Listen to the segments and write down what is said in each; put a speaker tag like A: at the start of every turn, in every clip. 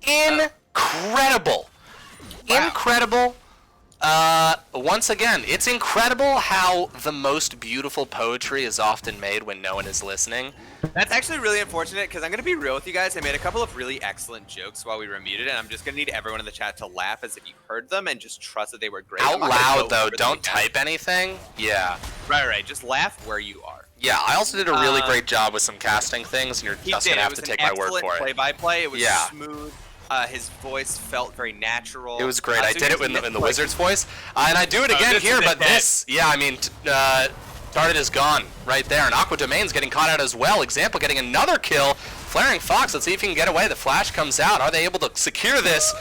A: Incredible.
B: Wow.
A: Incredible. Once again, it's incredible how the most beautiful poetry is often made when no one is listening.
B: That's actually really unfortunate because I'm going to be real with you guys. I made a couple of really excellent jokes while we were muted, and I'm just going to need everyone in the chat to laugh as if you heard them and just trust that they were great.
A: Out loud, though. Don't type anything. Yeah.
B: Right. Just laugh where you are.
A: Yeah, I also did a really great job with some casting things, and you're just going to have to take my word for it.
B: It was an excellent play-by-play. It was smooth. His voice felt very natural.
A: It was great. I did it in the Wizard's voice. And I do it again here, but this, Started is gone right there. And Aqua Domain's getting caught out as well. Example getting another kill. Flaring Fox, let's see if he can get away. The flash comes out. Are they able to secure this?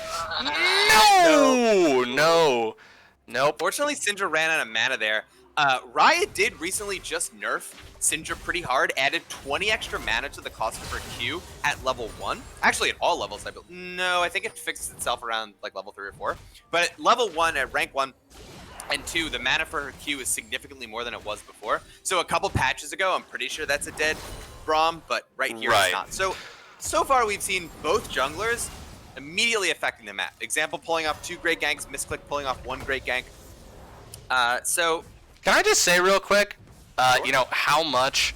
A: No. Nope.
B: Fortunately, Syndra ran out of mana there. Riot did recently just nerf Syndra pretty hard, added 20 extra mana to the cost of her Q at level 1. Actually, at all levels, I believe. No, I think it fixes itself around like level 3 or 4. But at level 1, at rank 1 and 2, the mana for her Q is significantly more than it was before. So a couple patches ago, I'm pretty sure that's a dead Braum, but right here it's not. So far we've seen both junglers immediately affecting the map. Example pulling off 2 great ganks, Misclick pulling off 1 great gank.
A: Can I just say real quick, how much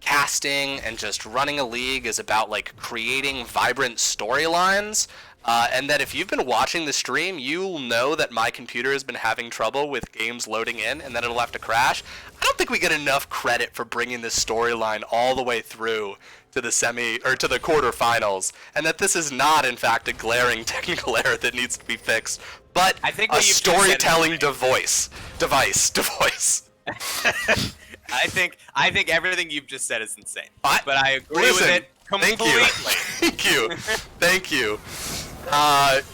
A: casting and just running a league is about like creating vibrant storylines, and that if you've been watching the stream, you'll know that my computer has been having trouble with games loading in and then it'll have to crash. I don't think we get enough credit for bringing this storyline all the way through to the to the quarterfinals, and that this is not in fact a glaring technical error that needs to be fixed, but
B: I think
A: a storytelling device.
B: I think everything you've just said is insane. But I agree with it completely.
A: Thank you.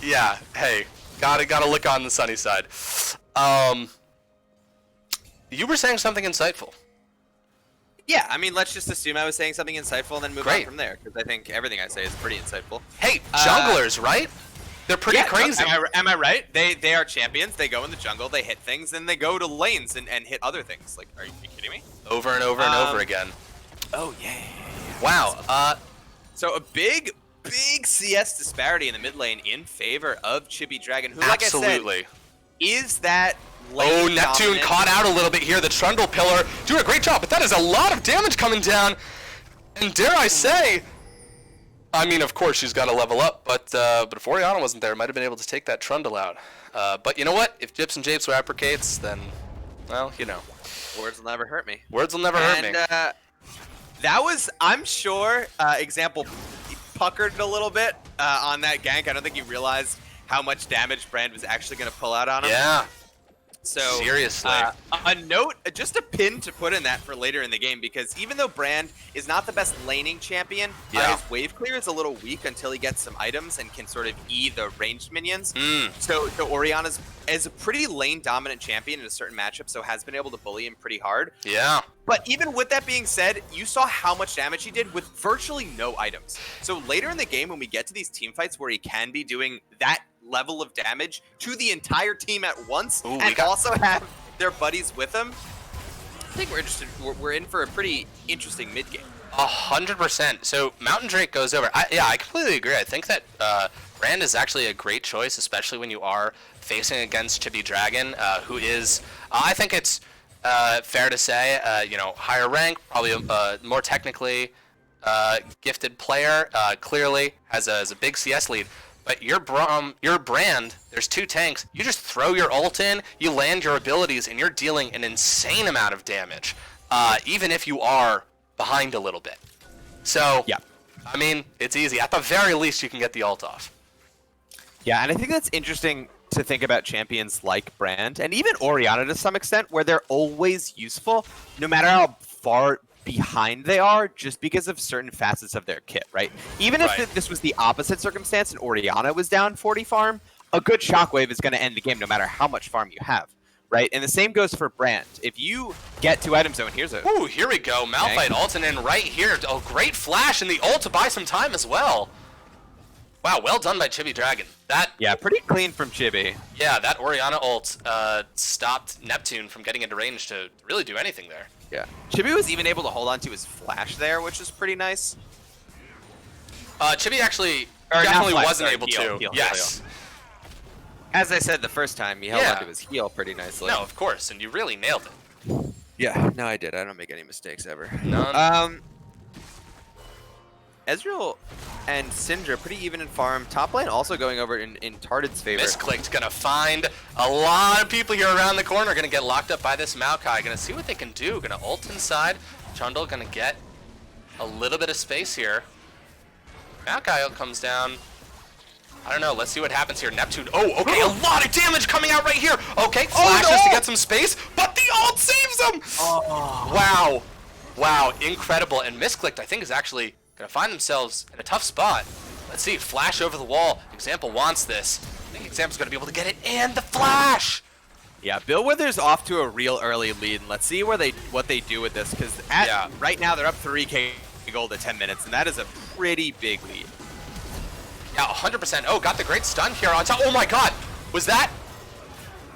A: Yeah. Hey, gotta look on the sunny side. You were saying something insightful.
B: Yeah, I mean, let's just assume I was saying something insightful and then move on from there, because I think everything I say is pretty insightful.
A: Hey, junglers, right? They're pretty crazy.
B: Am I right? They are champions. They go in the jungle, they hit things, and they go to lanes and hit other things. Like, are you kidding me?
A: Over and over and over again.
B: Oh, yeah.
A: Wow.
B: So a big CS disparity in the mid lane in favor of Chibi Dragon, who, like I said, is that lane
A: Neptune
B: dominant.
A: caught out a little bit here. The Trundle Pillar doing a great job, but that is a lot of damage coming down. And dare I say, I mean, of course she's got to level up, but if Orianna wasn't there, might have been able to take that Trundle out. But you know what? If Gyps and Japes reciprocates, then, well, you know.
B: Words will never hurt me.
A: Words will never hurt me.
B: That was, I'm sure, example puckered a little bit on that gank. I don't think he realized how much damage Brand was actually going to pull out on him.
A: Yeah.
B: So
A: seriously,
B: a note, just a pin to put in that for later in the game, because even though Brand is not the best laning champion, his wave clear is a little weak until he gets some items and can sort of E the ranged minions. So Orianna is a pretty lane dominant champion in a certain matchup, so has been able to bully him pretty hard.
A: Yeah.
B: But even with that being said, you saw how much damage he did with virtually no items. So later in the game, when we get to these team fights where he can be doing that level of damage to the entire team at once, and also have their buddies with him, I think we're in for a pretty interesting mid game.
A: 100%. So Mountain Drake goes over. I completely agree. I think that Brand is actually a great choice, especially when you are facing against Chibi Dragon, who is, I think it's fair to say, higher rank, probably a more technically gifted player. Clearly has a big CS lead. But your Brand, there's 2 tanks. You just throw your ult in, you land your abilities, and you're dealing an insane amount of damage, even if you are behind a little bit. So, yeah, I mean, it's easy. At the very least, you can get the ult off.
B: Yeah, and I think that's interesting to think about champions like Brand, and even Orianna to some extent, where they're always useful, no matter how far behind they are, just because of certain facets of their kit, right? Even if this was the opposite circumstance and Orianna was down 40 farm, a good shockwave is going to end the game no matter how much farm you have, right? And the same goes for Brand. If you get to item zone, here we
A: go. Malphite ulting in right here. Oh, great flash and the ult to buy some time as well. Wow, well done by Chibi Dragon.
B: Yeah, pretty clean from Chibi.
A: Yeah, that Orianna ult stopped Neptune from getting into range to really do anything there.
B: Yeah, Chibi was even able to hold on to his flash there, which is pretty nice.
A: Chibi actually
B: Or not
A: definitely
B: flash,
A: wasn't
B: sorry,
A: able
B: heal,
A: to.
B: heal,
A: Yes.
B: As I said the first time, he held
A: Yeah.
B: onto his heel pretty nicely.
A: No, of course, and you really nailed it.
B: Yeah, no, I did. I don't make any mistakes ever.
A: None.
B: Ezreal and Syndra pretty even in farm. Top lane also going over in Tarded's favor.
A: Misclicked gonna find a lot of people here around the corner. Gonna get locked up by this Maokai. Gonna see what they can do. Gonna ult inside. Trundle gonna get a little bit of space here. Maokai comes down. I don't know. Let's see what happens here. Neptune. Oh, okay. A lot of damage coming out right here. Okay, flashes to get some space, but the ult saves him.
B: Oh.
A: Wow. Wow. Incredible. And Misclicked, I think, is actually gonna find themselves in a tough spot. Let's see. Flash over the wall. Example wants this. I think Example's gonna be able to get it, and the flash.
B: Yeah, Bill Withers off to a real early lead, and let's see what they do with this, because right now they're up 3k gold at 10 minutes, and that is a pretty big lead.
A: Yeah, 100%. Oh, got the great stun here on top. Oh my god! Was that?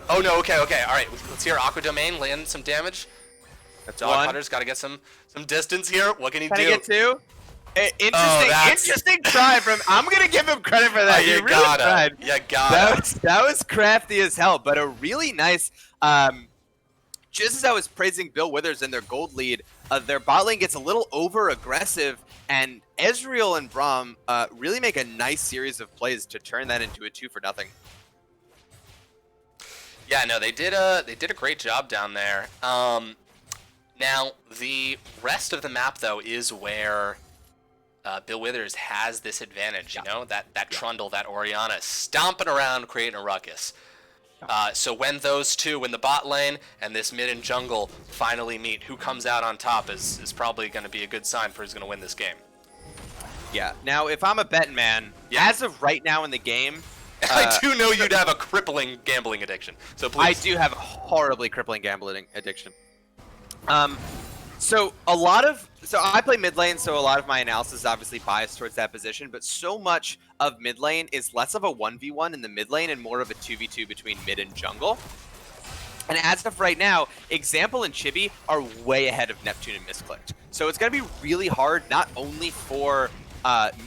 A: Oh no, okay. Alright, let's hear Aqua Domain land some damage.
B: That's
A: Dog
B: one.
A: Hunter's gotta get some distance here. What can he
B: Can I
A: do?
B: get two?
A: that's-
B: Interesting try from. I'm gonna give him credit for that.
A: You
B: He really
A: gotta.
B: tried.
A: You gotta.
B: That was crafty as hell, but a really nice. Just as I was praising Bill Withers and their gold lead, their bot lane gets a little over aggressive, and Ezreal and Braum really make a nice series of plays to turn that into a 2-for-0.
A: Yeah, no, they did a great job down there. Now the rest of the map though is where Bill Withers has this advantage. You know, that Trundle, that Orianna stomping around, creating a ruckus. So when those two, when the bot lane and this mid and jungle finally meet, who comes out on top is probably going to be a good sign for who's going to win this game.
B: Yeah. Now, if I'm a betting man, as of right now in the game,
A: I do know you'd have a crippling gambling addiction. So please.
B: I do have a horribly crippling gambling addiction. So I play mid lane, so a lot of my analysis is obviously biased towards that position, but so much of mid lane is less of a 1v1 in the mid lane and more of a 2v2 between mid and jungle. And as of right now, Example and Chibi are way ahead of Neptune and Misclicked. So it's going to be really hard, not only for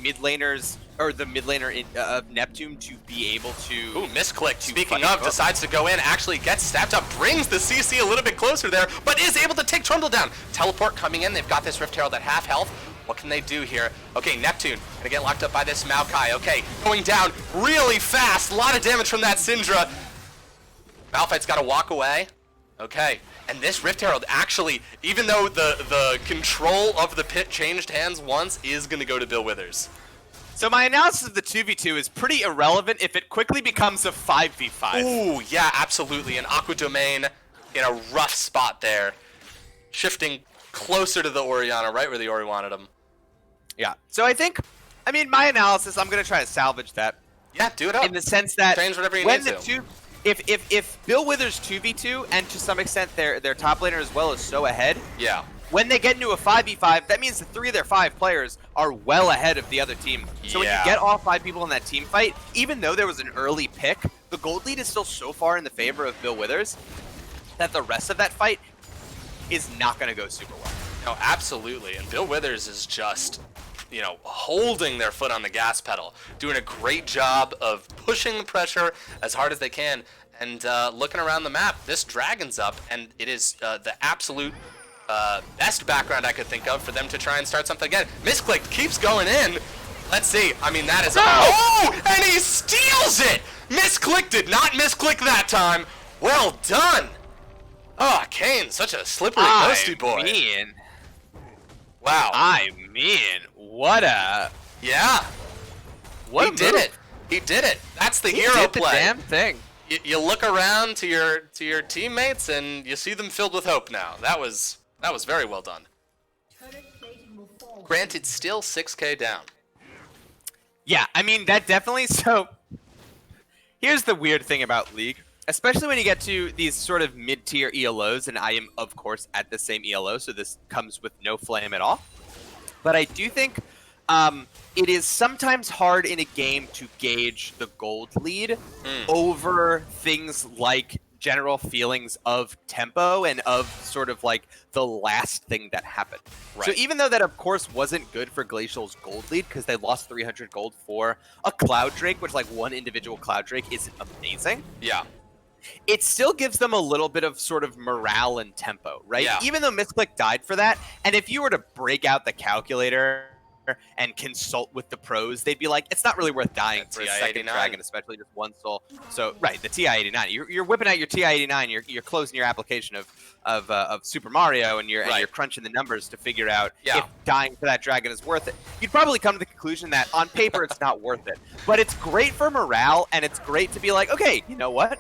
B: mid laners, or the mid laner of Neptune to be able to...
A: Ooh, Misclicked, speaking of, decides to go in, actually gets stepped up, brings the CC a little bit closer there, but is able to take Trundle down. Teleport coming in, they've got this Rift Herald at half health. What can they do here? Okay, Neptune gonna get locked up by this Maokai. Okay, going down really fast, a lot of damage from that Syndra. Malphite's gotta walk away. Okay, and this Rift Herald actually, even though the control of the pit changed hands once, is gonna go to Bill Withers.
B: So my analysis of the 2v2 is pretty irrelevant if it quickly becomes a 5v5.
A: Ooh, yeah, absolutely. An Aqua Domain in a rough spot there. Shifting closer to the Orianna, right where the Ori wanted him.
B: Yeah. So I mean, my analysis, I'm going to try to salvage that.
A: Yeah, do it up.
B: In the sense that
A: change whatever you
B: when
A: need
B: the
A: to.
B: two, if Bill Withers 2v2, and to some extent their top laner as well is so ahead,
A: Yeah.
B: when they get into a 5v5, that means the 3 of their 5 players are well ahead of the other team. So when you get all 5 people in that team fight, even though there was an early pick, the gold lead is still so far in the favor of Bill Withers that the rest of that fight is not going to go super well.
A: No, absolutely. And Bill Withers is just, you know, holding their foot on the gas pedal, doing a great job of pushing the pressure as hard as they can. And looking around the map, this dragon's up, and it is the absolute best background I could think of for them to try and start something again. Misclicked keeps going in. Let's see. I mean, that is... Oh! And he steals it! Misclicked did not misclick that time. Well done! Oh, Kane, such a slippery, ghosty boy. Wow.
B: What a...
A: Yeah.
B: What
A: he did it. He did it. That's the hero
B: did the
A: play.
B: damn thing.
A: You look around to your teammates and you see them filled with hope now. That was very well done. Granted, still 6k down.
B: Yeah, I mean, that definitely... So, here's the weird thing about League. Especially when you get to these sort of mid-tier ELOs, and I am, of course, at the same ELO, so this comes with no flame at all. But I do think it is sometimes hard in a game to gauge the gold lead over things like general feelings of tempo and of sort of like the last thing that happened.
A: Right.
B: So even though that, of course, wasn't good for Glacial's gold lead because they lost 300 gold for a Cloud Drake, which like one individual Cloud Drake is amazing.
A: Yeah.
B: It still gives them a little bit of sort of morale and tempo, right?
A: Yeah.
B: Even though Misclick died for that, and if you were to break out the calculator and consult with the pros, they'd be like, it's not really worth dying for a second dragon, especially just one soul. So, right, the TI-89. You're whipping out your TI-89. You're closing your application of Super Mario, and you're crunching the numbers to figure out if dying for that dragon is worth it. You'd probably come to the conclusion that on paper it's not worth it, but it's great for morale, and it's great to be like, okay, you know what?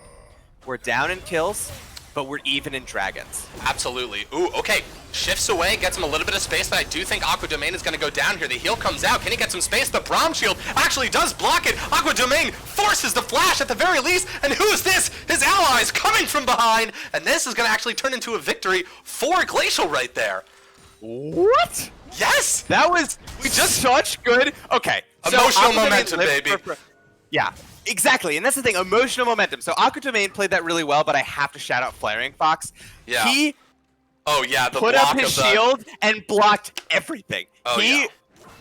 B: We're down in kills, but we're even in dragons.
A: Absolutely. Ooh, okay. Shifts away, gets him a little bit of space, but I do think Aqua Domain is going to go down here. The heal comes out. Can he get some space? The Braum Shield actually does block it. Aqua Domain forces the flash at the very least. And who's this? His allies coming from behind. And this is going to actually turn into a victory for Glacial right there.
B: What?
A: Yes!
B: That was such good. Okay.
A: Emotional momentum, baby.
B: Yeah. Exactly, and that's the thing, emotional momentum. So Aqua Domain played that really well, but I have to shout out Flaring Fox.
A: Yeah.
B: He
A: the
B: put up his shield and blocked everything. He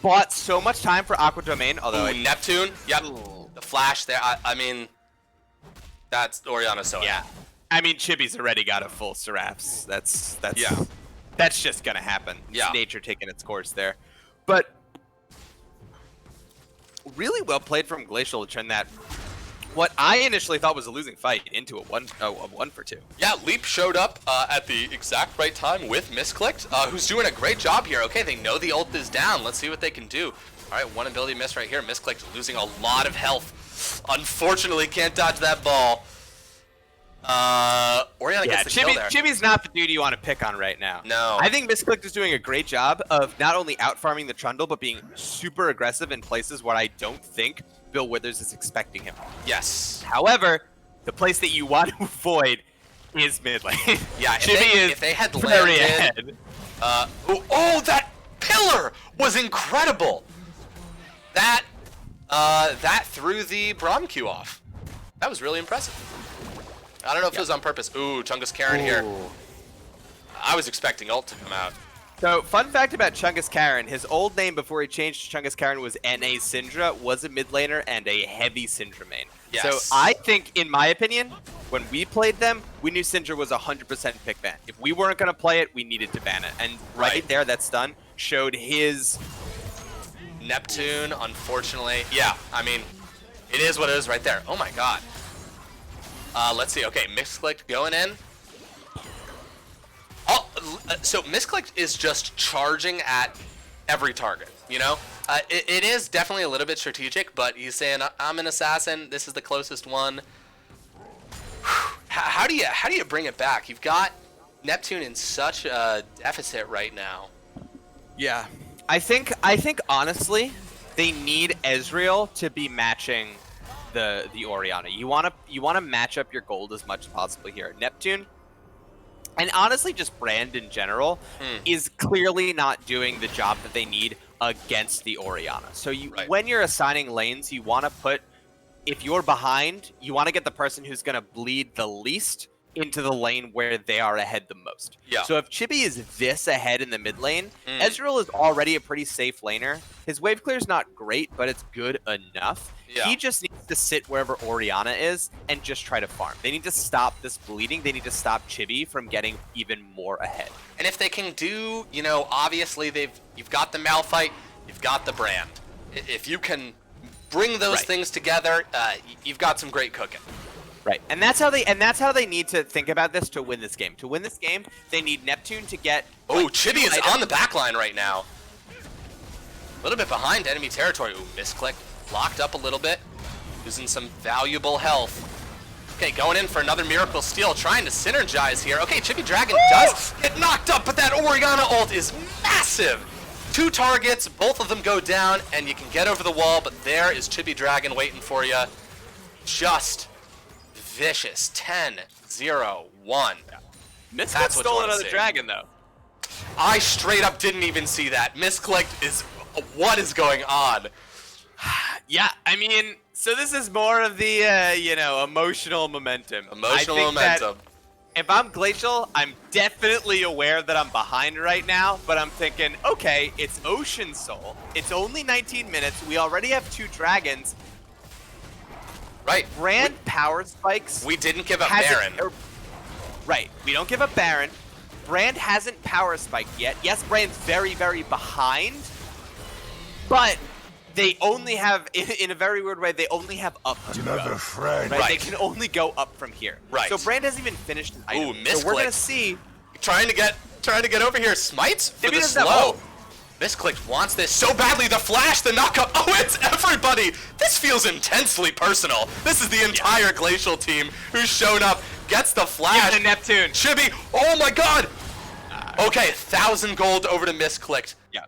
B: bought so much time for Aqua Domain, although
A: Neptune, yep. The flash there, I mean, that's Oriana so
B: yeah. I mean, Chibi's already got a full Seraphs. That's just gonna happen.
A: Yeah.
B: It's nature taking its course there. But really well played from Glacial to turn that what I initially thought was a losing fight into a 1-for-2.
A: Yeah, Leap showed up at the exact right time with Misclicked, who's doing a great job here. Okay, they know the ult is down. Let's see what they can do. All right, one ability miss right here. Misclicked losing a lot of health. Unfortunately, can't dodge that ball. Oriana gets the kill there.
B: Chibi's not the dude you want to pick on right now.
A: No.
B: I think Misclicked is doing a great job of not only out-farming the Trundle, but being super aggressive in places where I don't think Bill Withers is expecting him.
A: Yes.
B: However, the place that you want to avoid is mid lane.
A: Yeah, if they had
B: very
A: landed,
B: ahead.
A: That pillar was incredible. That threw the Braum Q off. That was really impressive. I don't know if it was on purpose. Ooh, Chungus Karen here. I was expecting ult to come out.
B: So, fun fact about Chungus Karen, his old name before he changed to Chungus Karen was NA Syndra, was a mid laner and a heavy Syndra main.
A: Yes.
B: So, I think, in my opinion, when we played them, we knew Syndra was 100% pick ban. If we weren't going to play it, we needed to ban it. And right there, that stun showed his...
A: Neptune, unfortunately. Yeah, I mean, it is what it is right there. Oh my god. Let's see. Okay, Misclicked going in. So Misclicked is just charging at every target, you know? It is definitely a little bit strategic, but he's saying, I'm an assassin, this is the closest one. How do you bring it back? You've got Neptune in such a deficit right now.
B: Yeah. I think honestly, they need Ezreal to be matching the Oriana. You wanna match up your gold as much as possible here. Neptune, and honestly just Brand in general, is clearly not doing the job that they need against the Oriana. So when you're assigning lanes, you want to put, if you're behind, you want to get the person who's going to bleed the least into the lane where they are ahead the most.
A: Yeah.
B: So if Chibi is this ahead in the mid lane, Ezreal is already a pretty safe laner. His wave clear is not great, but it's good enough.
A: Yeah.
B: He just needs to sit wherever Oriana is and just try to farm. They need to stop this bleeding. They need to stop Chibi from getting even more ahead.
A: And if they can do, you know, obviously you've got the Malphite, you've got the Brand. If you can bring those things together, you've got some great cooking.
B: Right, and that's how they need to think about this to win this game. To win this game, they need Neptune to get.
A: Oh, Chibi is on the back line right now. A little bit behind enemy territory. Ooh, misclick, locked up a little bit, losing some valuable health. Okay, going in for another Miracle Steal, trying to synergize here. Okay, Chibi Dragon does get knocked up, but that Oriana ult is massive. 2 targets, both of them go down, and you can get over the wall, but there is Chibi Dragon waiting for you. Just vicious. 10-0-1.
B: Misclick stole another dragon, though.
A: I straight up didn't even see that. Misclicked is... What is going on?
B: Yeah, I mean, So this is more of the, you know, emotional momentum.
A: Emotional
B: I think that
A: momentum.
B: if I'm Glacial, I'm definitely aware that I'm behind right now, but I'm thinking, okay, it's Ocean Soul. It's only 19 minutes. We already have 2 dragons.
A: Right.
B: Brand power spikes.
A: We didn't give up
B: hasn't-
A: Baron.
B: Right. We don't give up Baron. Brand hasn't power spiked yet. Yes, Brand's very, very behind, but they only have, in a very weird way, they only have up to
C: Another
B: go.
C: friend.
B: Right?
A: Right.
B: They can only go up from here.
A: Right.
B: So Brand hasn't even finished an item.
A: Ooh,
B: so we're gonna
A: misclick.
B: see.
A: Trying to get over here. Smites for
B: Maybe
A: the
B: doesn't have
A: slow.
B: ult.
A: Misclicked wants this so badly. The flash, the knockup. Oh, it's everybody. This feels intensely personal. This is the entire Glacial team who's shown up. Gets the flash.
B: Give the Neptune.
A: Chibi. Oh my god. Okay, 1,000 gold over to Misclicked.
B: Yeah.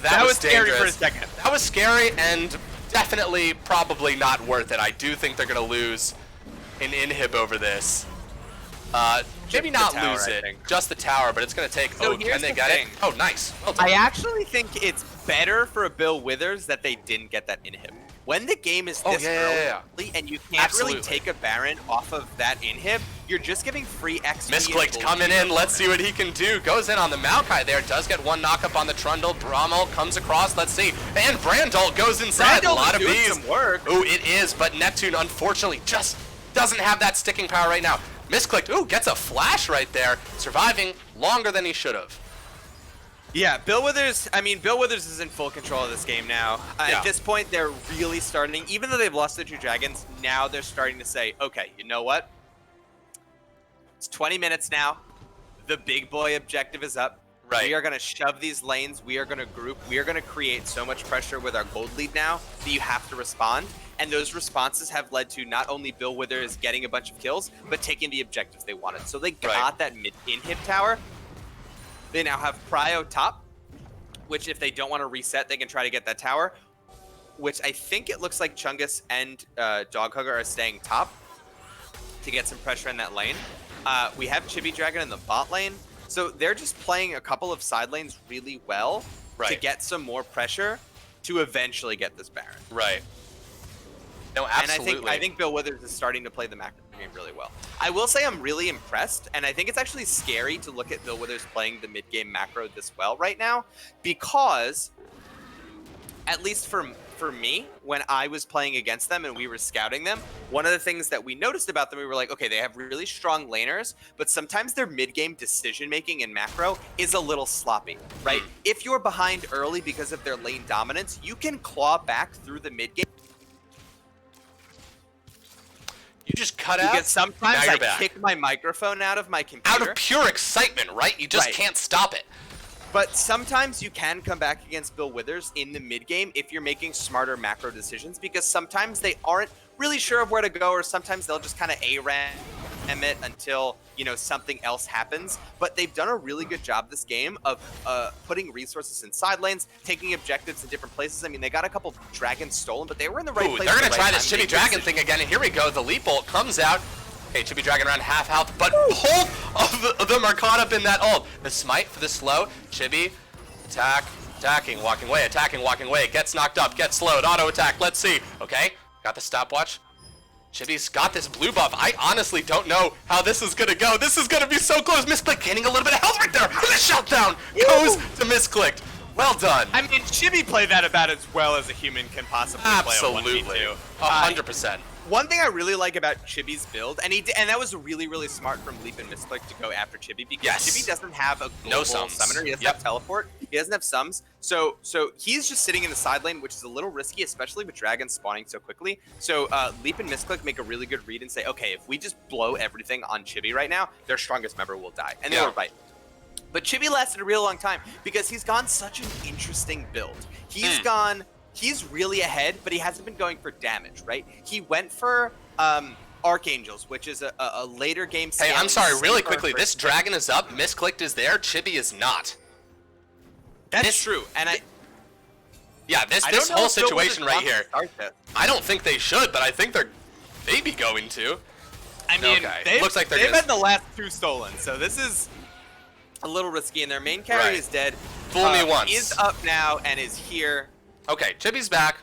A: That was
B: scary
A: dangerous.
B: for a second.
A: That was scary and definitely probably not worth it. I do think they're gonna lose an inhib over this. Maybe not
B: tower,
A: lose
B: I
A: it,
B: think.
A: just the tower, but it's gonna take.
B: So
A: Oh, can
B: here's
A: they
B: the
A: get
B: thing.
A: it? Oh, nice. Well done.
B: I actually think it's better for a Bill Withers that they didn't get that inhib. When the game is this early and you can't
A: Absolutely.
B: really take a Baron off of that inhib, you're just giving free XP.
A: Misclicked
B: and
A: coming
B: bullshit.
A: in. Let's see what he can do. Goes in on the Maokai there. Does get one knockup on the Trundle. Brommel comes across. Let's see. And Brandalt goes inside.
B: Brandalt
A: A lot
B: is
A: of
B: doing
A: bees.
B: some work.
A: Ooh, it is. But Neptune, unfortunately, just doesn't have that sticking power right now. Misclicked. Ooh, gets a flash right there. Surviving longer than he should have.
B: Yeah, Bill Withers, I mean, Bill Withers is in full control of this game now.
A: Yeah.
B: At this point, they're really starting, even though they've lost the 2 dragons, now they're starting to say, okay, you know what? It's 20 minutes now. The big boy objective is up.
A: Right.
B: We are going to shove these lanes. We are going to group. We are going to create so much pressure with our gold lead now that you have to respond. And those responses have led to not only Bill Withers getting a bunch of kills, but taking the objectives they wanted. So they got that mid-inhib tower. They now have Prio top, which if they don't want to reset, they can try to get that tower, which I think it looks like Chungus and Doghugger are staying top to get some pressure in that lane. We have Chibi Dragon in the bot lane, so they're just playing a couple of side lanes really well to get some more pressure to eventually get this Baron.
A: Right. No, absolutely.
B: And I think Bill Withers is starting to play the macro game really well. I will say I'm really impressed, and I think it's actually scary to look at Bill Withers playing the mid-game macro this well right now, because at least for me, when I was playing against them and we were scouting them, one of the things that we noticed about them, we were like, okay, they have really strong laners, but sometimes their mid-game decision-making in macro is a little sloppy, right? If you're behind early because of their lane dominance, you can claw back through the mid-game.
A: You just cut out.
B: Because sometimes
A: now you're
B: I
A: back.
B: kick my microphone out of my computer.
A: Out of pure excitement, right? You just can't stop it.
B: But sometimes you can come back against Bill Withers in the mid game if you're making smarter macro decisions, because sometimes they aren't really sure of where to go, or sometimes they'll just kind of A-ram it until, you know, something else happens. But they've done a really good job this game of putting resources in side lanes, taking objectives in different places. I mean, they got a couple dragons stolen, but they were in the right place.
A: They're going
B: at the
A: to try
B: right
A: this
B: time.
A: Chibi Dragon thing again, and here we go. The Leap Bolt comes out. Okay, Chibi Dragon around half health, but both of them are caught up in that ult. The smite for the slow. Chibi, attacking, walking away, attacking, walking away. Gets knocked up, gets slowed, auto attack. Let's see. Okay, got the stopwatch. Chibi's got this blue buff. I honestly don't know how this is going to go. This is going to be so close. Misclicked, gaining a little bit of health right there. And the shutdown goes to Misclicked. Well done.
B: I mean, Chibi played that about as well as a human can possibly play a 1v2.
A: 100%.
B: One thing I really like about Chibi's build, and that was really, really smart from Leap and Misclick to go after Chibi, because Chibi doesn't have a global summoner. He doesn't have teleport. He doesn't have sums. So he's just sitting in the side lane, which is a little risky, especially with dragons spawning so quickly. So Leap and Misclick make a really good read and say, okay, if we just blow everything on Chibi right now, their strongest member will die. And they were right. But Chibi lasted a real long time because he's gone such an interesting build. He's really ahead, but he hasn't been going for damage, right? He went for Archangels, which is a later game.
A: Hey, I'm sorry, really quickly. This dragon is up. Misclicked is there. Chibi is not.
B: That's true, and
A: this whole situation right here. I don't think they should, but I think they're maybe going to.
B: I mean,
A: looks like they've
B: had the last 2 stolen, so this is a little risky. And their main carry is dead.
A: Fool me once.
B: Is up now and is here.
A: Okay, Chibi's back.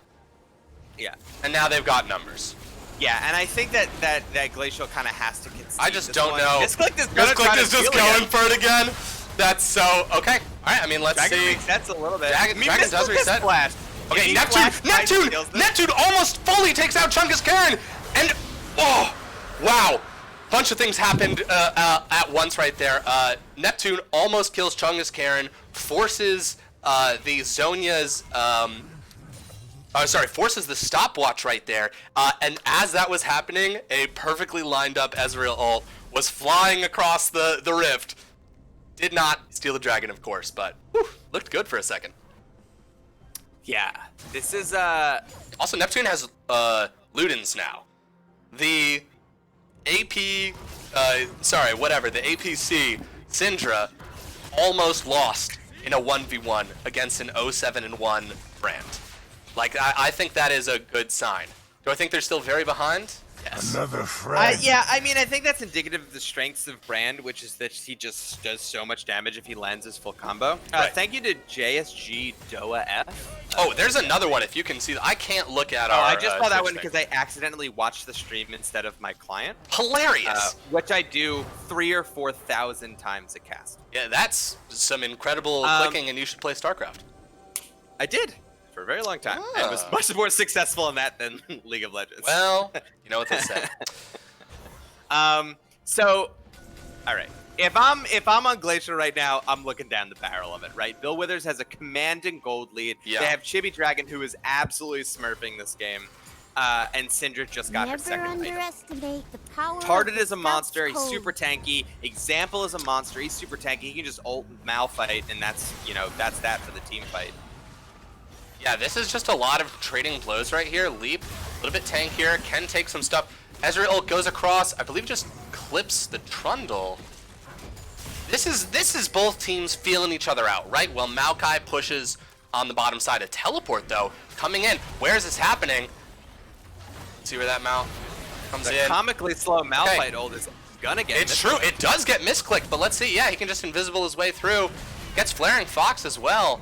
B: Yeah.
A: And now they've got numbers.
B: Yeah, and I think that Glacial kind of has to concede.
A: I just
B: this
A: don't
B: one.
A: know.
B: Misclick is gonna try to
A: is just
B: steal
A: going
B: again.
A: for it again. That's so okay. All right, I mean, let's
B: Dragon
A: see.
B: resets a little bit.
A: Dragon does
B: Misclick is
A: reset.
B: flashed.
A: Okay,
B: If he
A: Neptune,
B: flashed, steals this.
A: Neptune almost fully takes out Chungus Karen, and oh, wow, bunch of things happened at once right there. Neptune almost kills Chungus Karen, forces the Zhonya's forces the stopwatch right there, and as that was happening, a perfectly lined up Ezreal ult was flying across the rift. Did not steal the dragon, of course, but whew, looked good for a second.
B: Yeah, this is
A: Also, Neptune has Ludens now. The AP, the APC Syndra almost lost in a 1v1 against an 0-7-1 brand. Like, I think that is a good sign. Do I think they're still very behind? Yes.
C: Another friend.
B: yeah, I mean, I think that's indicative of the strengths of Brand, which is that he just does so much damage if he lands his full combo.
A: Right.
B: Thank you to JSG Doa F.
A: Oh, there's another one. If you can see, I can't look at our.
B: I just saw that
A: Twitch
B: one
A: thing.
B: because I accidentally watched the stream instead of my client,
A: Hilarious.
B: which I do 3,000 or 4,000 times a cast.
A: Yeah, that's some incredible clicking, and you should play StarCraft.
B: I did for a very long time, and was
A: Ah.
B: much more successful in that than League of Legends.
A: Well, you know what they say.
B: So, all right. If I'm on Glacial right now, I'm looking down the barrel of it, right? Bill Withers has a commanding gold lead.
A: Yeah.
B: They have Chibi Dragon, who is absolutely smurfing this game, and Syndra just got her
D: Never
B: second item.
D: underestimate the power
B: Tarded
D: of
B: is a
D: the
B: monster.
D: Scout's
B: He's super
D: code.
B: tanky. Example is a monster. He's super tanky. He can just ult Malphite, and that's that for the team fight.
A: Yeah, this is just a lot of trading blows right here. Leap, a little bit tankier, can take some stuff. Ezreal goes across, I believe just clips the Trundle. This is both teams feeling each other out, right? Well, Maokai pushes on the bottom side. A teleport, though, coming in. Where is this happening? See where that Mal comes
B: The
A: in.
B: comically slow Malphite ult is gonna get
A: It's
B: misclicked.
A: true, it does get misclicked, but let's see. Yeah, he can just invisible his way through. Gets Flaring Fox as well.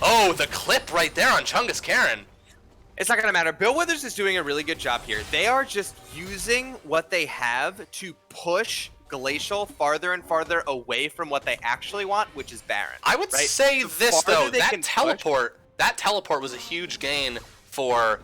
A: Oh, the clip right there on Chungus Karen.
B: It's not gonna matter. Bill Withers is doing a really good job here. They are just using what they have to push Glacial farther and farther away from what they actually want, which is Baron.
A: I would
B: right?
A: say
B: The
A: this
B: farther
A: though,
B: they can
A: that teleport was a huge gain for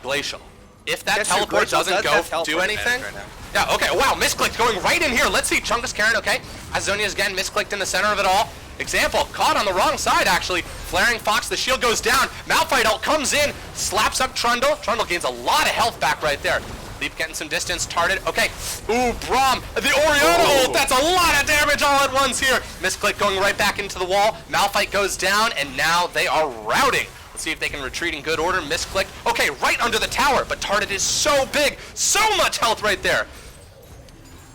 A: Glacial. If that
B: That's true.
A: teleport
B: Glacial
A: doesn't
B: does
A: go
B: have teleport
A: do anything.
B: advantage right
A: Yeah, okay, wow, misclicked going right in here. Let's see, Chungus Karen, okay. Azonia's again misclicked in the center of it all. Example, caught on the wrong side actually. Flaring Fox, the shield goes down. Malphite ult comes in, slaps up Trundle. Trundle gains a lot of health back right there. Leap getting some distance, Tarded, okay. Ooh, Braum, the Orianna ult, that's a lot of damage all at once here. Misclick going right back into the wall. Malphite goes down, and now they are routing. Let's see if they can retreat in good order. Misclick, okay, right under the tower, but Tarded is so big, so much health right there.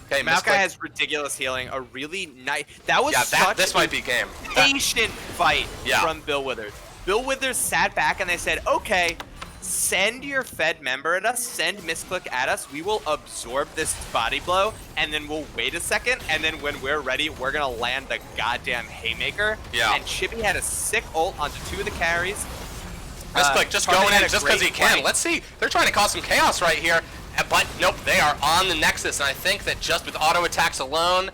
A: Okay,
B: Maokai
A: misclick.
B: has ridiculous healing. A really nice. That was
A: Yeah,
B: such
A: this
B: a
A: might be game.
B: patient fight
A: Yeah.
B: from Bill Withers. Bill Withers sat back and they said, "Okay, send your Fed member at us. Send misclick at us. We will absorb this body blow, and then we'll wait a second. And then when we're ready, we're gonna land the goddamn haymaker."
A: Yeah.
B: And Chippy had a sick ult onto 2 of the carries.
A: Misclick just
B: Tarded
A: going
B: had
A: in
B: a
A: just because he
B: great
A: can.
B: flank.
A: Let's see. They're trying to cause some chaos right here. But nope, they are on the Nexus. And I think that just with auto attacks alone,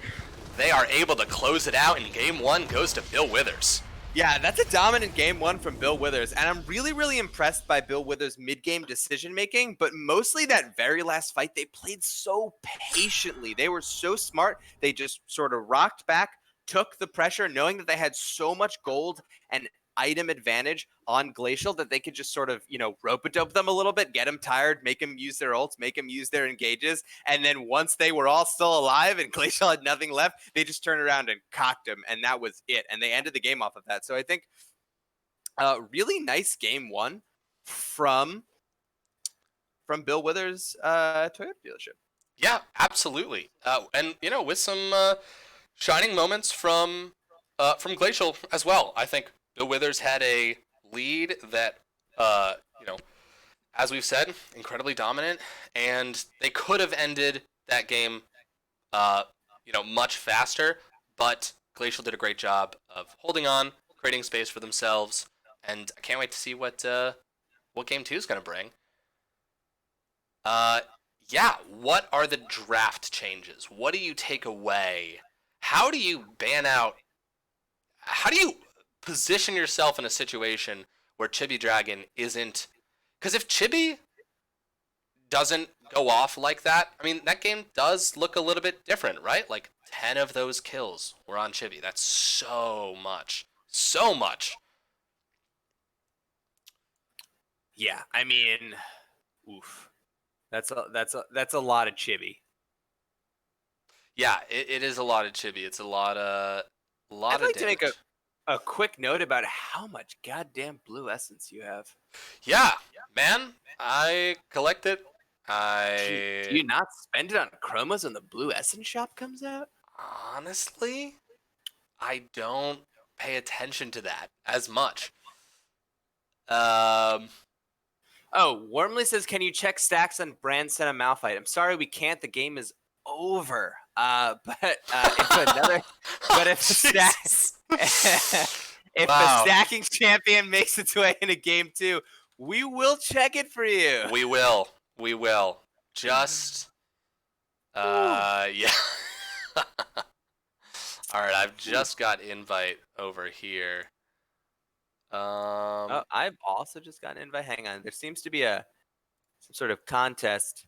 A: they are able to close it out. And game one goes to Bill Withers.
B: Yeah, that's a dominant game one from Bill Withers, and I'm really, really impressed by Bill Withers' mid-game decision-making, but mostly that very last fight, they played so patiently. They were so smart. They just sort of rocked back, took the pressure, knowing that they had so much gold and item advantage on Glacial that they could just sort of, rope-a-dope them a little bit, get them tired, make them use their ults, make them use their engages, and then once they were all still alive and Glacial had nothing left, they just turned around and cocked them, and that was it. And they ended the game off of that. So I think really nice game one from Bill Withers' Toyota dealership.
A: Yeah, absolutely. And with some shining moments from Glacial as well. I think Bill Withers had a lead that, as we've said, incredibly dominant, and they could have ended that game, much faster. But Glacial did a great job of holding on, creating space for themselves, and I can't wait to see what what game 2 is going to bring. Uh, yeah, what are the draft changes? What do you take away? How do you ban out? How do you position yourself in a situation where Chibi Dragon isn't? Because if Chibi doesn't go off like that, I mean, that game does look a little bit different, right? Like 10 of those kills were on Chibi. That's so much. So much.
B: Yeah, I mean, oof. That's a lot of chibi.
A: Yeah, it is a lot of Chibi. It's a lot
B: I'd
A: of
B: like to make
A: damage.
B: a quick note about how much goddamn blue essence you have.
A: Yeah, man, I collect it.
B: Do you not spend it on chromos when the blue essence shop comes out?
A: Honestly, I don't pay attention to that as much. Um,
B: Oh, Warmly says, can you check stacks on Brand Senna Malphite? I'm sorry, we can't. The game is over. But if another, but if a stack,
A: Jesus.
B: if
A: Wow.
B: a stacking champion makes its way into game 2, we will check it for you.
A: We will. We will. Just, yeah. All right, I've just got invite over here.
B: Oh, I've also just got an invite. Hang on. There seems to be some sort of contest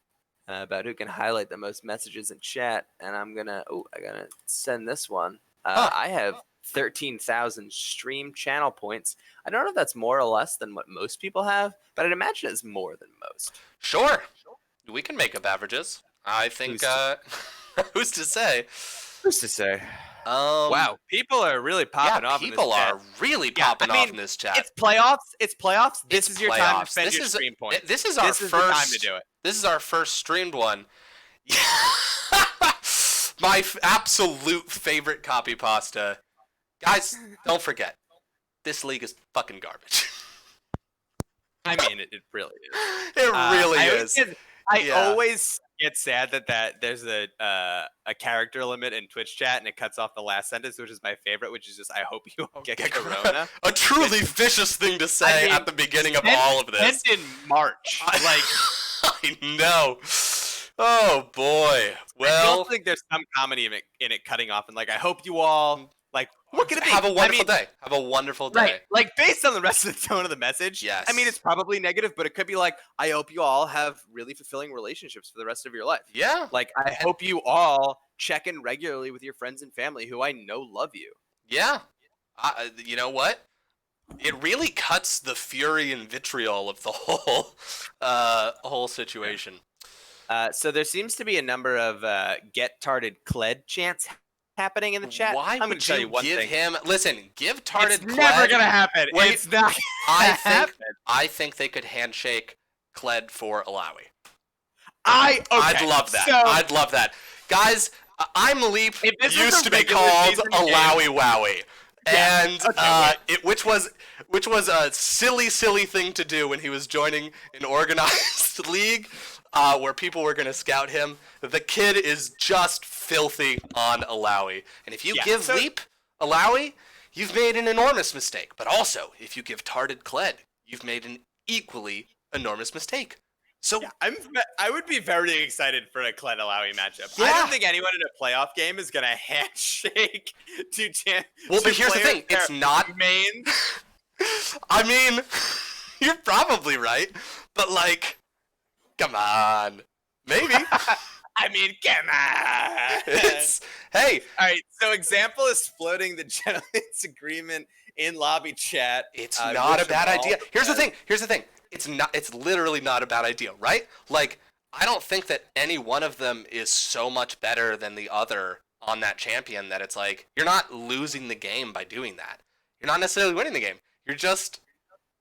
B: about who can highlight the most messages in chat, and I gotta send this one. I have 13,000 stream channel points. I don't know if that's more or less than what most people have, but I'd imagine it's more than most.
A: Sure. We can make up averages. I think, who's to say?
B: Who's to say?
A: Um,
B: Wow, people are really popping off.
A: People are really popping off in this chat.
B: It's playoffs. It's playoffs. This is your time to
A: playoffs.
B: spend
A: This
B: your
A: is
B: stream points.
A: This is our
B: This is
A: first
B: the time to do it.
A: This is our first streamed one. My absolute favorite copy pasta. Guys, don't forget. This league is fucking garbage.
B: I mean, it really is.
A: It really is.
B: I always get sad that there's a character limit in Twitch chat and it cuts off the last sentence, which is my favorite, which is just I hope you all get corona.
A: A truly vicious thing to say at the beginning of all of this.
B: In March, like
A: I know. Oh boy. Well,
B: I don't think there's some comedy in it cutting off and like I hope you all like what could it be?
A: Have a wonderful day. Have a wonderful day.
B: Right. Like based on the rest of the tone of the message.
A: Yes.
B: I mean, it's probably negative, but it could be like, I hope you all have really fulfilling relationships for the rest of your life.
A: Yeah.
B: Like, I hope you all check in regularly with your friends and family who I know love you.
A: Yeah. You know what? It really cuts the fury and vitriol of the whole situation.
B: So there seems to be a number of get tarded Kled chants happening in the chat.
A: Why
B: I'm
A: would
B: tell you
A: give
B: thing.
A: him? Listen, give Tarded
B: It's
A: Kled.
B: never gonna happen.
A: Wait,
B: it's not.
A: I think they could handshake Kled for Alawi.
B: I'd
A: love that. I'd love that, guys. I'm Leap used to be called Alawi Wowie.
B: Yeah.
A: And which was a silly thing to do when he was joining an organized league where people were going to scout him. The kid is just filthy on Alawi. And if you give Leap Alawi, you've made an enormous mistake. But also, if you give Tarded Kled, you've made an equally enormous mistake. So
B: I would be very excited for a Kled Alawi matchup.
A: Yeah.
B: I don't think anyone in a playoff game is gonna handshake to
A: Well, but here's the thing: it's not
B: main.
A: I mean, you're probably right, but like, come on, maybe.
B: I mean, come on.
A: Hey.
B: All right. So example is floating the gentleman's agreement in lobby chat.
A: It's not a bad idea. Here's the thing. It's literally not a bad idea, right? Like, I don't think that any one of them is so much better than the other on that champion that it's like, you're not losing the game by doing that. You're not necessarily winning the game. You're just,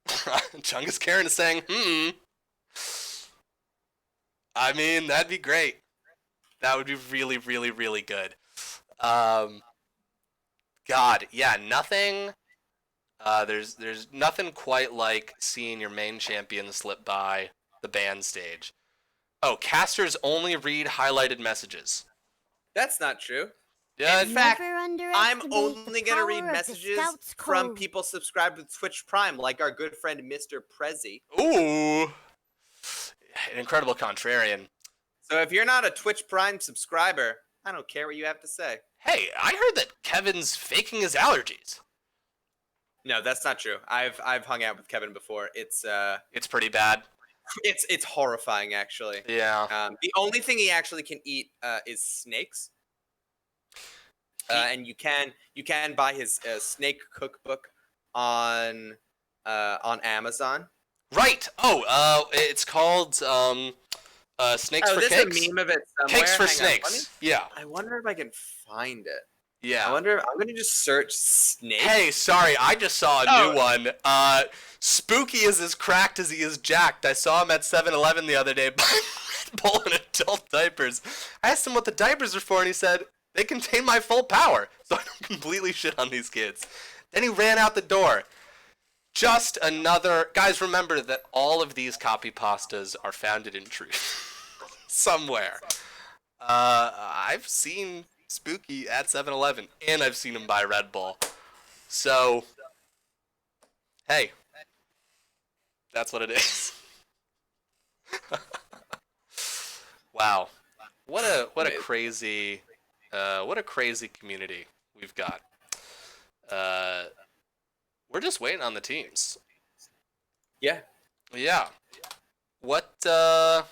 A: Chungus Karen is saying, I mean, that'd be great. That would be really, really, really good. God, yeah, nothing... there's nothing quite like seeing your main champion slip by the ban stage. Oh, casters only read highlighted messages.
B: That's not true.
A: Yeah,
B: In fact,
C: Never
B: I'm
C: underestimate
B: only
C: the
B: going to
C: power
B: read
C: of the
B: messages
C: Scouts
B: from
C: code.
B: people subscribed with Twitch Prime, like our good friend Mr. Prezi.
A: ooh, an incredible contrarian.
B: So if you're not a Twitch Prime subscriber, I don't care what you have to say.
A: Hey, I heard that Kevin's faking his allergies.
B: No, that's not true. I've hung out with Kevin before. It's
A: pretty bad.
B: it's horrifying actually.
A: Yeah.
B: The only thing he actually can eat is snakes. And you can buy his snake cookbook on Amazon.
A: Right. Oh, it's called Snakes for
B: there's
A: Cakes.
B: a meme of it somewhere.
A: Cakes for
B: Hang on,
A: Snakes. Yeah.
B: I wonder if I can find it.
A: Yeah.
B: I wonder. I'm gonna just search snake.
A: Hey, sorry, I just saw a new one. Spooky is as cracked as he is jacked. I saw him at 7-Eleven the other day buying Red Bull in adult diapers. I asked him what the diapers are for, and he said, they contain my full power, so I don't completely shit on these kids. Then he ran out the door. Just another... Guys, remember that all of these copy pastas are founded in truth. Somewhere. I've seen Spooky at 7-Eleven, and I've seen him buy Red Bull. So, hey, that's what it is. Wow, what a crazy community we've got. We're just waiting on the teams.
B: Yeah.
A: Yeah. What's up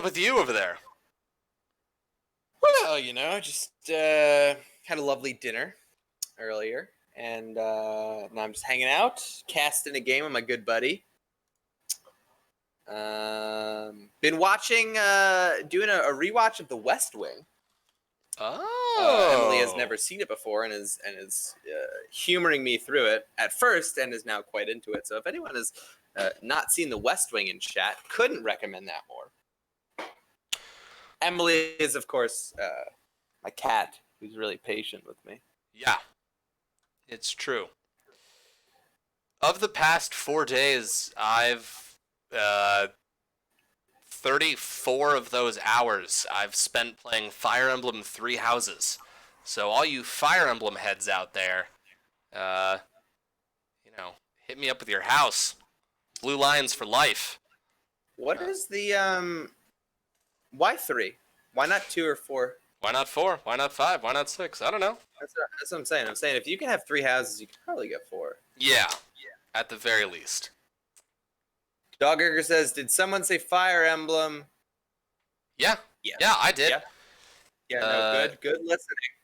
A: with you over there?
B: Well, just had a lovely dinner earlier, and now I'm just hanging out, casting a game with my good buddy. Been watching, doing a rewatch of The West Wing.
A: Oh.
B: Emily has never seen it before and is humoring me through it at first and is now quite into it. So if anyone has not seen The West Wing in chat, couldn't recommend that more. Emily is, of course, my cat, who's really patient with me.
A: Yeah, it's true. Of the past 4 days, I've 34 of those hours I've spent playing Fire Emblem 3 Houses. So all you Fire Emblem heads out there, hit me up with your house. Blue Lions for life.
B: What is the why 3? Why not 2 or 4?
A: Why not 4? Why not 5? Why not 6? I don't know.
B: That's what I'm saying. I'm saying if you can have 3 houses, you can probably get 4.
A: Yeah, at the very least.
B: Doggerger says, "Did someone say Fire Emblem?"
A: Yeah. Yeah, I did.
B: Yeah. No, good listening.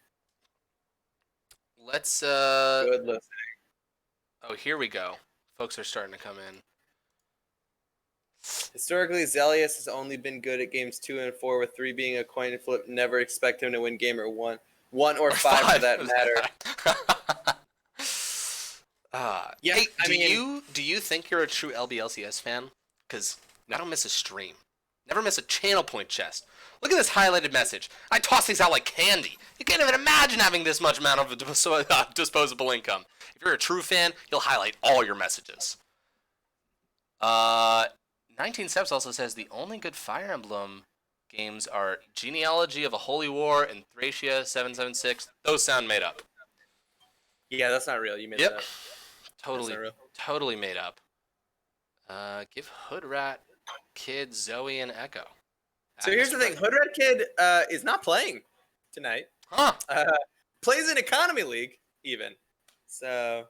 A: Let's
B: Good listening.
A: Oh, here we go. Folks are starting to come in.
B: Historically, Zelius has only been good at games 2 and 4, with 3 being a coin flip. Never expect him to win game or 1 or 5 for that matter. Yeah,
A: hey, do you think you're a true LBLCS fan? Because I don't miss a stream. Never miss a channel point chest. Look at this highlighted message. I toss these out like candy. You can't even imagine having this much amount of disposable income. If you're a true fan, you'll highlight all your messages. 19 Steps also says the only good Fire Emblem games are Genealogy of a Holy War and Thracia 776. Those sound made up.
B: Yeah, that's not real. You made that up.
A: Totally made up. Give Hoodrat Kid Zoe and Echo.
B: So here's the thing. Hoodrat Kid is not playing tonight.
A: Huh.
B: Plays in Economy League, even. So...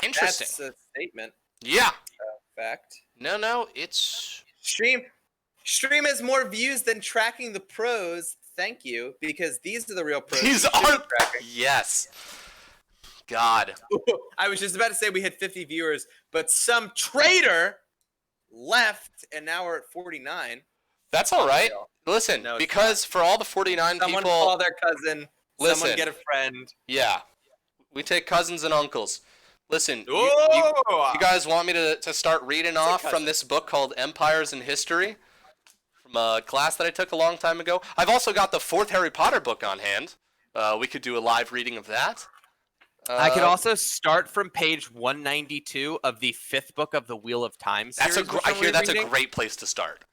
A: interesting.
B: That's a statement.
A: Yeah.
B: Fact.
A: No, it's...
B: Stream has more views than Tracking the Pros. Thank you, because these are the real pros.
A: These are... Yes. God.
B: I was just about to say we had 50 viewers, but some traitor left, and now we're at 49.
A: That's all right. Listen, because for all the 49
B: someone
A: people...
B: call their cousin.
A: Listen.
B: Someone get a friend.
A: Yeah. We take cousins and uncles. Listen, you guys want me to start reading off from this book called Empires in History? From a class that I took a long time ago. I've also got the 4th Harry Potter book on hand. We could do a live reading of that.
B: I could also start from page 192 of the 5th book of the Wheel of Time series.
A: I hear that's a great place to start.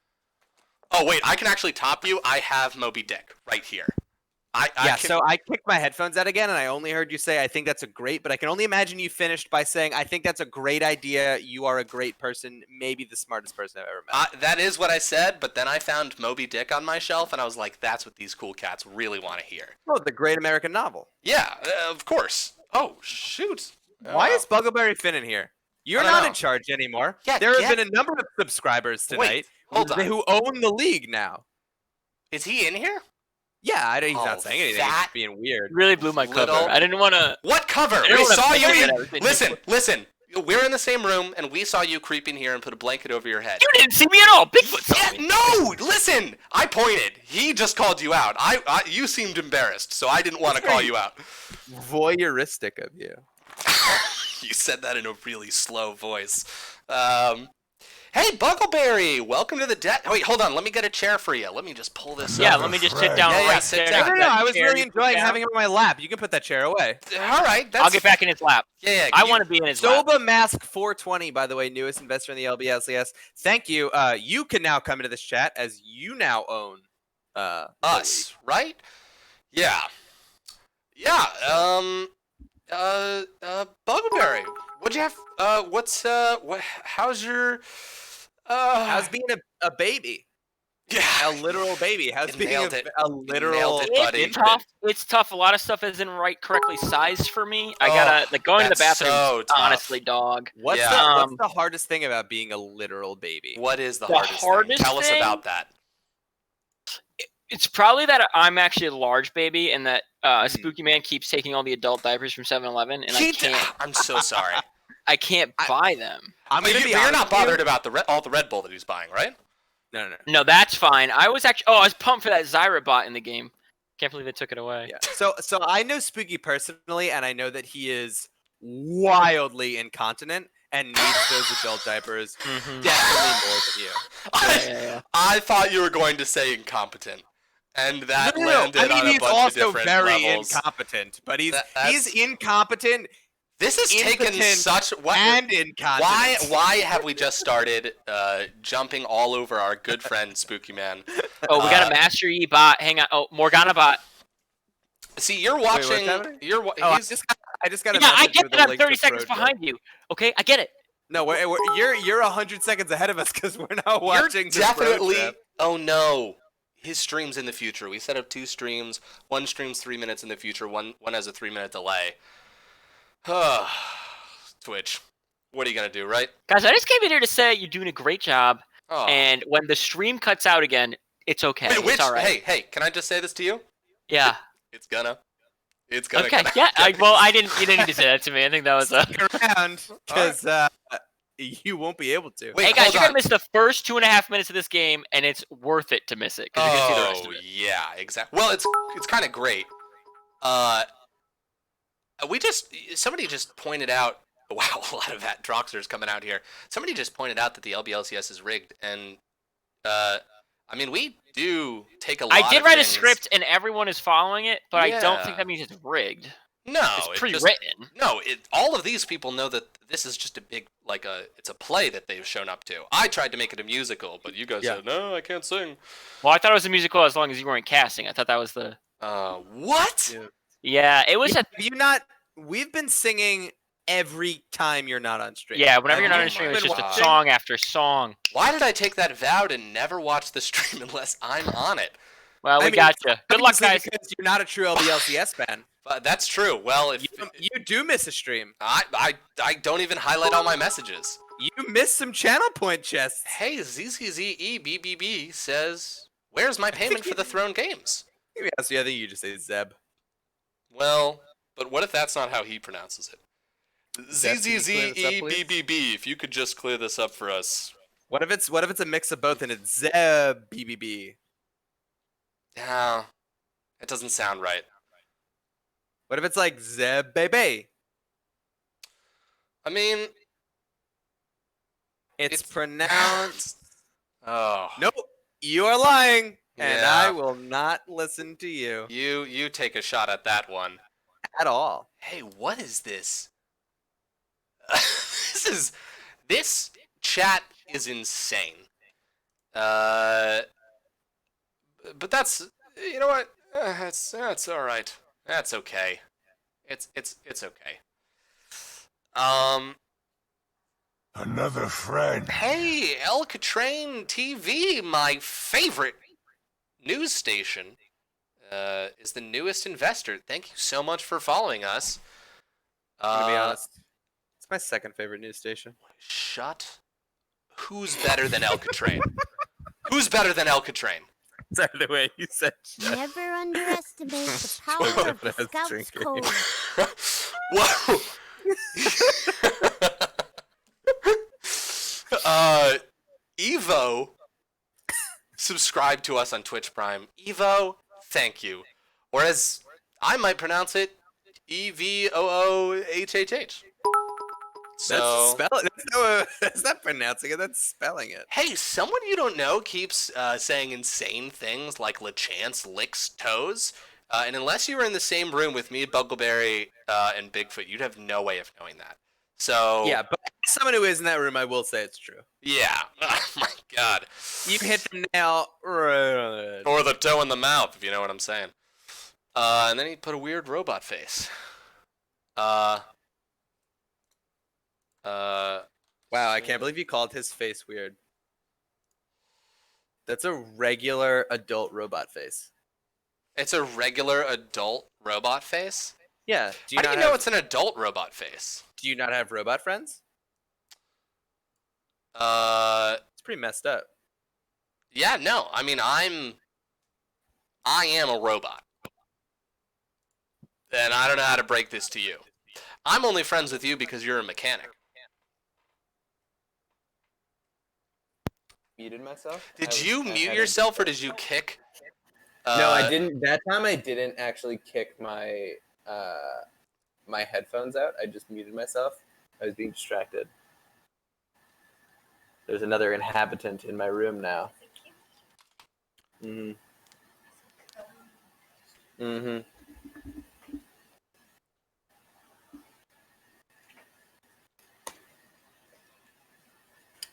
A: Oh wait, I can actually top you. I have Moby Dick right here. I
B: Yeah,
A: can,
B: so I kicked my headphones out again, and I only heard you say, I think that's a great, but I can only imagine you finished by saying, I think that's a great idea. You are a great person, maybe the smartest person I've ever met.
A: that is what I said, but then I found Moby Dick on my shelf, and I was like, that's what these cool cats really want to hear.
B: Oh, the great American novel.
A: Yeah, of course. Oh, shoot.
B: Why is Buggleberry Finn in here? You're
A: I don't
B: not
A: know.
B: in charge anymore.
A: Yeah,
B: There have been a number of subscribers tonight
A: Wait, hold on.
B: who own the league now.
A: Is he in here?
B: Yeah, he's
A: Oh,
B: not saying anything. He's
A: that-
B: just being weird.
C: Really blew my
A: Little-
C: cover. I didn't want to.
A: What cover?
C: don't
A: We
C: wanna
A: saw
C: figure
A: you.
C: it out.
A: Listen. We're in the same room, and we saw you creeping here and put a blanket over your head.
C: You didn't see me at all. Bigfoot saw
A: Yeah,
C: me.
A: no! Listen! I pointed. He just called you out. You seemed embarrassed, so I didn't want to call you out.
B: Voyeuristic of you.
A: You said that in a really slow voice. Hey, Buckleberry! Welcome to the deck. Wait, hold on. Let me get a chair for you. Let me just pull this
C: Yeah,
A: up.
C: let me just sit down
A: Yeah,
C: right
A: sit
C: there.
A: down.
B: No, I was
C: Chair
B: really
C: you put
B: enjoying
C: down.
B: having it on my lap. You can put that chair away.
A: All right. That's
C: I'll get back in his lap.
A: Yeah,
C: I want to be in his lap.
B: Soba Mask 420, by the way, newest investor in the LBLCS. Thank you. You can now come into this chat as you now own the
A: us, right? Yeah. Yeah. Buckleberry. What'd you have? How's your?
B: How's being a baby?
A: Yeah.
B: A literal baby. How's
A: You
B: being
A: nailed it.
B: a
A: You
B: literal
A: nailed it, buddy.
C: It's tough. It's tough. A lot of stuff isn't right correctly sized for me. I
A: Oh,
C: gotta going to the
A: that's
C: bathroom.
A: so tough.
C: Honestly, dog.
B: What's,
A: Yeah.
B: what's the hardest thing about being a literal baby?
A: What is the
C: The
A: hardest
C: hardest
A: thing? Tell us
C: thing?
A: about that.
C: It's probably that I'm actually a large baby, and that Spooky Man keeps taking all the adult diapers from 7-Eleven, and I can't.
A: I'm so sorry.
C: I can't buy them.
B: I'm
A: But
B: gonna be
A: you're
B: honest
A: not
B: with you.
A: bothered about all the Red Bull that he's buying, right?
B: No.
C: No, that's fine. I was actually. Oh, I was pumped for that Zyra bot in the game. Can't believe they took it away.
B: Yeah. So I know Spooky personally, and I know that he is wildly incontinent and needs those adult diapers
C: Mhm.
B: definitely more than you.
C: Yeah.
A: I thought you were going to say incompetent, and that
B: No.
A: landed
B: I mean,
A: on a
B: he's
A: bunch of
B: also
A: different
B: very
A: levels.
B: incompetent, but he's
A: That's-
B: incompetent
A: This has taken
B: impotent
A: such what?
B: and incontinent.
A: Why have we just started jumping all over our good friend Spooky Man?
C: Oh, we got a Master Yi bot. Hang on. Oh, Morgana bot.
A: See, you're
B: what's
A: watching.
B: happening?
A: Oh,
B: Oh, I just got a
C: Yeah, I
B: message
C: get
B: with
C: that.
B: a
C: I'm
B: link
C: 30
B: to
C: seconds
B: Projo.
C: behind you. Okay, I get it.
B: No, you're 100 seconds ahead of us because we're now watching.
A: You're
B: the
A: definitely.
B: Projo.
A: Oh no, his stream's in the future. We set up 2 streams. One stream's 3 minutes in the future. One has a 3-minute delay. Twitch, what are you gonna do, right?
C: Guys, I just came in here to say you're doing a great job.
A: Oh.
C: And when the stream cuts out again, it's okay.
A: Wait,
C: It's all right.
A: Hey, can I just say this to you?
C: Yeah.
A: It's gonna.
C: Okay. Yeah. You didn't need to say that to me. I think that was a.
B: Stick around because you won't be able to.
A: Wait,
C: Hey guys,
A: hold
C: you're gonna
A: on.
C: miss the first 2.5 minutes of this game, and it's worth it to miss it because you're gonna see the rest of it.
A: yeah, exactly. Well, it's kind of great. Somebody just pointed out. Wow, a lot of that Droxer's coming out here. Somebody just pointed out that the LBLCS is rigged, and I mean, we do take a lot.
C: I did
A: of
C: write a
A: things-
C: script, and everyone is following it, but I don't
A: Yeah.
C: think that means it's rigged.
A: No,
C: It's
A: it
C: pre-written.
A: all of these people know that this is just a big, it's a play that they've shown up to. I tried to make it a musical, but you guys said, no, I can't sing.
C: Well, I thought it was a musical as long as you weren't casting. I thought that was the.
A: What?
B: Yeah.
C: Yeah, it was.
B: Have you not? We've been singing every time you're not on stream.
C: Yeah, whenever
B: Have
C: you're not
B: you
C: on stream, it's
B: been
C: just a
B: watching?
C: song after song.
A: Why did I take that vow to never watch the stream unless I'm on it?
C: Well, we
B: I mean,
C: got you. Good luck,
B: obviously
C: guys.
B: Because you're not a true LBLCS fan.
A: That's true. Well, if
B: You do miss a stream.
A: I don't even highlight all my messages.
B: You miss some channel point chests.
A: Hey, ZZZEBBB says, "Where's my payment for the Throne games?"
B: Yeah, so I think you just say Zeb.
A: Well, but what if that's not how he pronounces it?
B: Zeb, can you clear this up, please?
A: ZZZEBBB, if you could just clear this up for us.
B: What if it's a mix of both and it's Zeb BBB?
A: Yeah, it doesn't sound right.
B: What if it's like Zeb Bebe?
A: I mean,
B: It's pronounced.
A: oh,
B: Nope, you are lying, and
A: Yeah.
B: I will not listen to you
A: you take a shot at that one.
B: at all.
A: Hey, what is this? this chat is insane. But that's, you know what? That's all right. That's okay. It's okay. Um,
D: Another friend.
A: hey, El Catrain TV, my favorite news station, is the newest investor. Thank you so much for following us.
B: I'm gonna be honest. It's my second favorite news station.
A: Shut. Who's better than El Catrain? Who's better than El Catrain?
B: Sorry, the way you said shut.
E: Never underestimate the power of the
B: I was
E: Scout's
B: drinking.
E: code.
A: Whoa. Evo subscribe to us on Twitch Prime. Evo, thank you. Or as I might pronounce it, EVOOHHH. So,
B: That's not pronouncing it. That's spelling it.
A: hey, someone you don't know keeps saying insane things like LeChance licks toes. And unless you were in the same room with me, Buggleberry, and Bigfoot, you'd have no way of knowing that. So
B: Yeah, but as someone who is in that room, I will say it's true.
A: yeah. Oh my god.
B: You hit the nail right on the head.
A: Or the toe in the mouth, if you know what I'm saying. And then he put a weird robot face.
B: Wow, I can't believe you called his face weird. That's a regular adult robot face.
A: It's a regular adult robot face?
B: Yeah.
A: How do you know it's an adult robot face?
B: Do you not have robot friends? It's pretty messed up.
A: Yeah, no. I mean, I am a robot. And I don't know how to break this to you. I'm only friends with you because you're a mechanic.
F: Muted myself.
A: Did you mute yourself or did you kick?
F: No, I didn't. That time I didn't actually kick my my headphones out. I just muted myself. I was being distracted. There's another inhabitant in my room now. Mhm. Mhm.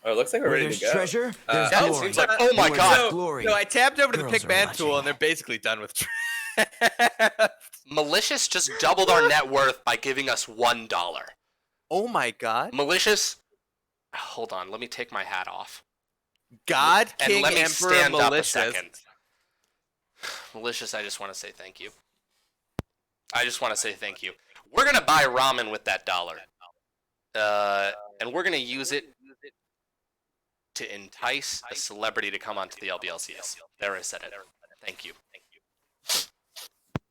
F: Oh, it looks like we're ready to go.
G: Treasure, there's
A: Yeah, it
G: glory.
A: seems like, oh my god.
G: Glory.
B: So I tapped over to the
G: Girls
B: pick
G: are
B: ban
G: watching.
B: tool, and they're basically done with.
A: Malicious just doubled our net worth by giving us $1.
B: Oh my god!
A: Malicious, hold on, let me take my hat off.
B: God
A: And
B: King
A: let me
B: Emperor
A: stand up a
B: Malicious.
A: second. Malicious, I just want to say thank you. I just want to say thank you. We're going to buy ramen with that dollar. And we're going to use it to entice a celebrity to come onto the LBLCS. There, I said it. Thank you.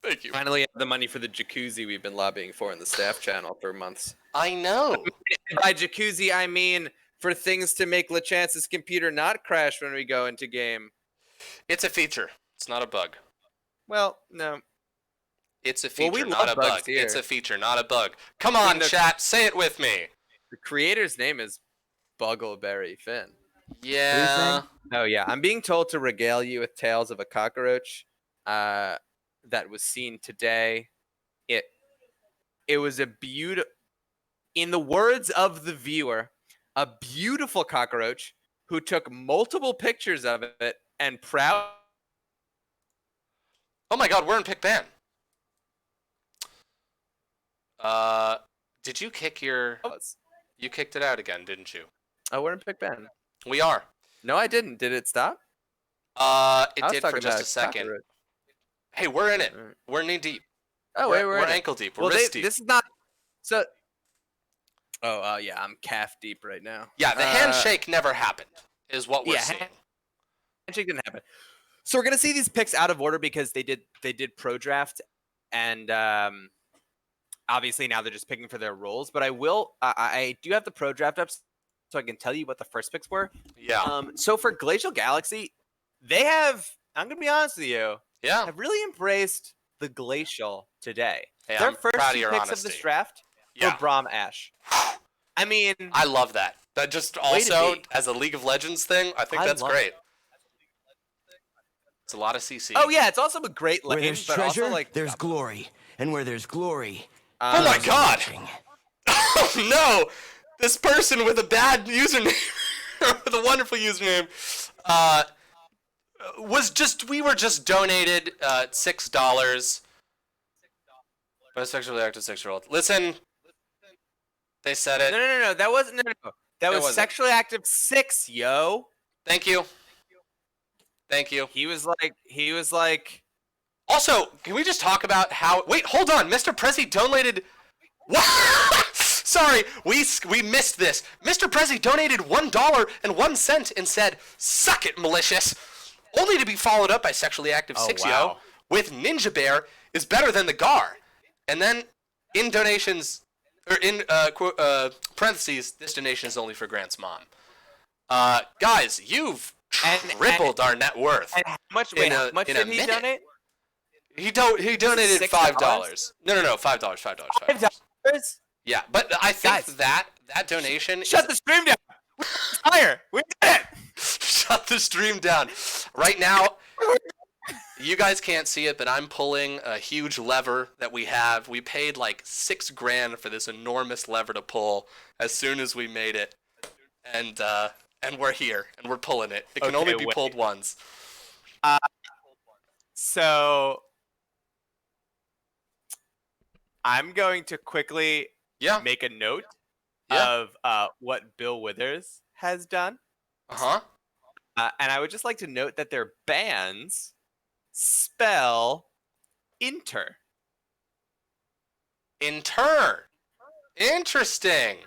A: Thank you.
B: Finally, have the money for the jacuzzi we've been lobbying for in the staff channel for months.
A: I know.
B: And by jacuzzi, I mean for things to make LeChance's computer not crash when we go into game.
A: It's a feature. It's not a bug.
B: Well, no.
A: It's a
B: Well,
A: feature,
B: we
A: not
B: love
A: a bug.
B: bugs here.
A: It's a feature, not a bug. Come on,
B: the-
A: chat. Say it with me.
B: The creator's name is Buggleberry Finn.
A: Yeah.
B: Oh yeah, I'm being told to regale you with tales of a cockroach that was seen today. It was a beautiful, in the words of the viewer, a beautiful cockroach who took multiple pictures of it and proud.
A: Oh my god, we're in pick ban. Did you kick your... You kicked it out again, didn't you?
B: Oh, we're in pick ban.
A: We are.
B: No, I didn't. Did it stop?
A: It
B: I was
A: did for
B: talking
A: just
B: about
A: a second.
B: cockroach.
A: Hey, we're in it.
B: Alright.
A: We're knee deep.
B: Oh,
A: we're
B: we're in it.
A: ankle deep. We're
B: Well,
A: wrist deep.
B: this is not. So. Oh, yeah, I'm calf deep right now.
A: Yeah, the handshake never happened, is what we're
B: yeah,
A: seeing.
B: Handshake didn't happen. So we're gonna see these picks out of order because they did pro draft, and obviously now they're just picking for their roles. But I do have the pro draft up, so I can tell you what the first picks were.
A: Yeah.
B: So for Glacial Galaxy, they have. I'm gonna be honest with you.
A: Yeah.
B: Have really embraced the Glacial today.
A: Hey,
B: Their
A: I'm
B: first
A: proud of
B: two
A: your
B: picks of
A: honesty.
B: this draft
A: Yeah.
B: were Braum Ash. I mean,
A: I love that. That just
B: Way to
A: also,
B: be.
A: as a League of Legends thing, I think
B: I
A: that's
B: love
A: great. It's a lot of CC.
B: oh yeah, it's also a great
G: Where
B: lane,
G: there's
B: but
G: treasure,
B: also like
G: there's glory. And where there's glory,
A: Oh my
G: girls are
A: god!
G: watching.
A: Oh no! This person with a bad username, with a wonderful username, we were just donated $6 by a sexually active 6-year-old. Listen, they said it.
B: No. That wasn't. No. That was
A: wasn't.
B: sexually active 6, yo.
A: Thank you.
B: He was like.
A: Also, can we just talk about how? Wait, hold on. Mr. Prezi donated. What? Sorry, we missed this. Mr. Prezi donated $1.01 and said, "Suck it, malicious," only to be followed up by sexually active 6
B: wow.
A: with Ninja Bear is better than the Gar, and then in donations or in parentheses, this donation is only for Grant's mom. Guys, you've tripled our net worth.
B: And how much? Wait, how much did he donate?
A: He donated
B: $6?
A: $5. No, $5.
B: $5?
A: Yeah, but I think
B: Guys.
A: that donation.
B: Shut the stream down. We're higher. We did it.
A: Shut the stream down. Right now, you guys can't see it, but I'm pulling a huge lever that we have. We paid like $6,000 for this enormous lever to pull as soon as we made it, and we're here and we're pulling it. It can
B: Okay,
A: only be
B: wait.
A: pulled once.
B: So I'm going to quickly
A: Yeah.
B: make a note
A: Yeah.
B: of what Bill Withers has done.
A: Uh huh.
B: And I would just like to note that their bands spell inter.
A: Inter. Interesting.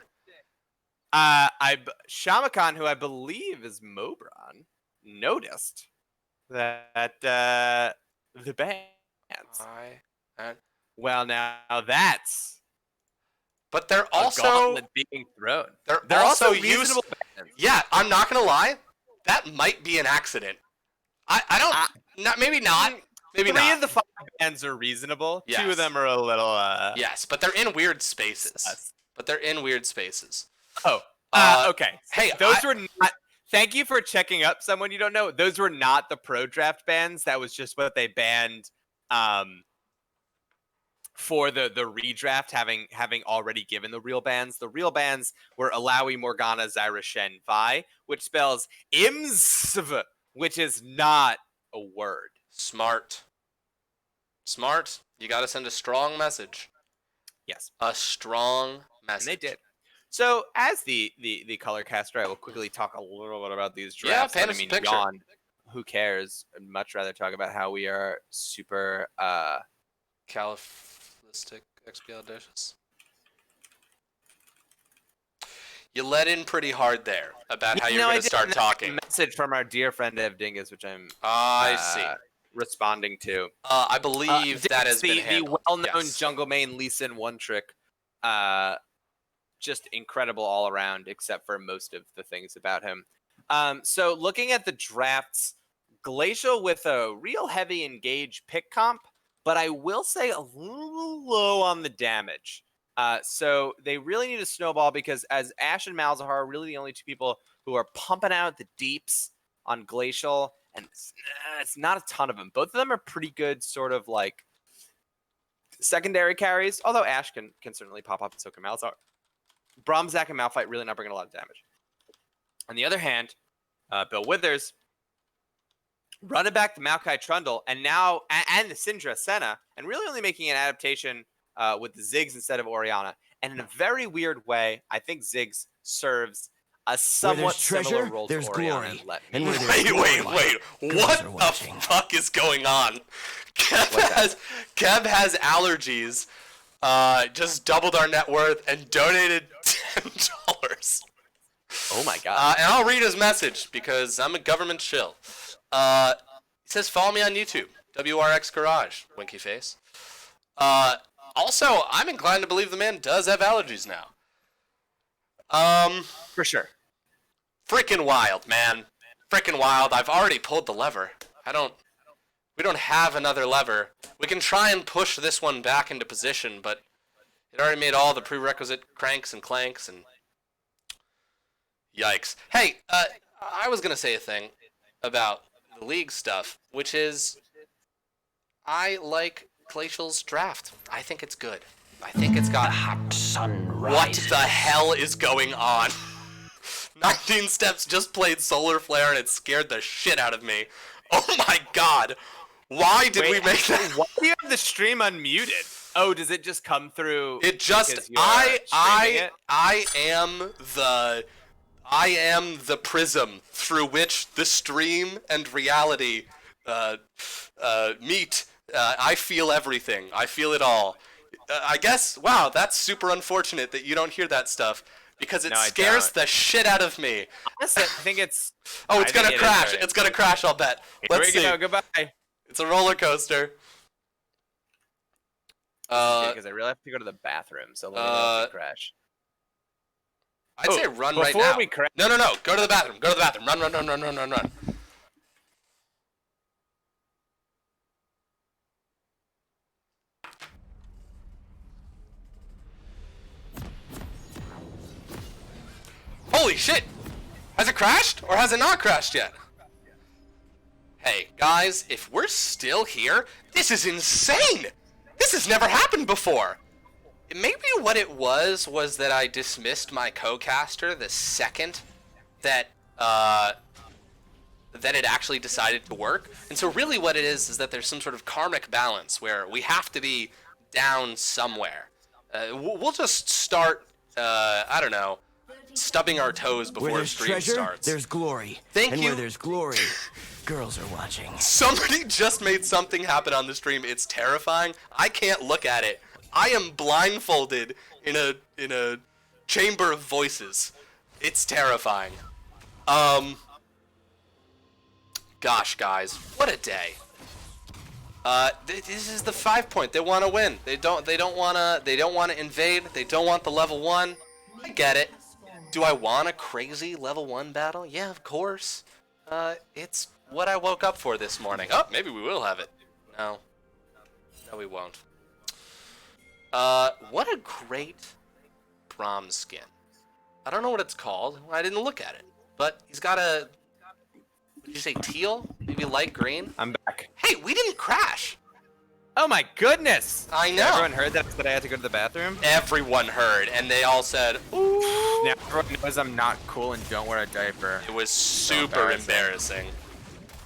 B: Shamakan, who I believe is Mobron, noticed that the bands. Well, now that's
A: But they're
B: a
A: also
B: gauntlet being thrown.
A: they're
B: They're
A: also
B: also
A: used.
B: reasonable bands.
A: Yeah, I'm not gonna lie. That might be an accident. I don't. Maybe not. Maybe
B: Three
A: not.
B: of the 5 bands are reasonable. 2
A: Yes.
B: of them are a little.
A: Yes, but they're in weird spaces.
B: sus. Oh. Okay.
A: Hey,
B: Those were not. Thank you for checking up someone you don't know. Those were not the pro draft bans. That was just what they banned for the redraft, having already given the real bans. The real bans were Alawi, Morgana, Zyra, Shen, Vi, which spells imsv, which is not a word.
A: Smart. You gotta send a strong message.
B: Yes.
A: A strong message.
B: And they did. So, as the color caster, I will quickly talk a little bit about these
A: Yeah,
B: drafts.
A: paint us a picture.
B: Yawn. Who cares? I'd much rather talk about how we are super.
A: Califlistic expialidocious. You let in pretty hard there about how you're
B: I
A: gonna
B: did
A: start
B: a
A: talking.
B: message from our dear friend Ev Dingus, which I'm
A: I see.
B: responding to.
A: I believe that has been
B: the
A: handled.
B: well-known
A: Yes.
B: jungle main Lee Sin one trick. Just incredible all around, except for most of the things about him. So looking at the drafts, Glacial with a real heavy engage pick comp, but I will say a little low on the damage. So they really need a snowball because as Ash and Malzahar are really the only 2 people who are pumping out the deeps on Glacial, and it's not a ton of them. Both of them are pretty good sort of like secondary carries, although Ash can certainly pop up and so can Malzahar. Bromzak and Malphite really not bringing a lot of damage. On the other hand, Bill Withers running back the Maokai Trundle and now and the Syndra Senna, and really only making an adaptation with the Ziggs instead of Orianna. And in a very weird way, I think Ziggs serves a somewhat
G: treasure,
B: similar role
G: there's
B: to Orianna.
G: glory.
B: Let
G: And
B: me-
G: where there's
A: Wait.
G: glory,
A: What
G: are
A: the
G: watching.
A: fuck is going on?
B: What's
A: Kev has allergies. Just doubled our net worth and donated $10.
B: Oh my god.
A: And I'll read his message because I'm a government shill. He says, follow me on YouTube. WRX Garage. Winky face. Also, I'm inclined to believe the man does have allergies now.
B: For sure.
A: Freaking wild, man. Freaking wild. I've already pulled the lever. We don't have another lever. We can try and push this one back into position, but it already made all the prerequisite cranks and clanks and... Yikes. Hey, I was gonna say a thing about the league stuff, which is I like Glacial's draft. I think it's good. I think it's got...
G: Hot sun
A: What
G: rises.
A: the hell is going on? 19 Steps just played Solar Flare and it scared the shit out of me. Oh my god! Why did we make that?
B: Why do you have the stream unmuted? Oh, does it just come through?
A: It just
B: because you're streaming it?
A: I am the prism through which the stream and reality meet. I feel everything. I feel it all. I guess. Wow, that's super unfortunate that you don't hear that stuff because it
B: No, I
A: scares
B: don't.
A: the shit out of me.
B: Honestly, I think it's.
A: Oh, it's
B: I think
A: gonna
B: it is
A: crash.
B: very-
A: It's gonna crash. I'll bet. Let's
B: Here we
A: see.
B: go. Goodbye.
A: It's a roller coaster.
B: Because I really have to go to the bathroom, so let me know if we crash.
A: I'd say run right
B: before
A: now.
B: we crash.
A: No. Go to the bathroom. Go to the bathroom. Run. Holy shit! Has it crashed or has it not crashed yet? Hey, guys, if we're still here, this is insane! This has never happened before! Maybe what it was that I dismissed my co-caster the second that it actually decided to work. And so really what it is that there's some sort of karmic balance where we have to be down somewhere. We'll just start, I don't know, stubbing our toes
G: Where
A: before
G: there's
A: stream
G: treasure,
A: starts.
G: there's glory.
A: Thank
G: and
A: you.
G: where there's glory, girls are watching.
A: Somebody just made something happen on the stream. It's terrifying. I can't look at it. I am blindfolded in a chamber of voices. It's terrifying. Gosh, guys, what a day. This is the 5 point. They want to win. They don't want to invade. They don't want the level 1. I get it. Do I want a crazy level 1 battle? Yeah, of course. It's what I woke up for this morning. Oh, maybe we will have it. No, we won't. What a great Braum skin. I don't know what it's called. I didn't look at it. But he's got a... Did you say teal? Maybe light green?
B: I'm back.
A: Hey, we didn't crash!
B: Oh my goodness!
A: I know.
B: Everyone heard that I had to go to the bathroom?
A: Everyone heard, and they all said, ooh.
B: Now everyone knows I'm not cool and don't wear a diaper.
A: It was super embarrassing.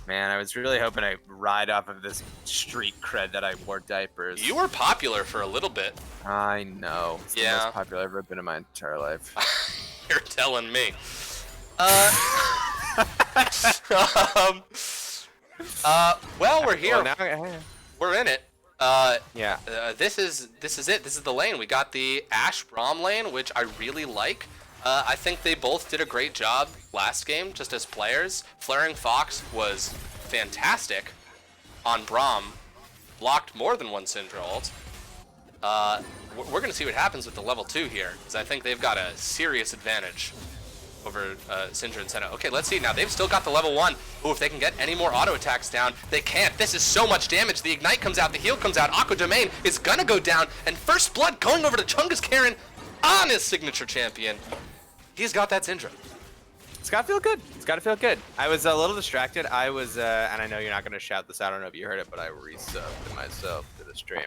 B: Man, I was really hoping I'd ride off of this street cred that I wore diapers.
A: You were popular for a little bit.
B: I know. It's the
A: Yeah.
B: most popular I've ever been in my entire life.
A: You're telling me. Well, we're here.
B: Well, now,
A: We're in it.
B: yeah.
A: This is it. This is the lane. We got the Ash Braum lane, which I really like. I think they both did a great job last game, just as players. Flaring Fox was fantastic on Braum. Blocked more than one Syndra ult. We're going to see what happens with the level 2 here, because I think they've got a serious advantage over Syndra and Senna. Okay, let's see. Now, they've still got the level 1. Ooh, if they can get any more auto attacks down, they can't. This is so much damage. The Ignite comes out, the heal comes out. Aqua Domain is going to go down, and First Blood going over to Chungus Karen on his signature champion. He's got that Syndra.
B: It's gotta feel good. It's gotta feel good. I was a little distracted. I was, and I know you're not gonna shout this out. I don't know if you heard it, but I resubbed myself to the stream.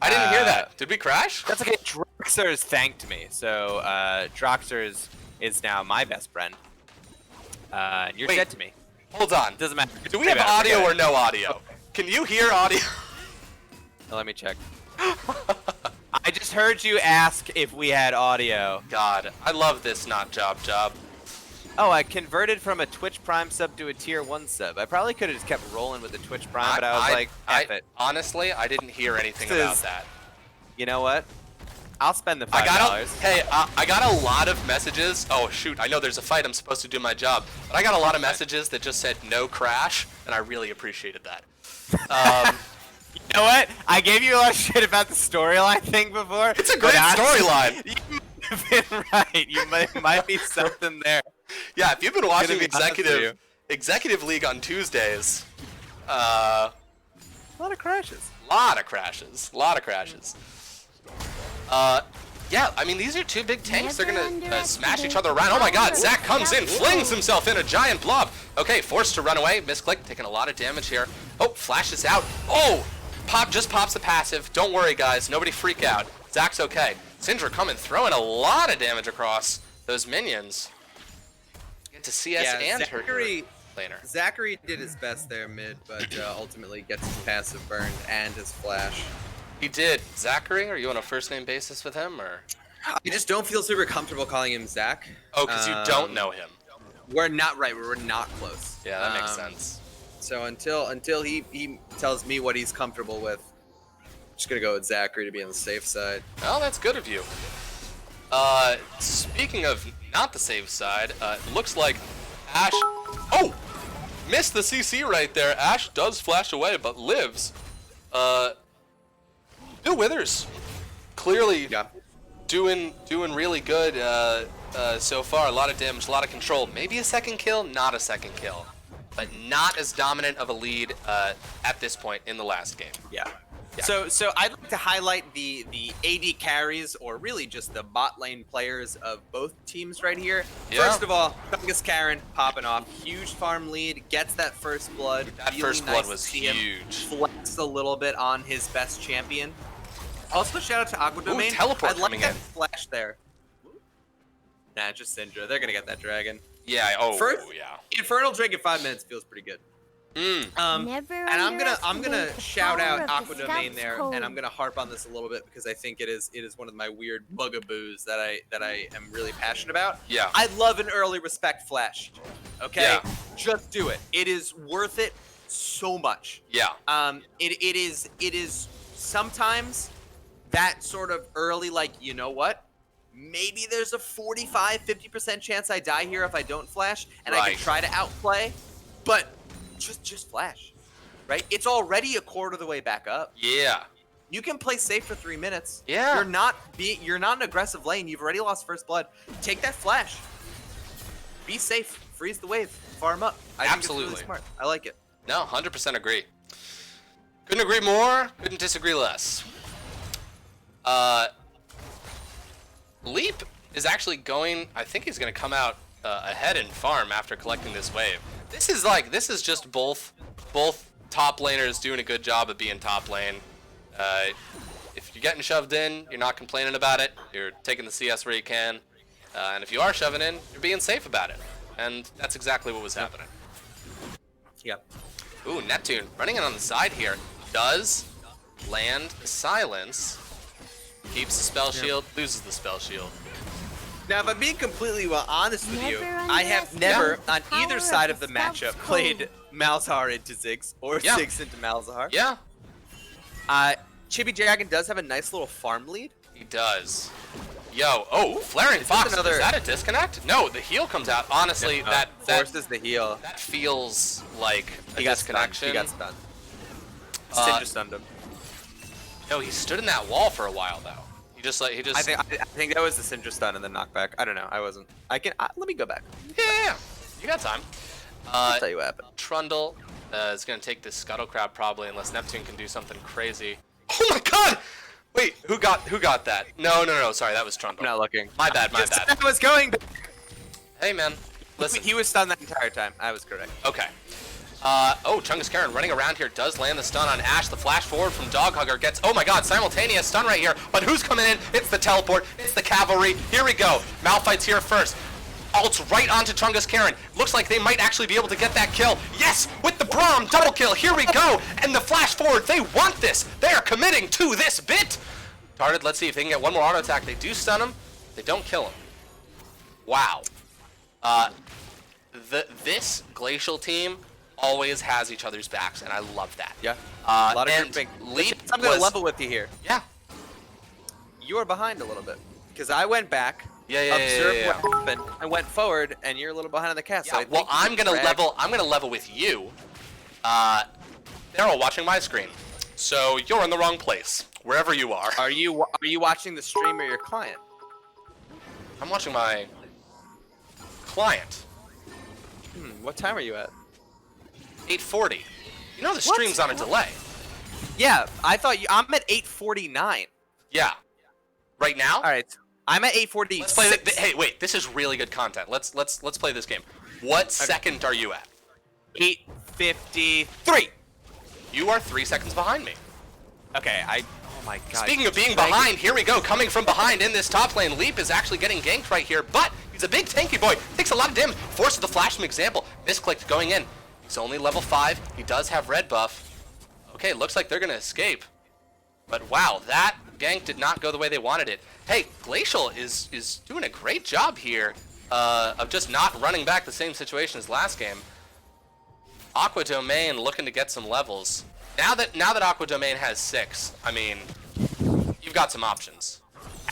A: I didn't hear that. Did we crash?
B: That's okay. Droxers thanked me. So Droxers is now my best friend. And you're
A: Wait.
B: dead to me.
A: Hold on.
B: Doesn't matter.
A: Do we have audio or no audio? Can you hear audio?
B: Let me check. I just heard you ask if we had audio.
A: God, I love this not job.
B: Oh, I converted from a Twitch Prime sub to a Tier 1 sub. I probably could have just kept rolling with the Twitch Prime, but I was like, F it.
A: Honestly, I didn't hear anything
B: This
A: about
B: is-
A: that.
B: You know what? I'll spend the $5.
A: I got a lot of messages. Oh shoot, I know there's a fight. I'm supposed to do my job, but I got a lot of messages that just said no crash, and I really appreciated that.
B: You know what? I gave you a lot of shit about the storyline thing before.
A: It's a great
B: but
A: storyline.
B: You might have been right. You might be something there.
A: Yeah, if you've been watching
B: be honest with
A: Executive League on Tuesdays,
B: A lot of crashes.
A: lot of crashes. Yeah, I mean, these are two big tanks. They're
E: Never
A: gonna
E: underestimate
A: smash each other around. Oh my god, Zac comes in, flings himself in a giant blob. Okay, forced to run away. Misclick, taking a lot of damage here. Oh, flashes out. Oh, just pops the passive. Don't worry, guys. Nobody freak out. Zac's okay. Syndra coming, throwing a lot of damage across those minions. Get to CS and her
B: Zachary
A: laner.
B: Zachary did his best there mid, but ultimately gets his passive burned and his flash.
A: He did. Zachary, are you on a first name basis with him, or?
B: I just don't feel super comfortable calling him Zach.
A: Oh, because you don't know him.
B: We're not right. We're not close.
A: Yeah, that makes sense.
B: So until he tells me what he's comfortable with, I'm just gonna go with Zachary to be on the safe side.
A: Well, that's good of you. Speaking of not the safe side, it looks like Ash. Oh, missed the CC right there. Ash does flash away, but lives. Bill Withers, clearly doing really good so far. A lot of damage, a lot of control. Maybe a second kill, not a second kill, but not as dominant of a lead at this point in the last game.
B: Yeah.
A: Yeah.
B: So I'd like to highlight the AD carries, or really just the bot lane players of both teams right here.
A: Yeah.
B: First of all, Chungus Karen popping off, huge farm lead, gets that first blood.
A: That
B: Really
A: first blood
B: nice to
A: was
B: see him
A: huge.
B: flex a little bit on his best champion. Also, shout out to Aqua Domain.
A: teleport
B: I'd like
A: coming
B: that
A: in.
B: flash there. Nah, just Syndra. They're gonna get that dragon.
A: Yeah. Oh,
B: First-
A: yeah.
B: Infernal Drake in 5 minutes feels pretty good.
E: Never
B: And I'm gonna
E: underestimate the
B: shout
E: power
B: out
E: of the
B: Aqua Domain
E: Scout's
B: there,
E: code.
B: and I'm gonna harp on this a little bit because I think it is one of my weird bugaboos that I am really passionate about.
A: Yeah.
B: I love an early respect flash. Okay,
A: Yeah.
B: just do it. It is worth it so much.
A: Yeah.
B: It is sometimes that sort of early, like, you know what? Maybe there's a 45-50% chance I die here if I don't flash, and I
A: Right.
B: can try to outplay, but just flash, right? It's already a quarter of the way back up.
A: Yeah.
B: You can play safe for 3 minutes.
A: Yeah.
B: You're not an aggressive lane. You've already lost first blood. Take that flash. Be safe. Freeze the wave. Farm up. I think it's
A: Absolutely.
B: really smart. I like it.
A: No, 100% agree. Couldn't agree more. Couldn't disagree less. Leap is actually going. I think he's going to come out ahead in farm after collecting this wave. This is just both top laners doing a good job of being top lane. If you're getting shoved in, you're not complaining about it. You're taking the CS where you can, and if you are shoving in, you're being safe about it. And that's exactly what was happening.
B: Yeah.
A: Ooh, Neptune running in on the side here. Does land silence. Keeps the spell shield, loses the spell shield.
B: Now, if I'm being completely honest with you,
E: Never
B: I have
E: underestimate
B: never,
E: the
B: on
E: power
B: either
E: of
B: side
E: the
B: of the
E: Scout's
B: matchup,
E: code.
B: played Malzahar into Ziggs or
A: Yeah.
B: Ziggs into Malzahar.
A: Yeah,
B: Chibi Dragon does have a nice little farm lead.
A: he does. Yo, oh, Flaring
B: Is this
A: Fox,
B: another-
A: is that a disconnect? No, the heal comes out. Honestly, that
B: forces the heal.
A: that feels like a
B: He got stunned.
A: disconnection.
B: He got stunned.
A: Uh,
B: Syndra stunned him.
A: No, he stood in that wall for a while though. He just
B: I think that was the Syndra stun and then knockback. I don't know. I wasn't. Let me go back.
A: yeah, you got time.
B: I'll tell you what happened.
A: Trundle is gonna take this Scuttle Crab probably, unless Neptune can do something crazy. Oh my God! Wait, who got that? No, sorry, that was Trundle.
B: I'm not looking.
A: My bad.
B: I was going.
A: Hey man, listen.
B: He was stunned that entire time. I was correct.
A: Okay. Oh, Chungus Karen running around here does land the stun on Ash. The flash forward from Dog Hugger gets, oh my God, simultaneous stun right here. But who's coming in? It's the teleport. It's the cavalry. Here we go. Malphite's here first. Ults right onto Chungus Karen. Looks like they might actually be able to get that kill. Yes, with the Braum double kill. Here we go. And the flash forward, they want this. They are committing to this bit. Darted, let's see if they can get one more auto attack. They do stun him. They don't kill him. Wow. This Glacial team always has each other's backs, and I love that.
B: Yeah. A lot of
A: and
B: grouping.
A: Leap
B: I'm gonna
A: was-
B: level with you here.
A: Yeah.
B: You are behind a little bit because I went back,
A: Yeah.
B: observed what happened, and went forward, and you're a little behind on the cast. so
A: Yeah,
B: I
A: well,
B: think you
A: I'm gonna
B: drag-
A: level. I'm gonna level with you. They're all watching my screen, so you're in the wrong place, wherever you are.
B: Are you watching the stream or your client?
A: I'm watching my client.
B: What time are you at?
A: 8:40. You know the stream's on a delay.
B: Yeah, I thought I'm at 8:49.
A: Yeah. Right now.
B: All right, I'm at 8:46.
A: Let's play. Hey, wait. This is really good content. Let's play this game. What second are you at?
B: 8:53.
A: You are 3 seconds behind me.
B: Okay, Oh my god.
A: Speaking of being behind, here we go. Coming from behind in this top lane. Leap is actually getting ganked right here, but he's a big tanky boy. Takes a lot of damage. Forces the flash from example. Misclicked going in. He's only level 5. He does have red buff. Okay, looks like they're going to escape. But wow, that gank did not go the way they wanted it. Hey, Glacial is doing a great job here of just not running back the same situation as last game. Aqua Domain looking to get some levels. Now that Aqua Domain has 6, I mean, you've got some options.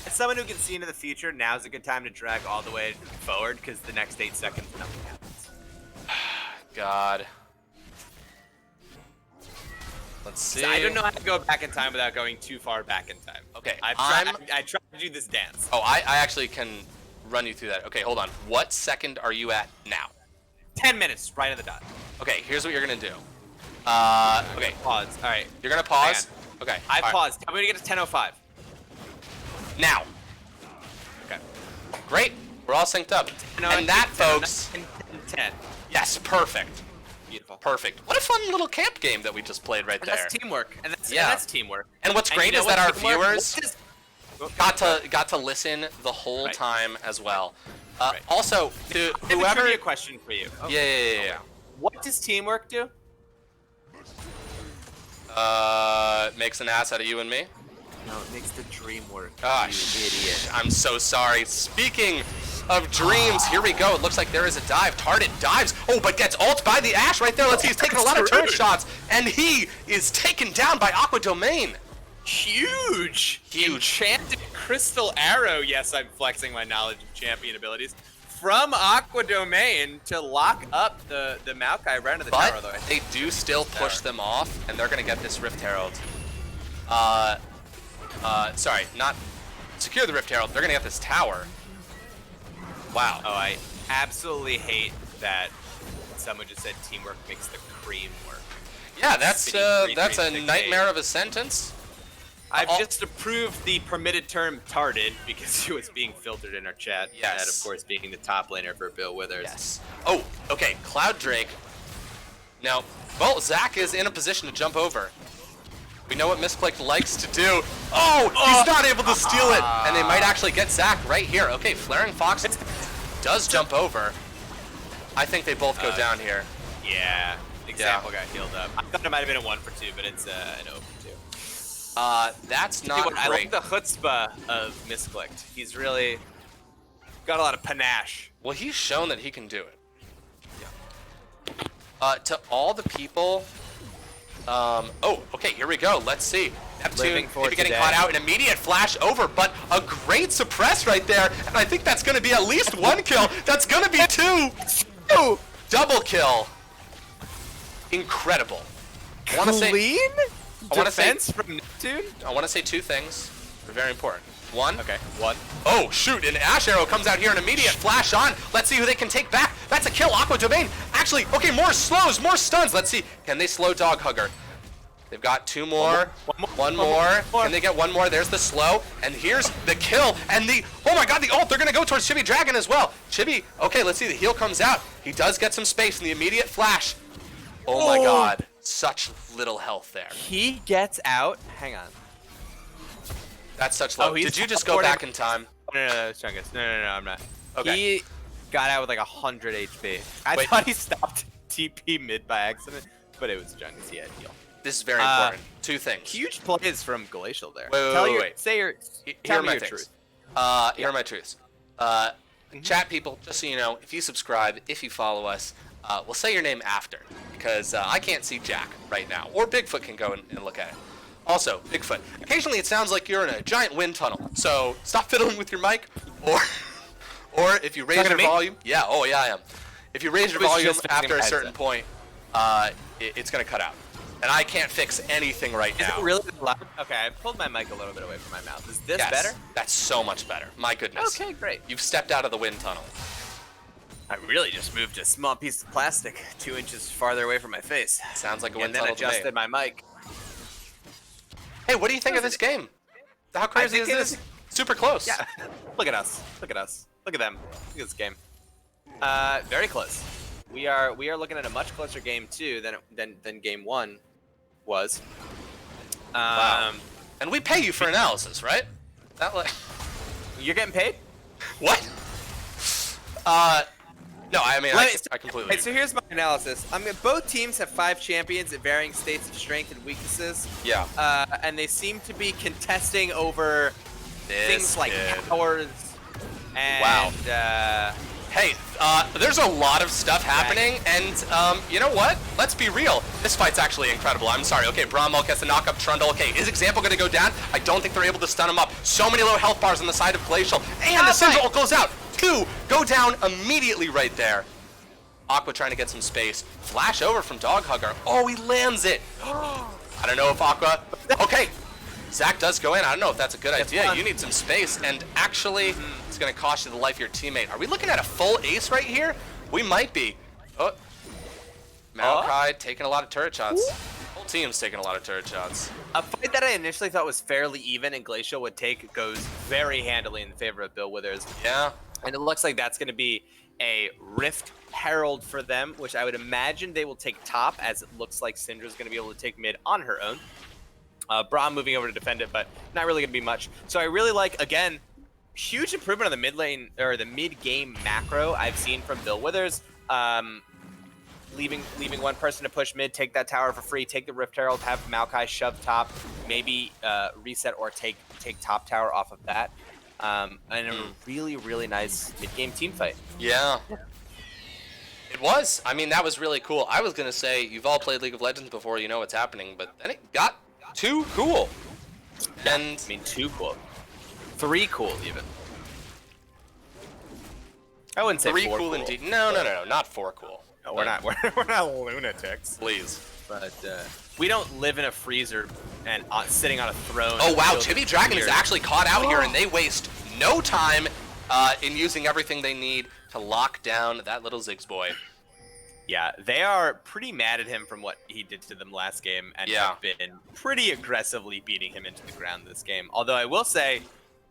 B: As someone who can see into the future, now's a good time to drag all the way forward because the next 8 seconds nothing happens.
A: God. Let's see.
B: I don't know how to go back in time without going too far back in time.
A: Okay,
B: I tried to do this dance.
A: Oh, I actually can run you through that. Okay, hold on. What second are you at now?
B: 10 minutes, right on the dot.
A: Okay, here's what you're gonna do. Okay,
B: Pause. All right.
A: you're gonna pause. Okay,
B: I
A: all right.
B: paused. I'm gonna get to 10:05.
A: Now.
B: Okay.
A: Great. We're all synced up. And that, folks.
B: 10.
A: Yes, perfect.
B: Beautiful.
A: Perfect. What a fun little camp game that we just played right
B: And
A: there.
B: that's teamwork. And
A: Yeah.
B: that's teamwork.
A: And what's great
B: you know
A: is that
B: what
A: our
B: teamwork-
A: viewers
B: what is-
A: got to listen the whole
B: Right.
A: time as well.
B: Right.
A: Also, to
B: I have a
A: whoever.
B: trivia question for you.
A: Yeah.
B: What does teamwork do?
A: Makes an ass out of you and me.
B: No, it makes the dream work.
A: Gosh,
B: you idiot.
A: I'm so sorry. Speaking of dreams, here we go. It looks like there is a dive. Tardit dives. Oh, but gets ult by the Ashe right there. Let's see, he's taking a lot of turret
B: Rude.
A: shots, and he is taken down by Aqua Domain.
B: Huge! Enchanted crystal arrow. Yes, I'm flexing my knowledge of champion abilities. From Aqua Domain to lock up the Maokai right into the tower, though.
A: But they do still push them off, and they're gonna get this Rift Herald. Sorry, not secure the Rift Herald. They're gonna get this tower. Wow.
B: Oh, I absolutely hate that someone just said teamwork makes the cream work.
A: Yeah, that's
B: Spitting
A: a
B: 336
A: nightmare of a sentence.
B: I've just approved the permitted term tarded because it was being filtered in our chat.
A: Yes.
B: That, of course, being the top laner for Bill Withers.
A: Yes. Oh, okay. Cloud Drake. Now, well, Zach is in a position to jump over. We know what Misclicked likes to do. Oh, he's not able to steal it. And they might actually get Zach right here. Okay, Flaring Fox does jump over. I think they both go down here.
B: Yeah. Example got healed up. I thought it might have been a 1 for 2, but it's an 0 for 2.
A: That's not
B: I
A: great.
B: like the chutzpah of Misclicked. He's really got a lot of panache.
A: Well, he's shown that he can do it. Yeah. To all the people. Oh, okay, here we go. Let's see. Neptune maybe getting caught out. An immediate flash over, but a great suppress right there. And I think that's going to be at least 1 kill. That's going to be 2. Double kill. Incredible. I want to say.
B: Defense from Neptune?
A: I want to say 2 things. They're very important. 1.
B: Okay, 1.
A: Oh, shoot, an Ashe Arrow comes out here, an immediate flash on. Let's see who they can take back. That's a kill, Aqua Domain. Actually, okay, more slows, more stuns. Let's see, can they slow Dog Hugger? They've got 2 more. One more. Can they get 1 more? There's the slow, and here's the kill, and the, oh my god, the ult. They're gonna go towards Chibi Dragon as well. Chibi, okay, let's see, the heal comes out. He does get some space in the immediate flash. Oh my god, such little health there.
B: He gets out. Hang on.
A: That's such low.
B: he's
A: Did you just go
B: teleporting-
A: back in time?
B: No, it's Chungus. No, I'm not.
A: Okay.
B: He got out with like 100 HP. I
A: Wait.
B: thought he stopped TP mid by accident, but it was Chungus. He had heal.
A: This is very important. 2 things.
B: Huge plays from Glacial there.
A: Wait.
B: Say your.
A: Here
B: Tell
A: are
B: me
A: my
B: your
A: things.
B: truth.
A: Here are my truths. Chat people, just so you know, if you subscribe, if you follow us, we'll say your name after, because I can't see Jack right now, or Bigfoot can go and look at it. Also, Bigfoot, occasionally it sounds like you're in a giant wind tunnel, so stop fiddling with your mic, or if you raise
B: Talking
A: your
B: to me?
A: volume, yeah, oh yeah, I am. If you raise your
B: was
A: volume
B: just fixing
A: after
B: my
A: a certain
B: headset.
A: point, it's gonna cut out, and I can't fix anything right
B: Is
A: now.
B: it really loud? Okay, I pulled my mic a little bit away from my mouth. Is this
A: Yes,
B: better?
A: That's so much better. My goodness.
B: Okay, great.
A: You've stepped out of the wind tunnel.
B: I really just moved a small piece of plastic 2 inches farther away from my face.
A: Sounds like a
B: And
A: wind
B: then
A: tunnel to me.
B: adjusted my mic.
A: Hey, what do you think of this game? How crazy is
B: think it
A: this?
B: is-
A: Super close.
B: Yeah. Look at us. Look at us. Look at them. Look at this game. Very close. We are looking at a much closer game 2 than game 1 was.
A: Wow. And we pay you for analysis, right? That like
B: You're getting paid?
A: what? No, I mean I completely.
B: So here's my analysis. I mean, both teams have 5 champions at varying states of strength and weaknesses.
A: Yeah.
B: And they seem to be contesting over
A: This
B: things like
A: kid.
B: powers and
A: Wow. Hey, there's a lot of stuff happening, and you know what? Let's be real. This fight's actually incredible. I'm sorry. Okay, Brahmo gets the knock up Trundle. Okay, is Example going to go down? I don't think they're able to stun him up. So many low health bars on the side of Glacial, and the Syndra ult goes out. 2 go down immediately right there. Aqua trying to get some space. Flash over from Dog Hugger. Oh, he lands it. I don't know if Aqua. Okay. Zach does go in. I don't know if that's a good idea. You need some space, and actually, it's going to cost you the life of your teammate. Are we looking at a full ace right here? We might be. Oh, Maokai taking a lot of turret shots. Whole team's taking a lot of turret shots.
B: a fight that I initially thought was fairly even and Glacial would take goes very handily in favor of Bill Withers.
A: Yeah.
B: And it looks like that's going to be a Rift Herald for them, which I would imagine they will take top, as it looks like Syndra's going to be able to take mid on her own. Braum moving over to defend it, but not really going to be much. So I really like, again, huge improvement on the mid lane, or the mid-game macro I've seen from Bill Withers. Leaving one person to push mid, take that tower for free, take the Rift Herald, have Maokai shove top, maybe reset or take top tower off of that. And a really, really nice mid-game team fight.
A: Yeah. It was. I mean, that was really cool. I was going to say, you've all played League of Legends before, you know what's happening, but then it got too cool. And
B: I mean, 2 cool. 3 cool, even. I wouldn't say
A: 3
B: 4
A: cool indeed. No, not 4 cool.
B: No, we're not. We're not lunatics.
A: Please.
B: But we don't live in a freezer and sitting on a throne.
A: Oh wow,
B: filled
A: Chibi
B: with
A: Dragon is
B: beer.
A: actually caught out here, and they waste no time in using everything they need to lock down that little Ziggs boy.
B: Yeah, they are pretty mad at him from what he did to them last game, and have been pretty aggressively beating him into the ground this game. Although I will say,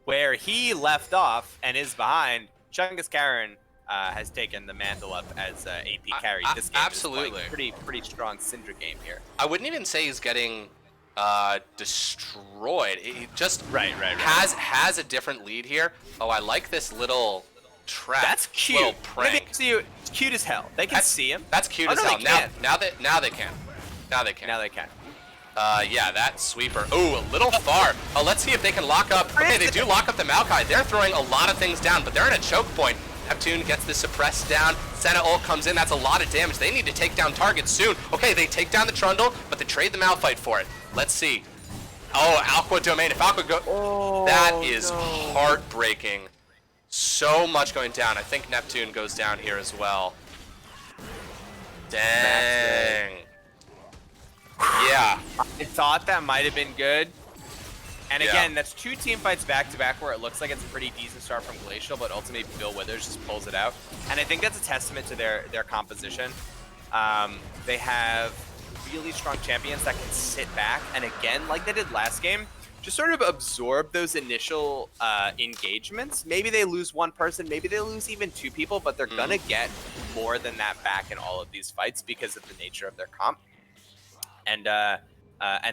B: where he left off and is behind, Chungus Karen has taken the mantle up as AP carry. This game
A: absolutely.
B: is playing pretty strong Syndra game here.
A: I wouldn't even say he's getting destroyed. He just
B: Right.
A: has a different lead here. Oh, I like this little trap.
B: That's cute.
A: Little prank.
B: It's cute as hell. They can see him.
A: That's cute
B: Oh,
A: as
B: no,
A: hell.
B: they
A: Now
B: can't.
A: they can. Now they can.
B: Now they can.
A: Yeah, that sweeper. Ooh, a little far. Oh, let's see if they can lock up. Okay, they do lock up the Maokai. They're throwing a lot of things down, but they're in a choke point. Neptune gets the suppress down. Senna ult comes in. That's a lot of damage. They need to take down targets soon. Okay, they take down the Trundle, but they trade the Malphite for it. Let's see. Oh, Aqua Domain. If Aqua go... that is heartbreaking. So much going down. I think Neptune goes down here as well. Dang. Yeah.
B: I thought that might have been good. And
A: Yeah.
B: again, that's 2 team fights back to back where it looks like it's a pretty decent start from Glacial, but ultimately Bill Withers just pulls it out. And I think that's a testament to their composition. They have really strong champions that can sit back, and again, like they did last game, just sort of absorb those initial engagements. Maybe they lose 1 person, maybe they lose even 2 people, but they're gonna get more than that back in all of these fights because of the nature of their comp and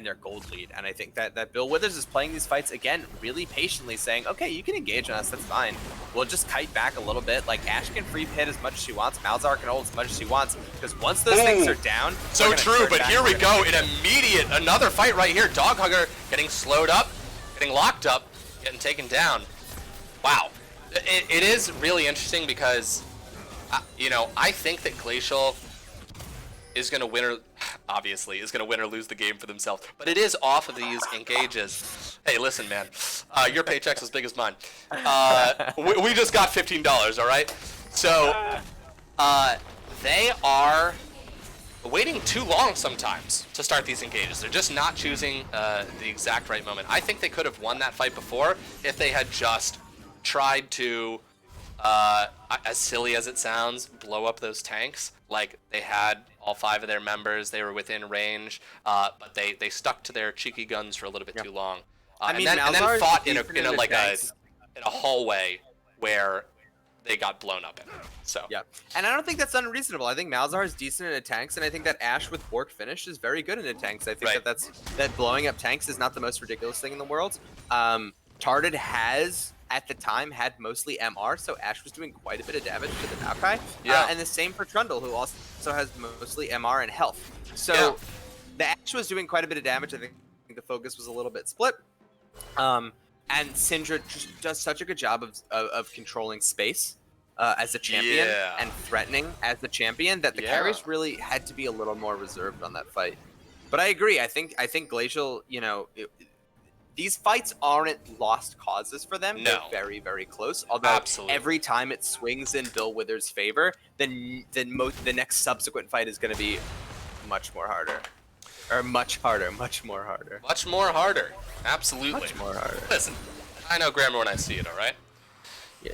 B: their gold lead. And I think that Bill Withers is playing these fights again really patiently, saying, okay, you can engage on us, that's fine. We'll just kite back a little bit. Like, Ash can free hit as much as she wants, Malzahar can hold as much as she wants, because once those things are down,
A: So
B: we're gonna
A: true,
B: turn
A: but
B: back,
A: here
B: we're
A: we
B: gonna
A: go.
B: keep
A: An immediate, another fight right here. Dog Hugger getting slowed up, getting locked up, getting taken down. Wow. It is really interesting because, you know, I think that Glacial is going to win or, obviously, is going to win or lose the game for themselves. But it is off of these engages. Hey, listen, man. Your paycheck's as big as mine. We just got $15, all right? So, they are waiting too long sometimes to start these engages. They're just not choosing the exact right moment. I think they could have won that fight before if they had just tried to, as silly as it sounds, blow up those tanks. Like, they had all 5 of their members, they were within range, but they stuck to their cheeky guns for a little bit too long.
B: I mean,
A: and then
B: Malzahar is
A: fought in
B: decent
A: a
B: the
A: like
B: tanks.
A: in a hallway where they got blown up in. So
B: Yeah, and I don't think that's unreasonable. I think Malzahar is decent in tanks, and I think that Ashe with Bork finish is very good in tanks. I think
A: Right.
B: that blowing up tanks is not the most ridiculous thing in the world. Tarded has at the time had mostly MR, so Ashe was doing quite a bit of damage to the Maokai.
A: Yeah.
B: And the same for Trundle, who also has mostly MR and health. So
A: Yeah.
B: the Ashe was doing quite a bit of damage. I think the focus was a little bit split. And Syndra just does such a good job of controlling space as a champion
A: Yeah.
B: and threatening as the champion that the
A: Yeah.
B: carries really had to be a little more reserved on that fight. But I agree. I think Glacial, these fights aren't lost causes for them.
A: No.
B: They're very, very close. Although
A: Absolutely.
B: every time it swings in Bill Withers' favor, then the next subsequent fight is going to be much more harder. Or much harder, much more harder.
A: much more harder. Absolutely.
B: Much more harder.
A: Listen, I know grammar when I see it. All right.
B: Yeah.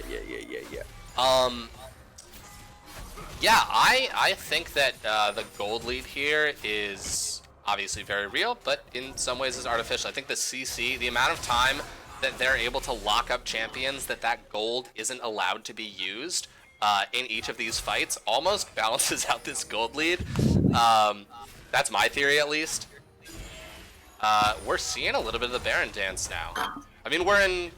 A: Yeah, I think that the gold lead here is obviously very real, but in some ways is artificial. I think the CC, the amount of time that they're able to lock up champions that gold isn't allowed to be used in each of these fights almost balances out this gold lead. That's my theory, at least. We're seeing a little bit of the Baron dance now. I mean, we're in...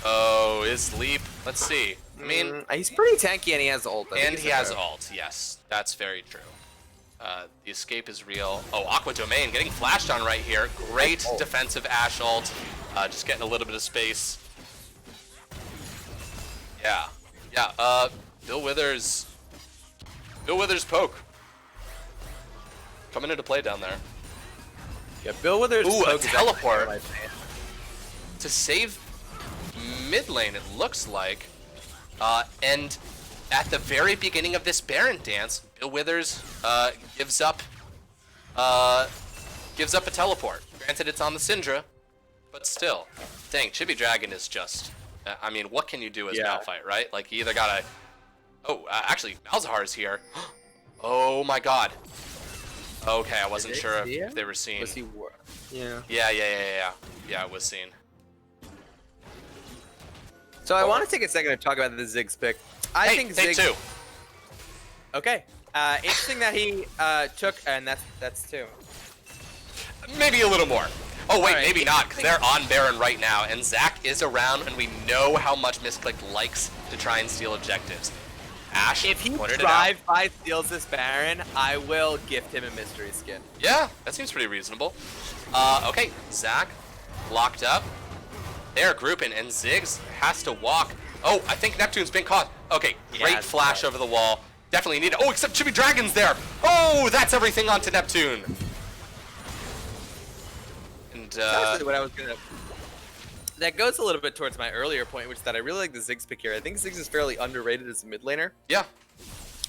A: Oh, is Leap? Let's see. I mean...
B: He's pretty tanky and he has ult.
A: And he has ult, yes. That's very true. The escape is real. Oh, Aqua Domain getting flashed on right here. Great defensive Ashe ult. Just getting a little bit of space. Yeah. Yeah, Bill Withers poke. Coming into play down there.
B: Yeah, Bill Withers.
A: Ooh, a
B: poke is actually
A: teleport.
B: my fan.
A: To save mid lane, it looks like. And at the very beginning of this Baron dance, Bill Withers gives up a teleport. Granted, it's on the Syndra, but still. Dang, Chibi Dragon is just... I mean, what can you do as Malphite, right? Like, you either gotta... Oh, actually, Malzahar is here. Oh my god. Okay, I wasn't sure if they were seen.
B: Was he? Yeah.
A: Yeah, it was seen.
B: So I want to take a second to talk about the Ziggs pick. I think
A: take
B: Ziggs.
A: two.
B: Okay. Interesting that he took, and that's two.
A: Maybe a little more. Oh wait,
B: Alright.
A: maybe not, because they're on Baron right now, and Zach is around, and we know how much Misclick likes to try and steal objectives. Ashe
B: If he
A: pointed it out.
B: drive-by steals this Baron, I will gift him a mystery skin.
A: Yeah, that seems pretty reasonable. Okay, Zach locked up. They're grouping, and Ziggs has to walk. Oh, I think Neptune's been caught. Okay, great
B: it's
A: flash
B: right.
A: over the wall. Definitely need it. Oh, except Chibi Dragon's there. Oh, that's everything onto Neptune. And
B: Actually, what I was gonna. That goes a little bit towards my earlier point, which is that I really like the Ziggs pick here. I think Ziggs is fairly underrated as a mid laner.
A: yeah,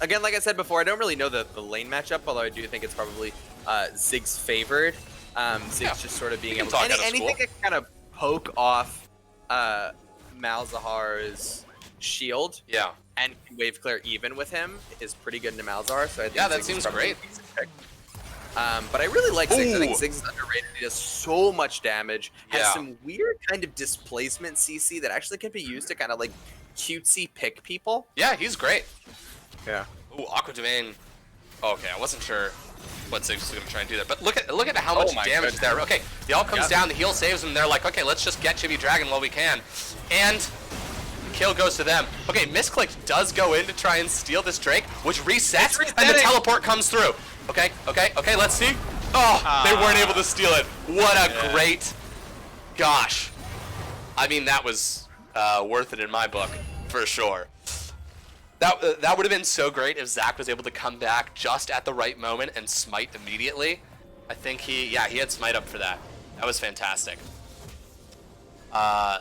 B: Again, like I said before, I don't really know the lane matchup, although I do think it's probably Ziggs favored. Ziggs
A: Yeah.
B: just sort of being
A: We can
B: able
A: talk
B: to
A: out of
B: anything
A: school.
B: that can kind of poke off Malzahar's shield
A: yeah.
B: and wave clear even with him is pretty good into Malzahar. So I think
A: Yeah, that
B: Ziggs is
A: seems
B: probably
A: great.
B: a decent pick. But I really like Ziggs. I think
A: Ooh.
B: Ziggs is underrated. He does so much damage. Has
A: Yeah.
B: some weird kind of displacement CC that actually can be used to kind of like cutesy pick people.
A: Yeah, he's great.
B: Yeah.
A: Ooh, Aqua Domain. Okay, I wasn't sure what Ziggs was gonna try and do there, but look at how much
B: my
A: damage
B: goodness.
A: there. Okay, the ult comes
B: Yep.
A: down, the heal saves them. They're like, okay, let's just get Chibi Dragon while we can, and kill goes to them. Okay, Misclick does go in to try and steal this Drake, which resets, and the
B: resetting.
A: teleport comes through. Okay, let's see. Oh, they weren't able to steal it. What a great, gosh. I mean, that was worth it in my book, for sure. That would have been so great if Zach was able to come back just at the right moment and smite immediately. I think he had smite up for that. That was fantastic. I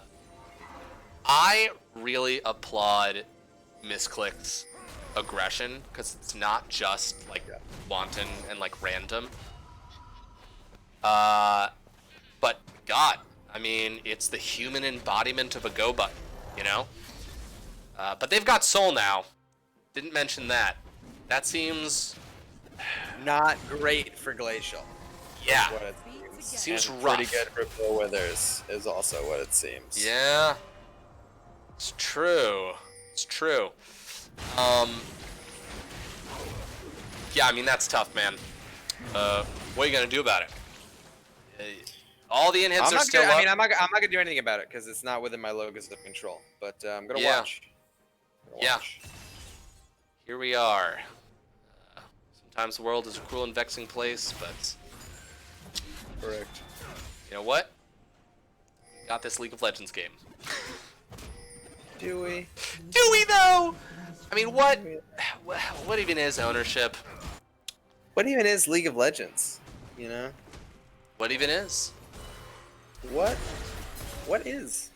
A: really applaud Misclick's aggression, because it's not just like wanton and like random. But God, I mean, it's the human embodiment of a go button, you know? But they've got soul now. Didn't mention that. That seems,
B: Not great for Glacial.
A: yeah,
F: What it
A: seems
F: and
A: rough.
F: pretty good for Bill Withers is also what it seems.
A: Yeah, it's true. It's true. Yeah, I mean, that's tough, man. What are you gonna do about it? All the in-hits are still up.
H: I'm not gonna do anything about it because it's not within my locus of control. But I'm gonna
A: Yeah.
H: watch.
A: Yeah. Here we are. Sometimes the world is a cruel and vexing place, but
H: Correct.
A: you know what? Got this League of Legends game.
H: Do we?
A: Do we though? I mean, what even is ownership?
H: What even is League of Legends? You know?
A: What even is?
H: What? What is?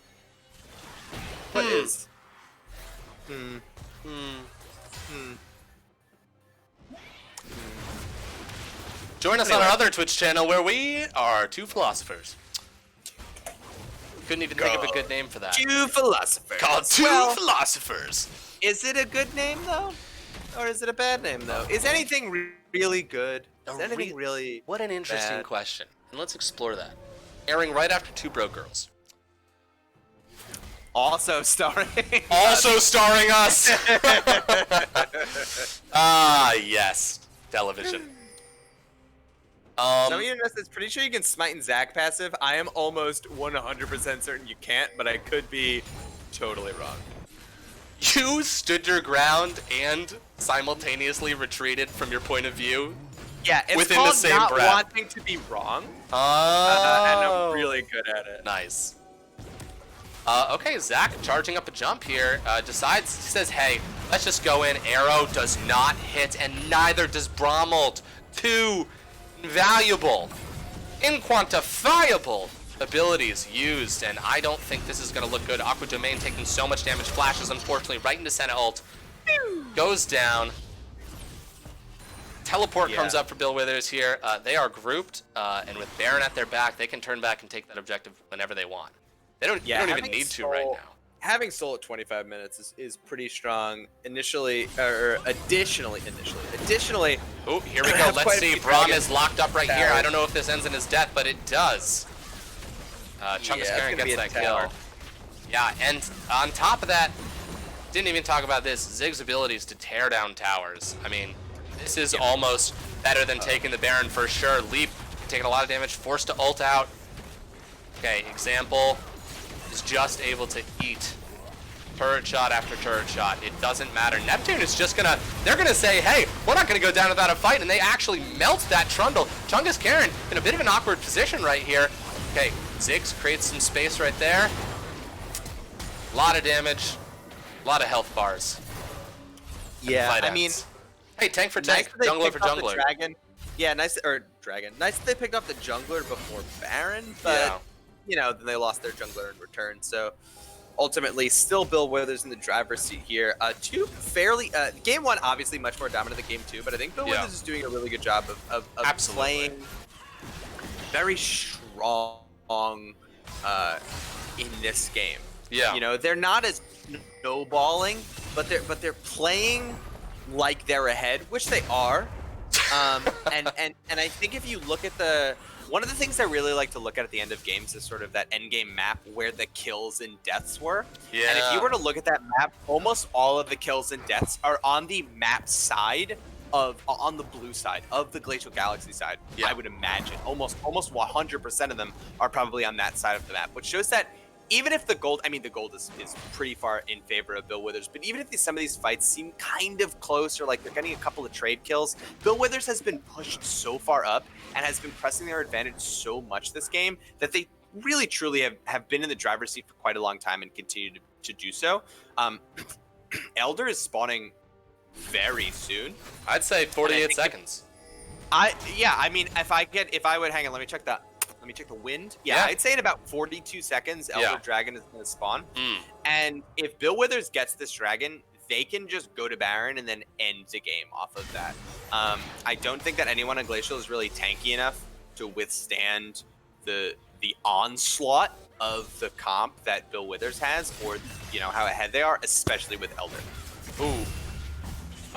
H: What is?
A: Join us on our other Twitch channel where we are two philosophers. Couldn't even think of a good name for that.
B: Two philosophers.
A: Called Two
B: Well,
A: Philosophers.
B: Is it a good name though, or is it a bad name though? Is anything really good? Is anything really?
A: What an interesting
B: bad?
A: question. And let's explore that. Airing right after Two Broke Girls.
B: Also starring.
A: Also starring us. Ah, yes. Television.
B: Some of you know this. Pretty sure you can smite and Zac passive. I am almost 100% certain you can't, but I could be totally wrong.
A: You stood your ground and simultaneously retreated from your point of view.
B: Yeah, it's
A: Within the
B: called
A: same
B: not
A: breath.
B: wanting to be wrong,
A: Oh.
B: and I'm really good at it.
A: Nice. Okay, Zac charging up a jump here. Decides, says, hey, let's just go in. Arrow does not hit, and neither does Bromold. Two invaluable, inquantifiable abilities used, and I don't think this is going to look good. Aqua Domain taking so much damage. Flashes, unfortunately, right into Senna ult. Goes down. Teleport comes up for Bill Withers here. They are grouped, and with Baron at their back, they can turn back and take that objective whenever they want. They don't even need to right now.
H: Having Soul at 25 minutes is pretty strong. Additionally.
A: Oh, here we go.
H: Quite
A: Let's
H: a
A: see.
H: few
A: Braum
H: dragons.
A: is locked up right here. I don't know if this ends in his death, but it does. Chungus
H: it's
A: Karen
H: gonna be
A: gets
H: a
A: that
H: tower.
A: kill. Yeah, and on top of that, didn't even talk about this, Zig's abilities to tear down towers. I mean, this is almost better than taking the Baron for sure. Leap, taking a lot of damage, forced to ult out. Okay, example is just able to eat turret shot after turret shot. It doesn't matter. Neptune is just gonna, they're gonna say, hey, we're not gonna go down without a fight, and they actually melt that Trundle. Chungus Karen in a bit of an awkward position right here. Okay, Ziggs creates some space right there. A lot of damage, a lot of health bars.
B: Yeah,
A: Fight
B: I mean,
A: ends. Hey, tank for
B: nice
A: tank,
B: that they
A: jungler for
B: picked up the
A: jungler.
B: Dragon. Yeah, nice that they picked up the jungler before Baron, but
A: Yeah.
B: you know, then they lost their jungler in return. So ultimately, still Bill Withers in the driver's seat here. Two fairly game one obviously much more dominant than game two, but I think Bill Withers is doing a really good job of
A: Absolutely.
B: playing very strong in this game.
A: Yeah.
B: You know, they're not as snowballing, but they're playing like they're ahead, which they are. And I think if you look at one of the things I really like to look at the end of games is sort of that end game map where the kills and deaths were.
A: Yeah.
B: And if you were to look at that map, almost all of the kills and deaths are on the map side on the blue side of the Glacial Galaxy side.
A: Yeah.
B: I would imagine almost 100% of them are probably on that side of the map, which shows that even if the gold is pretty far in favor of Bill Withers, but even if some of these fights seem kind of close or like they're getting a couple of trade kills, Bill Withers has been pushed so far up and has been pressing their advantage so much this game that they really truly have been in the driver's seat for quite a long time and continue to do so. Elder is spawning very soon.
A: I'd say 48
B: think
A: seconds.
B: If I would hang on, let me check the wind. Yeah,
A: Yeah.
B: I'd say in about 42 seconds, Elder
A: Yeah.
B: Dragon is going to spawn.
A: Mm.
B: And if Bill Withers gets this dragon, they can just go to Baron and then end the game off of that. I don't think that anyone on Glacial is really tanky enough to withstand the onslaught of the comp that Bill Withers has, or you know how ahead they are, especially with Elder.
A: Ooh.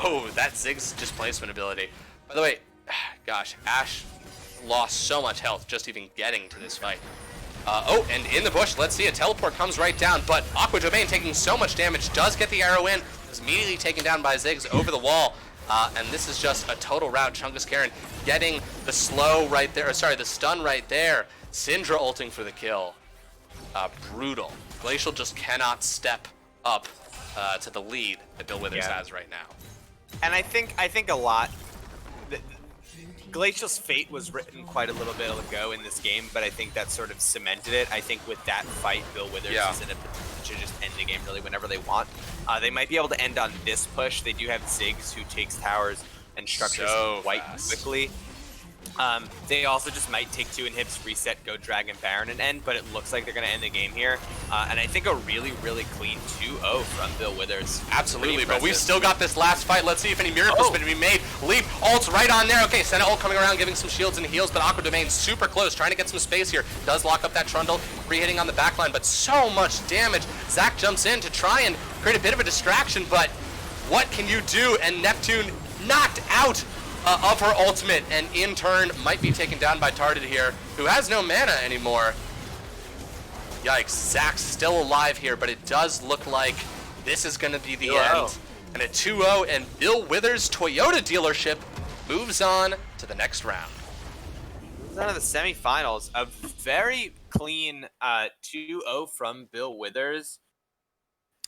A: Oh, that Ziggs displacement ability. By the way, gosh, Ashe lost so much health just even getting to this fight. Oh, and in the bush, let's see, a teleport comes right down, but Aqua Domain taking so much damage, does get the arrow in, is immediately taken down by Ziggs over the wall, and this is just a total rout. Chungus Karen getting the slow right there, the stun right there. Syndra ulting for the kill. Brutal. Glacial just cannot step up to the lead that Bill Withers has right now.
B: And I think a lot. Glacial's fate was written quite a little bit ago in this game, but I think that sort of cemented it. I think with that fight, Bill Withers is in a position to just end the game really whenever they want. They might be able to end on this push. They do have Ziggs who takes towers and structures quite quickly. They also just might take 2 inhibs, reset, go Dragon Baron and end, but it looks like they're going to end the game here. And I think a really, really clean 2-0 from Bill Withers.
A: Absolutely, but we've still got this last fight. Let's see if any miracles can be made. Leap ults right on there. Okay, Senna ult coming around, giving some shields and heals, but Aqua Domain super close, trying to get some space here. Does lock up that Trundle, re-hitting on the backline, but so much damage. Zach jumps in to try and create a bit of a distraction, but what can you do? And Neptune knocked out of her ultimate, and in turn might be taken down by Tarded here, who has no mana anymore. Yikes, Zach's still alive here, but it does look like this is going to be the end. And a 2-0, and Bill Withers' Toyota dealership moves on to the next round.
B: Moves on to the semifinals. A very clean 2-0 from Bill Withers.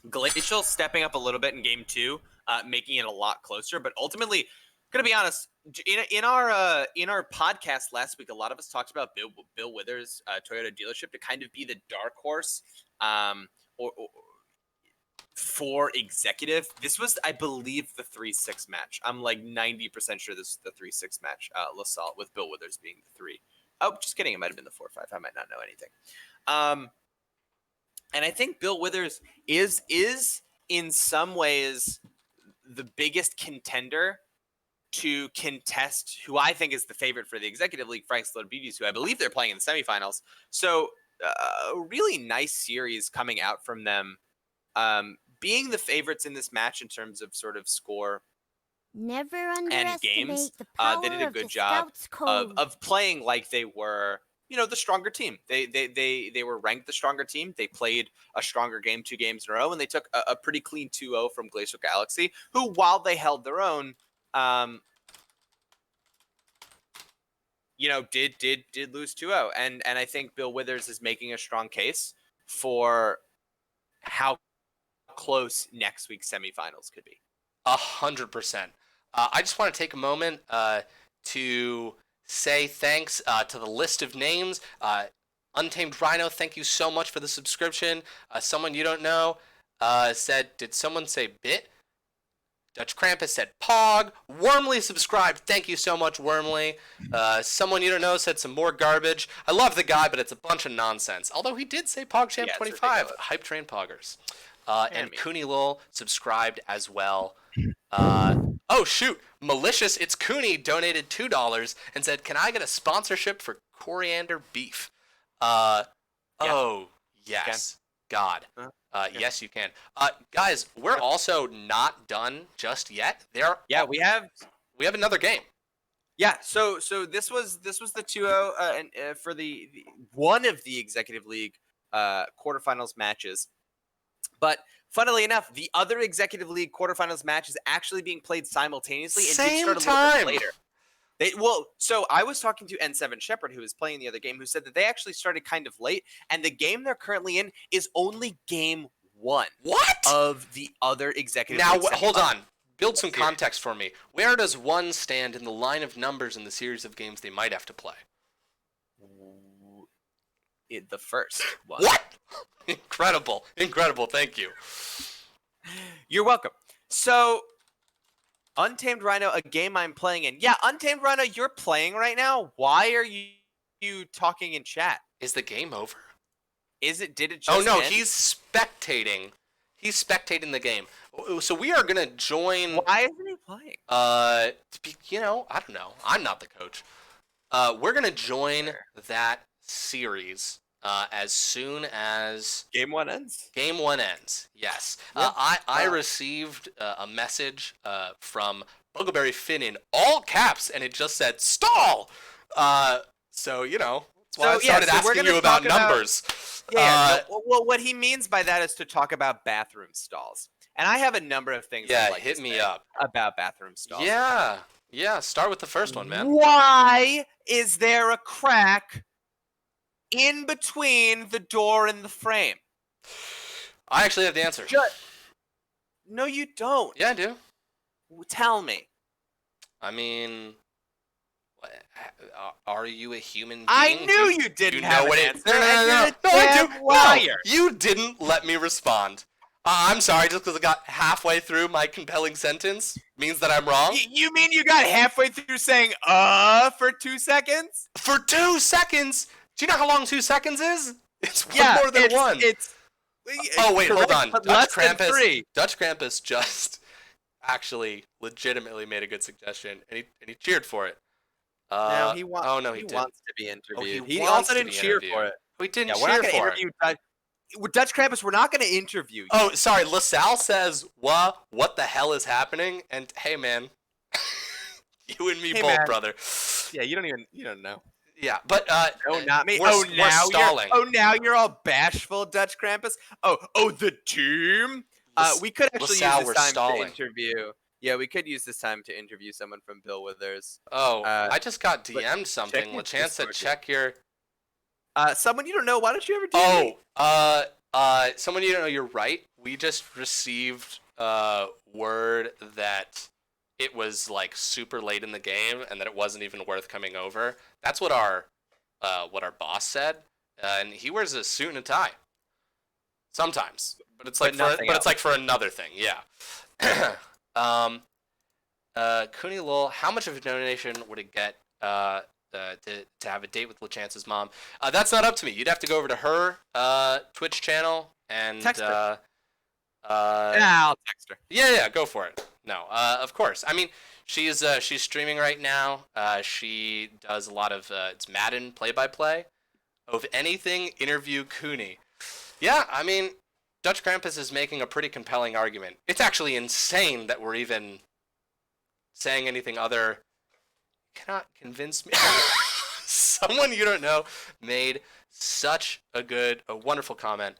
B: Glacial stepping up a little bit in game 2, making it a lot closer, but ultimately, gonna be honest, in our podcast last week, a lot of us talked about Bill Withers' Toyota dealership to kind of be the dark horse or for executive. This was, I believe, the 3-6 match. I'm like 90% sure this is the 3-6 match, LaSalle, with Bill Withers being the 3. Oh, just kidding. It might have been the 4-5. I might not know anything. And I think Bill Withers is in some ways the biggest contender to contest who I think is the favorite for the Executive League, Frank Sloan Beauties, who I believe they're playing in the semifinals. So a really nice series coming out from them, being the favorites in this match in terms of sort of score
E: Never
B: and
E: underestimate
B: games.
E: the power
B: They did a
E: of
B: good
E: the
B: job
E: Scouts Code.
B: of playing like they were, the stronger team. They were ranked the stronger team. They played a stronger game 2 games in a row, and they took a pretty clean 2-0 from Glacial Galaxy, who, while they held their own, did lose 2-0. And I think Bill Withers is making a strong case for how close next week's semifinals could be.
A: 100%. I just want to take a moment to say thanks to the list of names. Untamed Rhino, thank you so much for the subscription. Someone you don't know said, did someone say bit? Dutch Krampus said Pog. Wormly subscribed. Thank you so much, Wormly. Someone you don't know said some more garbage. I love the guy, but it's a bunch of nonsense. Although he did say PogChamp25. Hype Train Poggers. And Cooney Lol subscribed as well. Oh, shoot. Malicious It's Cooney donated $2 and said, can I get a sponsorship for coriander beef? Oh, yes. God. Yes, you can. Guys, we're also not done just yet.
B: We have
A: another game.
B: Yeah, so this was the 2-0 and for the one of the Executive League quarterfinals matches. But funnily enough, the other Executive League quarterfinals match is actually being played simultaneously and did start a little bit later. So I was talking to N7 Shepard, who was playing the other game, who said that they actually started kind of late, and the game they're currently in is only game 1.
A: What?
B: Of the other Executive
A: Now,
B: League
A: hold on. Build some context for me. Where does 1 stand in the line of numbers in the series of games they might have to play?
B: The first one.
A: What? Incredible. Thank you.
B: You're welcome. So, Untamed Rhino, a game I'm playing in. Yeah, Untamed Rhino, you're playing right now. Why are you talking in chat?
A: Is the game over?
B: Did it just
A: Oh, no,
B: end?
A: he's spectating. He's spectating the game. So we are going to join...
B: Why isn't he playing?
A: I don't know. I'm not the coach. We're going to join that series as soon as...
H: Game 1 ends?
A: Game 1 ends, yes.
B: Yep.
A: I received a message from Bugleberry Finn in all caps, and it just said, stall! So, That's why I started
B: we're
A: asking
B: gonna
A: you about
B: talk about-
A: numbers.
B: Yeah. Well, what he means by that is to talk about bathroom stalls, and I have a number of things.
A: Yeah,
B: I'd like
A: hit
B: to
A: me
B: say
A: up.
B: about bathroom stalls.
A: Yeah. Start with the first one, man.
B: Why is there a crack in between the door and the frame?
A: I actually have the answer.
B: No, you don't.
A: Yeah, I do.
B: Tell me.
A: I mean, are you a human being?
B: I knew you didn't have an answer.
A: No,
B: and you're a
A: I
B: damn
A: do.
B: liar.
A: No, you didn't let me respond. I'm sorry, just because I got halfway through my compelling sentence means that I'm wrong?
B: You mean you got halfway through saying for 2 seconds?
A: For 2 seconds? Do you know how long 2 seconds is? It's more than
B: it's,
A: one. Oh, wait, hold on.
B: But less than 3.
A: Dutch Krampus just actually legitimately made a good suggestion, and he cheered for it.
B: No,
A: he wants
B: to be interviewed.
A: he
B: he
A: wants
B: also
A: to
B: didn't
A: be
B: cheer
A: interviewed.
B: for it.
A: We didn't
B: Yeah, we're not
A: cheer
B: going to
A: for it.
B: interview with Dutch Krampus. We're not going to interview you.
A: Oh, sorry. LaSalle says, what the hell is happening? And hey, man, you and me both,
B: man.
A: brother.
B: Yeah, you don't know.
A: Yeah, but
B: No, not me.
A: we're stalling.
B: Now you're all bashful, Dutch Krampus. Oh, the team. We could actually
A: LaSalle,
B: use
A: we're
B: this time
A: stalling.
B: to interview. Yeah, we could use this time to interview someone from Bill Withers.
A: Oh, I just got DM'd something.
B: your
A: LaChance said,
B: Discord.
A: check your.
B: Someone you don't know. Why don't you ever DM me?
A: Someone you don't know. You're right. We just received word that it was like super late in the game and that it wasn't even worth coming over. That's what our boss said, and he wears a suit and a tie. Sometimes, but it's like it's like for another thing. Yeah. Cooney Lowell, how much of a donation would it get to have a date with LaChance's mom? That's not up to me. You'd have to go over to her Twitch channel and
B: Text her. I'll text her.
A: Yeah, go for it. No, of course. I mean, she's streaming right now. She does a lot of it's Madden play-by-play. Of anything, interview Cooney. Yeah, I mean, Dutch Krampus is making a pretty compelling argument. It's actually insane that we're even saying anything other. Cannot convince me. Someone you don't know made such a wonderful comment.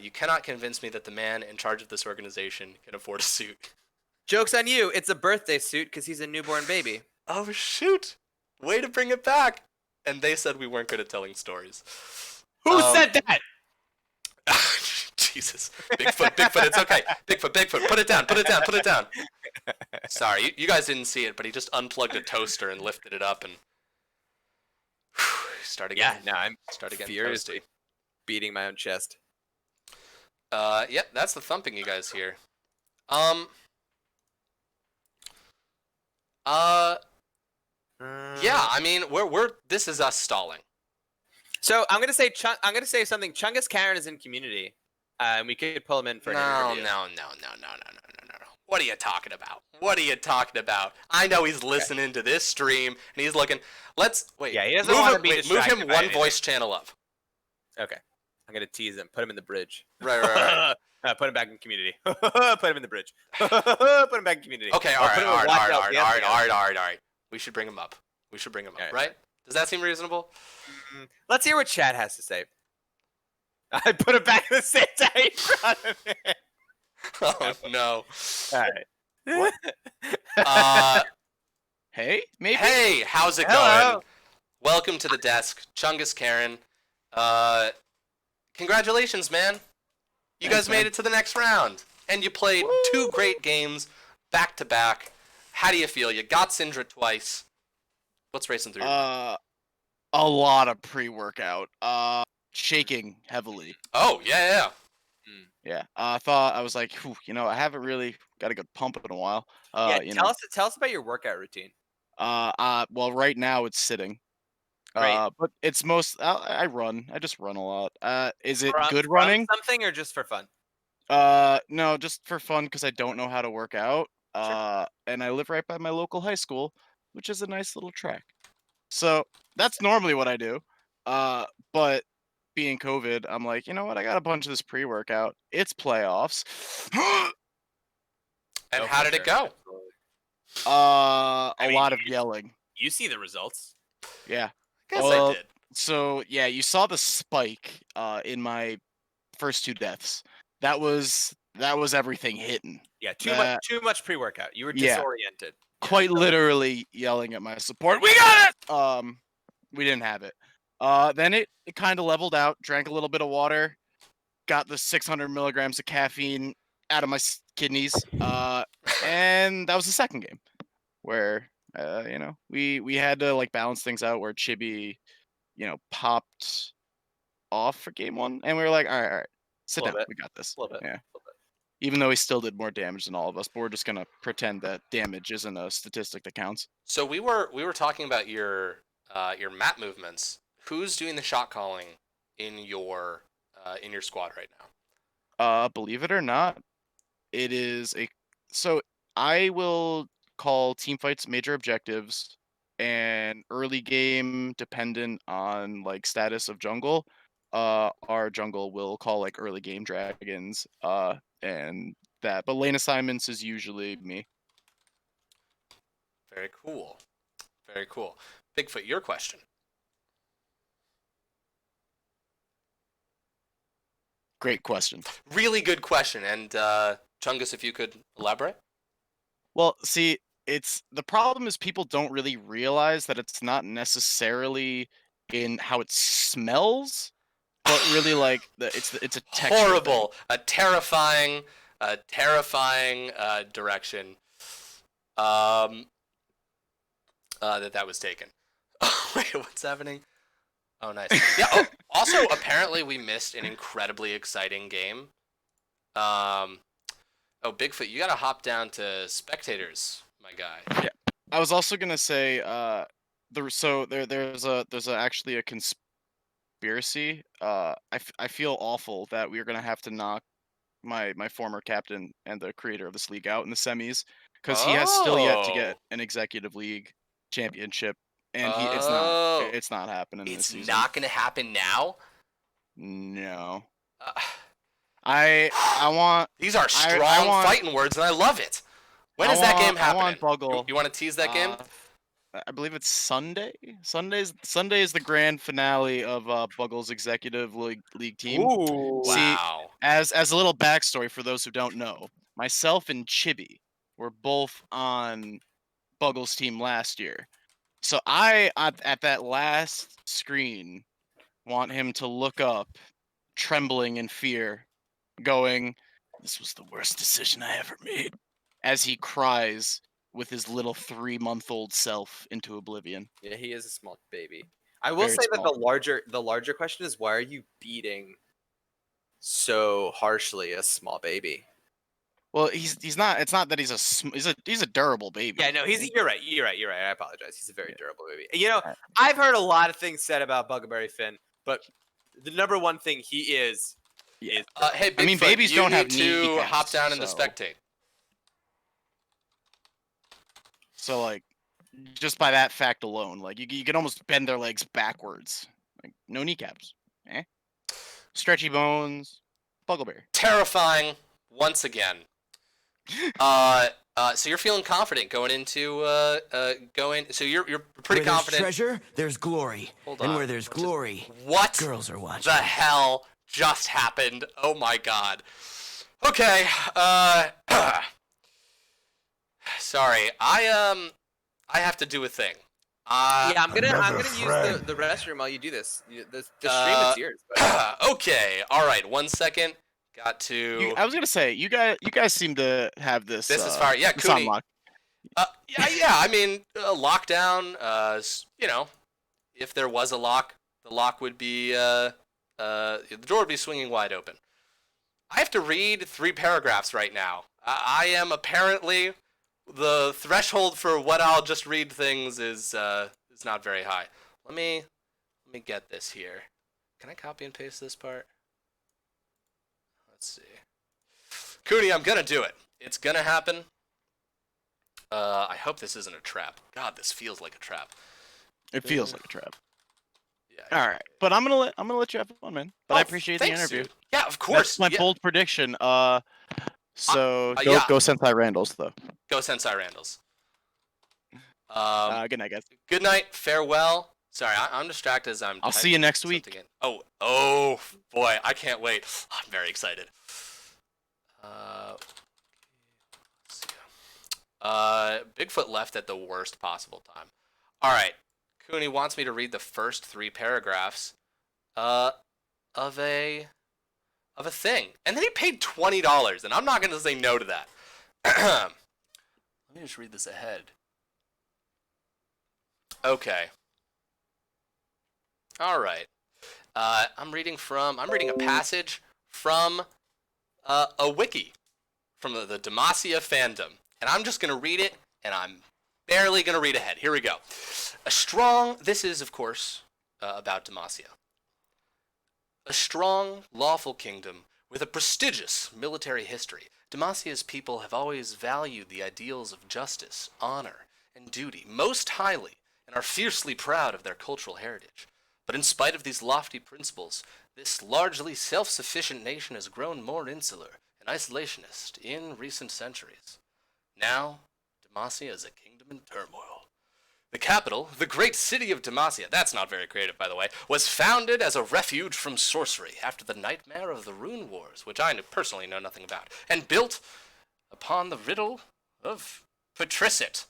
A: You cannot convince me that the man in charge of this organization can afford a suit.
B: Joke's on you. It's a birthday suit because he's a newborn baby.
A: Oh, shoot. Way to bring it back. And they said we weren't good at telling stories.
B: Who said that?
A: Jesus. Bigfoot, it's okay. Bigfoot, put it down. Sorry, you guys didn't see it, but he just unplugged a toaster and lifted it up and start again.
B: Yeah, no, I'm
A: getting
B: furiously
A: toasty.
B: beating my own chest.
A: Yeah, that's the thumping you guys hear. Yeah, I mean, this is us stalling.
B: So I'm gonna say something. Chungus Karen is in community, and we could pull him in for an interview.
A: No. What are you talking about? I know he's listening to this stream and he's looking. Let's wait.
B: Yeah, he doesn't want to be
A: move
B: distracted
A: him
B: by
A: one
B: anything.
A: voice channel up.
B: Okay, I'm gonna tease him. Put him in the bridge.
A: Right.
B: Put him back in community. Put him in the bridge. Put him back in community.
A: Okay, all right. We should bring him up. Right? Does that seem reasonable?
B: Let's hear what Chad has to say. I put it back in the same time in front of him.
A: Oh no.
B: All right.
I: Hey, maybe.
A: Hey, how's it
B: Hello.
A: going? Welcome to the desk, Chungus Karen. Congratulations, man. You guys made it to the next round, and you played 2 great games back to back. How do you feel? You got Syndra twice. What's racing through your mind?
I: A lot of pre-workout. Shaking heavily.
A: Oh, yeah.
I: Yeah. I was like, I haven't really got a good pump in a while.
B: Tell us about your workout routine.
I: Well, right now it's sitting.
B: Right.
I: But it's I run. I just run a lot. Is it
B: From-
I: good
B: from
I: running?
B: something or just for fun?
I: No, just for fun because I don't know how to work out.
B: Sure.
I: And I live right by my local high school, which is a nice little track. So that's normally what I do. But being COVID, I'm like, you know what? I got a bunch of this pre-workout. It's playoffs.
A: And how did it go?
B: I mean,
I: A lot of yelling.
B: You see the results.
I: Yeah.
A: Guess
I: Well,
A: I did.
I: So yeah, you saw the spike in my first 2 deaths. That was everything hitting.
H: Yeah,
I: That-
H: too much pre-workout. You were
I: Yeah.
H: disoriented. Yeah,
I: Quite
H: so-
I: literally yelling at my support. We got it. We didn't have it. Then it kind of leveled out. Drank a little bit of water. Got the 600 milligrams of caffeine out of my kidneys. And that was the second game where we had to like balance things out where Chibi popped off for game 1, and we were like, all right, sit down,
H: Little bit.
I: we got this.
H: A little bit.
I: Yeah.
H: A little bit.
I: Even though he still did more damage than all of us, but we're just gonna pretend that damage isn't a statistic that counts.
A: So we were talking about your map movements. Who's doing the shot calling in your squad right now?
I: Believe it or not, it is so I will call team fights major objectives and early game dependent on like status of jungle. Our jungle will call like early game dragons, and that. But lane assignments is usually me.
A: Very cool. Very cool. Bigfoot, your question.
I: Great question.
A: Really good question. And Chungus, if you could elaborate.
I: Well, see, it's the problem is people don't really realize that it's not necessarily in how it smells, but really like it's a texture thing.
A: Horrible. A terrifying direction. That was taken. Wait, what's happening? Oh, nice. Yeah. Oh, also, apparently, we missed an incredibly exciting game. Oh, Bigfoot, you gotta hop down to spectators, my guy.
I: Yeah. I was also gonna say, there's actually a conspiracy. I feel awful that we're gonna have to knock my former captain and the creator of this league out in the semis because he has still yet to get an executive league championship, and it's not happening this season.
A: It's not gonna happen now.
I: No. I want.
A: These are strong fighting words, and I love it. When is that game happening?
I: I want Buggle.
A: You want to tease that game?
I: I believe it's Sunday. Sunday is the grand finale of Buggle's executive league team.
A: Ooh,
I: See,
A: wow.
I: As a little backstory for those who don't know, myself and Chibi were both on Buggle's team last year. So I, at that last screen, want him to look up, trembling in fear, going, "This was the worst decision I ever made," as he cries with his little 3-month-old self into oblivion.
H: Yeah, he is a small baby. I will
I: Very
H: say that
I: small.
H: the larger question is, why are you beating so harshly a small baby?
I: Well, he's not. It's not that he's a durable baby.
H: Yeah, no, you're right. I apologize. He's a very durable baby. You know, I've heard a lot of things said about Bugberry Finn, but the number one thing he is.
I: Yeah.
A: Hey, Bigfoot,
I: I mean, babies
A: you
I: don't
A: need
I: have
A: to
I: kneecaps,
A: hop down and
I: so-
A: spectate.
I: So like, just by that fact alone, like you can almost bend their legs backwards. Like no kneecaps. Stretchy bones. Buggleberry.
A: Terrifying once again. So you're feeling confident going into So you're pretty
G: where
A: confident.
G: There's treasure, there's glory.
A: Hold
G: And
A: on.
G: where there's glory,
A: What
G: girls are
A: the
G: watching.
A: hell just happened? Oh my god. Okay. Sorry. I have to do a thing.
H: Yeah, I'm gonna
D: Another
H: use
D: friend.
H: the restroom while you do this. The stream is yours. But...
A: Okay. All right. 1 second. Got to.
I: I was gonna say you guys seem to have this.
A: This is fire. Yeah,
I: this
A: Cooney.
I: unlocked.
A: Yeah. I mean, lockdown. If there was a lock, the lock would be the door would be swinging wide open. I have to read 3 paragraphs right now. I am apparently the threshold for what I'll just read things is not very high. Let me get this here. Can I copy and paste this part? Let's see. Cooney, I'm gonna do it. It's gonna happen. I hope this isn't a trap. God, this feels like a trap.
I: It feels like a trap.
A: Yeah.
I: All right, but I'm gonna let you have fun, man. But I appreciate the
A: Thanks,
I: interview.
A: dude. Yeah, of course.
I: That's my
A: Yeah.
I: bold prediction. So
A: yeah.
I: go Sentai Randalls though.
A: Go Sensei Randalls.
I: Good night, guys.
A: Good night. Farewell. Sorry, I'm distracted as I'm.
I: I'll see you
A: typing
I: next
A: something
I: week.
A: in. Oh boy, I can't wait. I'm very excited. Let's see. Bigfoot left at the worst possible time. All right, Cooney wants me to read the first 3 paragraphs, of a thing, and then he paid $20, and I'm not gonna say no to that. Let me just read this ahead. Okay. All right. I'm reading a passage from a wiki from the Demacia fandom, and I'm just gonna read it, and I'm barely gonna read ahead. Here we go. This is of course about Demacia. A strong, lawful kingdom with a prestigious military history, Demacia's people have always valued the ideals of justice, honor, and duty most highly, and are fiercely proud of their cultural heritage. But in spite of these lofty principles, this largely self-sufficient nation has grown more insular and isolationist in recent centuries. Now, Demacia is a kingdom in turmoil. The capital, the great city of Demacia, that's not very creative by the way, was founded as a refuge from sorcery after the nightmare of the Rune Wars, which I personally know nothing about, and built upon the riddle of Patricit.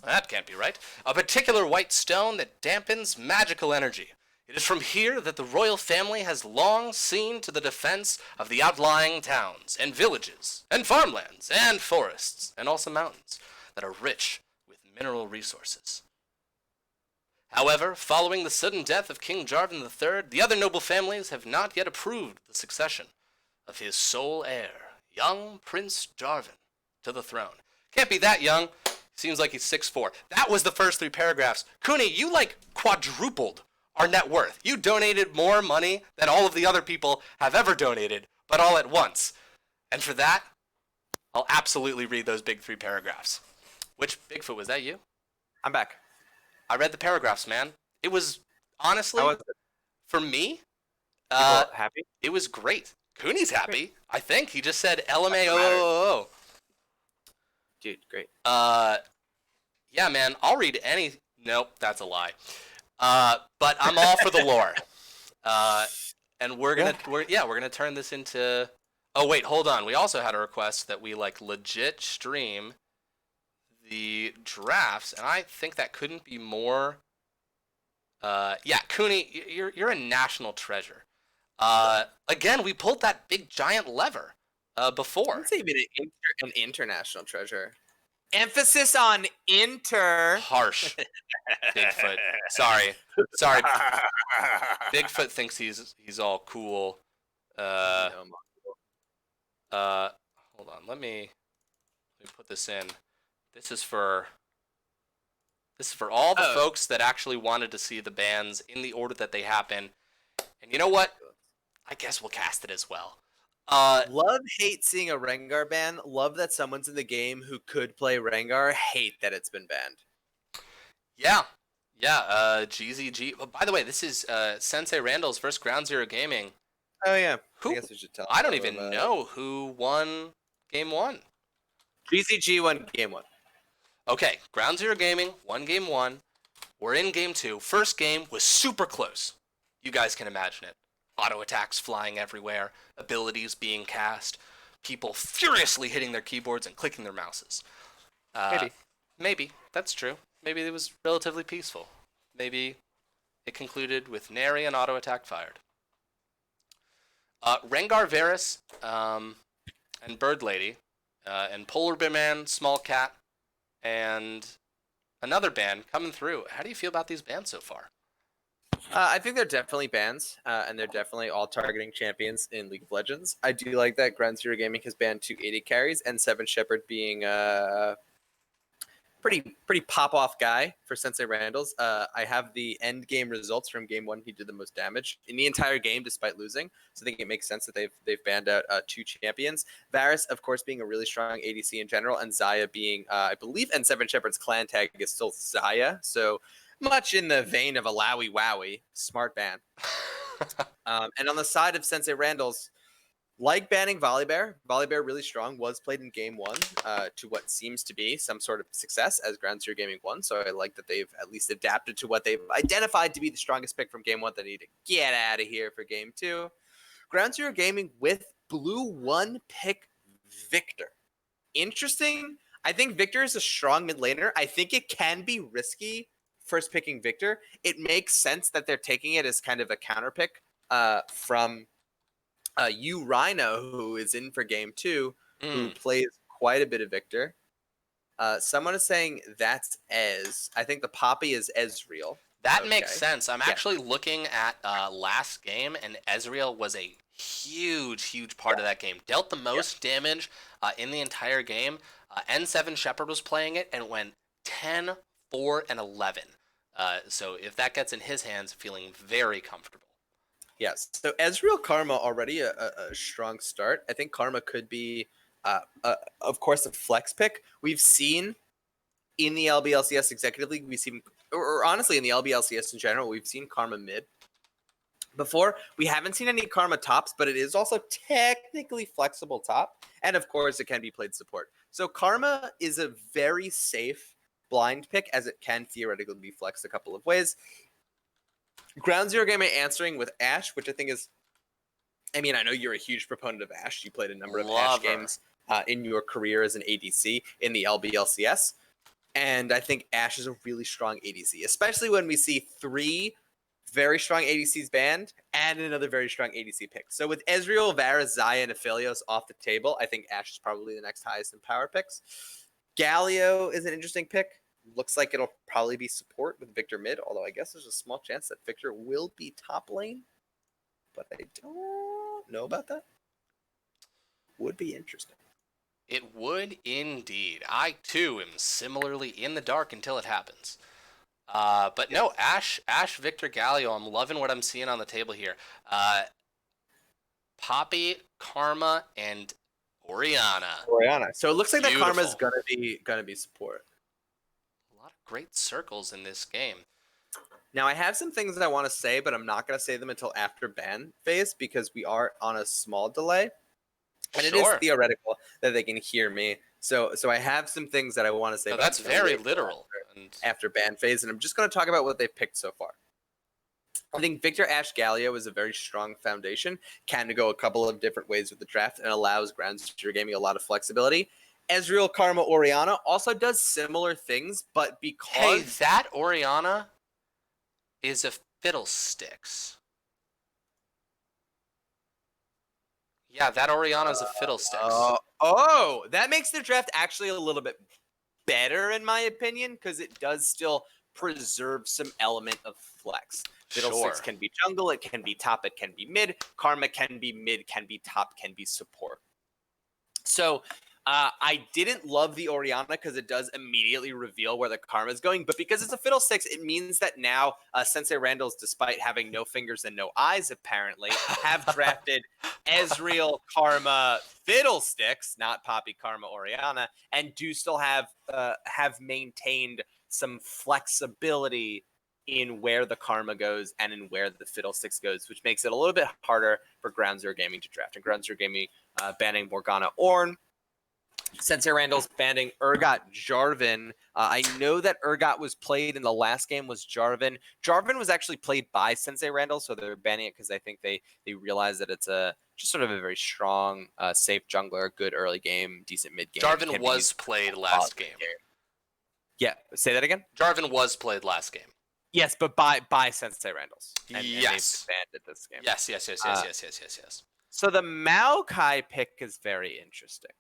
A: That can't be right. A particular white stone that dampens magical energy. It is from here that the royal family has long seen to the defense of the outlying towns and villages and farmlands and forests and also mountains that are rich with mineral resources. However, following the sudden death of King Jarvan III, the other noble families have not yet approved the succession of his sole heir, young Prince Jarvan, to the throne. Can't be that young. Seems like he's 6'4". That was the first 3 paragraphs. Cooney, you quadrupled our net worth. You donated more money than all of the other people have ever donated, but all at once. And for that, I'll absolutely read those big 3 paragraphs. Which, Bigfoot, was that you?
H: I'm back.
A: I read the paragraphs, man. It was, honestly,
H: How was it?
A: for me,
H: People happy?
A: it was great. Cooney's happy,
H: Great.
A: I think. He just said LMAO.
H: Dude, great.
A: Yeah, man, I'll read any. Nope, that's a lie. But I'm all for the lore. And we're gonna turn this into. Oh wait, hold on. We also had a request that we legit stream the drafts, and I think that couldn't be more. Yeah, Cooney, you're a national treasure. Again, we pulled that big giant lever before.
B: It's even an international treasure. Emphasis on inter.
A: Harsh. Bigfoot. Sorry. Bigfoot thinks he's all cool. Hold on. Let me put this in. This is for all the folks that actually wanted to see the bans in the order that they happen. And you know what? I guess we'll cast it as well.
B: Love, hate seeing a Rengar ban. Love that someone's in the game who could play Rengar. Hate that it's been banned.
A: Yeah. GZG. Oh, by the way, this is Sensei Randall's first Ground Zero Gaming.
B: Oh yeah.
A: Who?
B: I guess we should tell.
A: I don't even know who won Game 1.
B: GZG won Game 1.
A: Okay, Ground Zero Gaming won Game 1. We're in Game 2. First game was super close. You guys can imagine it. Auto attacks flying everywhere, abilities being cast, people furiously hitting their keyboards and clicking their mouses. Maybe. That's true. Maybe it was relatively peaceful. Maybe it concluded with nary an auto attack fired. Rengar Varus and Bird Lady and Polar Bear Man, Small Cat, and another band coming through. How do you feel about these bands so far?
B: I think they're definitely bans, and they're definitely all targeting champions in League of Legends. I do like that Ground Zero Gaming has banned 2 AD carries, and Seven Shepherd being pretty pop-off guy for Sensei Randall's. I have the end game results from Game 1. He did the most damage in the entire game despite losing, so I think it makes sense that they've banned out 2 champions. Varus, of course, being a really strong ADC in general, and Xayah being, I believe, and Seven Shepherd's clan tag is still Xayah, so much in the vein of a Lowy Wowie. Smart ban. And on the side of Sensei Randall's, like banning Volibear. Volibear really strong, was played in game 1 to what seems to be some sort of success as Ground Zero Gaming won. So I like that they've at least adapted to what they've identified to be the strongest pick from game 1 that they need to get out of here for game 2. Ground Zero Gaming with blue 1 pick Victor. Interesting. I think Victor is a strong mid laner. I think it can be risky first picking Victor. It makes sense that they're taking it as kind of a counter pick from you Rhino, who is in for game 2, who plays quite a bit of Victor. Someone is saying that's Ez. I think the Poppy is Ezreal.
A: That makes sense. I'm actually looking at last game, and Ezreal was a huge part of that game. Dealt the most damage in the entire game. N7 Shepard was playing it, and it went 10, 4, and 11. So if that gets in his hands, feeling very comfortable.
B: Yes. So Ezreal Karma already a strong start. I think Karma could be, of course, a flex pick. We've seen in the LBLCS Executive League, we've seen, or honestly in the LBLCS in general, we've seen Karma mid before. We haven't seen any Karma tops, but it is also technically flexible top. And of course, it can be played support. So Karma is a very safe blind pick, as it can theoretically be flexed a couple of ways. Ground Zero Gaming answering with Ashe, which I think is, I mean, I know you're a huge proponent of Ashe. You played a number of Ashe games in your career as an ADC in the LBLCS. And I think Ashe is a really strong ADC, especially when we see 3 very strong ADCs banned and another very strong ADC pick. So with Ezreal, Varus, Xayah, and Aphelios off the table, I think Ashe is probably the next highest in power picks. Galio is an interesting pick. Looks like it'll probably be support with Victor mid, although I guess there's a small chance that Victor will be top lane. But I don't know about that. Would be interesting.
A: It would indeed. I, too, am similarly in the dark until it happens. But no, Ashe, Victor, Galio, I'm loving what I'm seeing on the table here. Poppy, Karma, and Orianna.
B: So it looks like that
A: Beautiful.
B: Karma's gonna be support.
A: A lot of great circles in this game.
B: Now I have some things that I want to say, but I'm not gonna say them until after ban phase because we are on a small delay. And it is theoretical that they can hear me. So I have some things that I want to say.
A: No, that's very literal.
B: After ban phase, and I'm just going to talk about what they've picked so far. I think Victor Ashe Galio is a very strong foundation. Can go a couple of different ways with the draft and allows Ground Zero Gaming a lot of flexibility. Ezreal Karma Orianna also does similar things, but because
A: hey, that Orianna is a fiddlesticks. Yeah, that Orianna's a fiddlesticks.
B: That makes the draft actually a little bit better in my opinion, because it does still preserve some element of flex. Fiddlesticks can be jungle, it can be top, it can be mid. Karma can be mid, can be top, can be support. So I didn't love the Orianna because it does immediately reveal where the Karma is going, but because it's a Fiddlesticks, it means that now Sensei Randall's, despite having no fingers and no eyes apparently, have drafted Ezreal, Karma, Fiddlesticks, not Poppy, Karma, Orianna, and do still have maintained some flexibility in where the Karma goes and in where the Fiddlesticks goes, which makes it a little bit harder for Ground Zero Gaming to draft. And Ground Zero Gaming banning Morgana Ornn. Sensei Randall's banning Urgot Jarvan. I know that Urgot was played in the last game was Jarvan. Jarvan was actually played by Sensei Randall, so they're banning it because I think they realize that it's just sort of a very strong, safe jungler, good early game, decent mid game.
A: Jarvan was played last game.
B: Yeah, say that again?
A: Jarvan was played last game.
B: Yes, but by Sensei Randall's. And
A: yes.
B: they've banned it this game.
A: Yes.
B: So the Maokai pick is very interesting.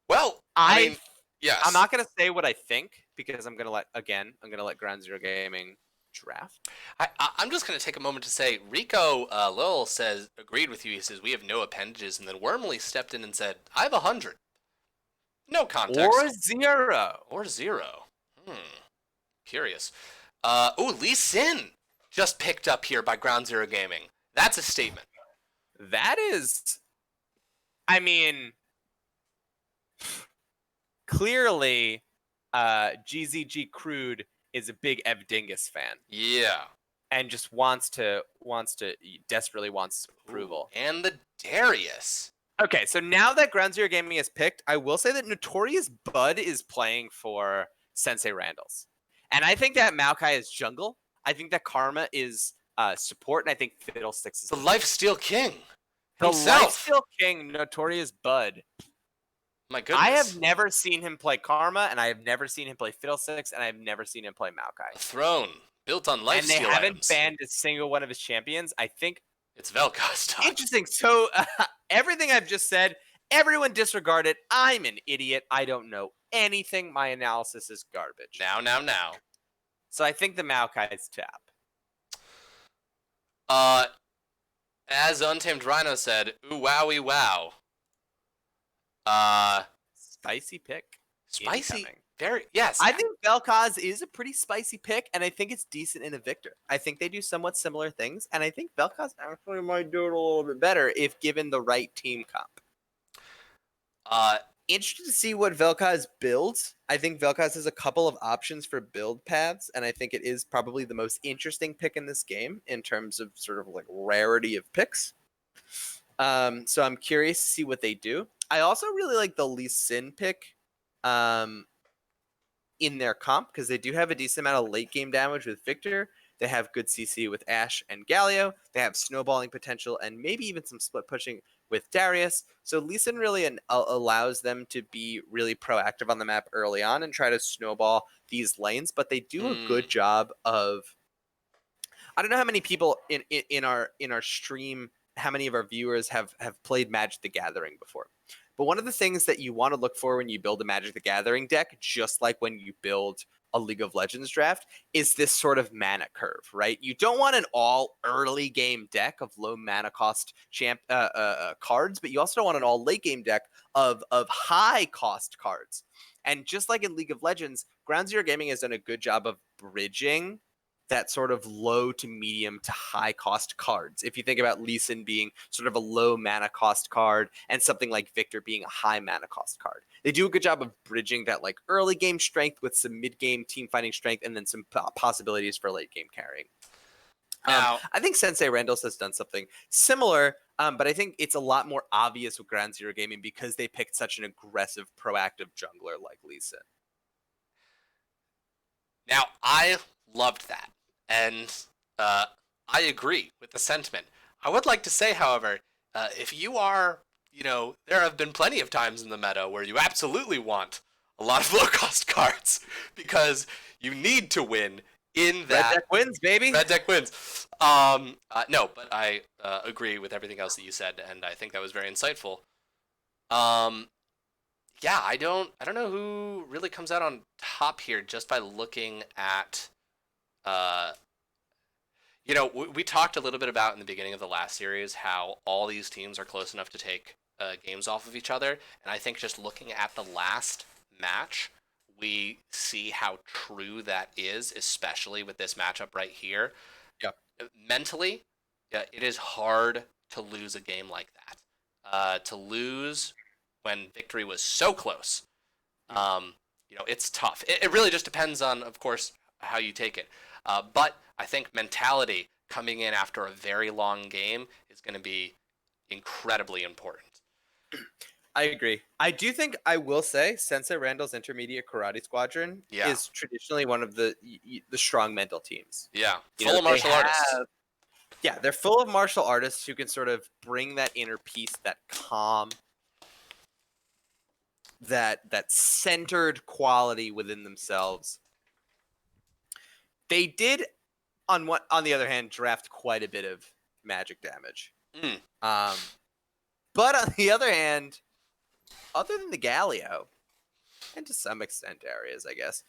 A: Well, I mean, yes.
B: I'm not gonna say what I think because I'm gonna let Ground Zero Gaming draft.
A: I'm just gonna take a moment to say Rico Lil says agreed with you. He says we have no appendages, and then Wormley stepped in and said I have 100. No context.
B: Or zero.
A: Curious. Lee Sin just picked up here by Ground Zero Gaming. That's a statement.
B: That is, I mean, clearly, GZG Crude is a big Ev Dingus fan.
A: Yeah.
B: and just desperately wants approval.
A: And the Darius.
B: Okay, so now that Ground Zero Gaming is picked, I will say that Notorious Bud is playing for Sensei Randall's. And I think that Maokai is jungle. I think that Karma is support, and I think Fiddlesticks is
A: The Lifesteal King.
B: the
A: himself.
B: Lifesteal King, Notorious Bud.
A: My goodness.
B: I have never seen him play Karma, and I have never seen him play Fiddlesticks, and I have never seen him play Maokai.
A: A throne built on lifesteal
B: And they haven't
A: items.
B: banned a single one of his champions. I think
A: It's Vel'Koz time.
B: interesting. So everything I've just said, everyone disregard it. I'm an idiot. I don't know anything. My analysis is garbage.
A: Now.
B: So I think the Maokai's tap.
A: As Untamed Rhino said, ooh wowie wow.
B: Spicy pick.
A: Spicy.
B: Incoming.
A: Very, yes.
B: I think Vel'Koz is a pretty spicy pick, and I think it's decent in a Victor. I think they do somewhat similar things, and I think Vel'Koz actually might do it a little bit better if given the right team comp. Interested to see what Vel'Koz builds. I think Vel'Koz has a couple of options for build paths, and I think it is probably the most interesting pick in this game in terms of sort of like rarity of picks. So I'm curious to see what they do. I also really like the Lee Sin pick in their comp because they do have a decent amount of late game damage with Victor. They have good CC with Ashe and Galio. They have snowballing potential and maybe even some split pushing with Darius. So Lee Sin really allows them to be really proactive on the map early on and try to snowball these lanes. But they do a good job of. I don't know how many people in our stream, how many of our viewers have played Magic the Gathering before. But one of the things that you want to look for when you build a Magic the Gathering deck, just like when you build a League of Legends draft, is this sort of mana curve, right? You don't want an all early game deck of low mana cost cards, but you also don't want an all late game deck of high cost cards. And just like in League of Legends, Ground Zero Gaming has done a good job of bridging that sort of low to medium to high cost cards. If you think about Lee Sin being sort of a low mana cost card and something like Victor being a high mana cost card. They do a good job of bridging that like early game strength with some mid game team fighting strength and then some possibilities for late game carrying.
A: Now,
B: I think Sensei Randall's has done something similar, but I think it's a lot more obvious with Ground Zero Gaming because they picked such an aggressive, proactive jungler like Lee Sin.
A: Now, I loved that, and I agree with the sentiment. I would like to say, however, if you are, there have been plenty of times in the meta where you absolutely want a lot of low-cost cards because you need to win in that.
B: Red deck wins, baby.
A: Red deck wins. No, but I agree with everything else that you said, and I think that was very insightful. Yeah, I don't know who really comes out on top here just by looking at, we talked a little bit about in the beginning of the last series how all these teams are close enough to take games off of each other, and I think just looking at the last match, we see how true that is, especially with this matchup right here.
B: Yep.
A: Mentally, it is hard to lose a game like that. To lose when victory was so close, it's tough. It really just depends on, of course, how you take it. But I think mentality coming in after a very long game is going to be incredibly important.
B: I agree. I do think I will say Sensei Randall's Intermediate Karate Squadron is traditionally one of the strong mental teams.
A: Yeah, full of martial artists.
B: Yeah, they're full of martial artists who can sort of bring that inner peace, that calm, that centered quality within themselves. They did, on the other hand, draft quite a bit of magic damage. But on the other hand, other than the Galio, and to some extent Darius, I guess,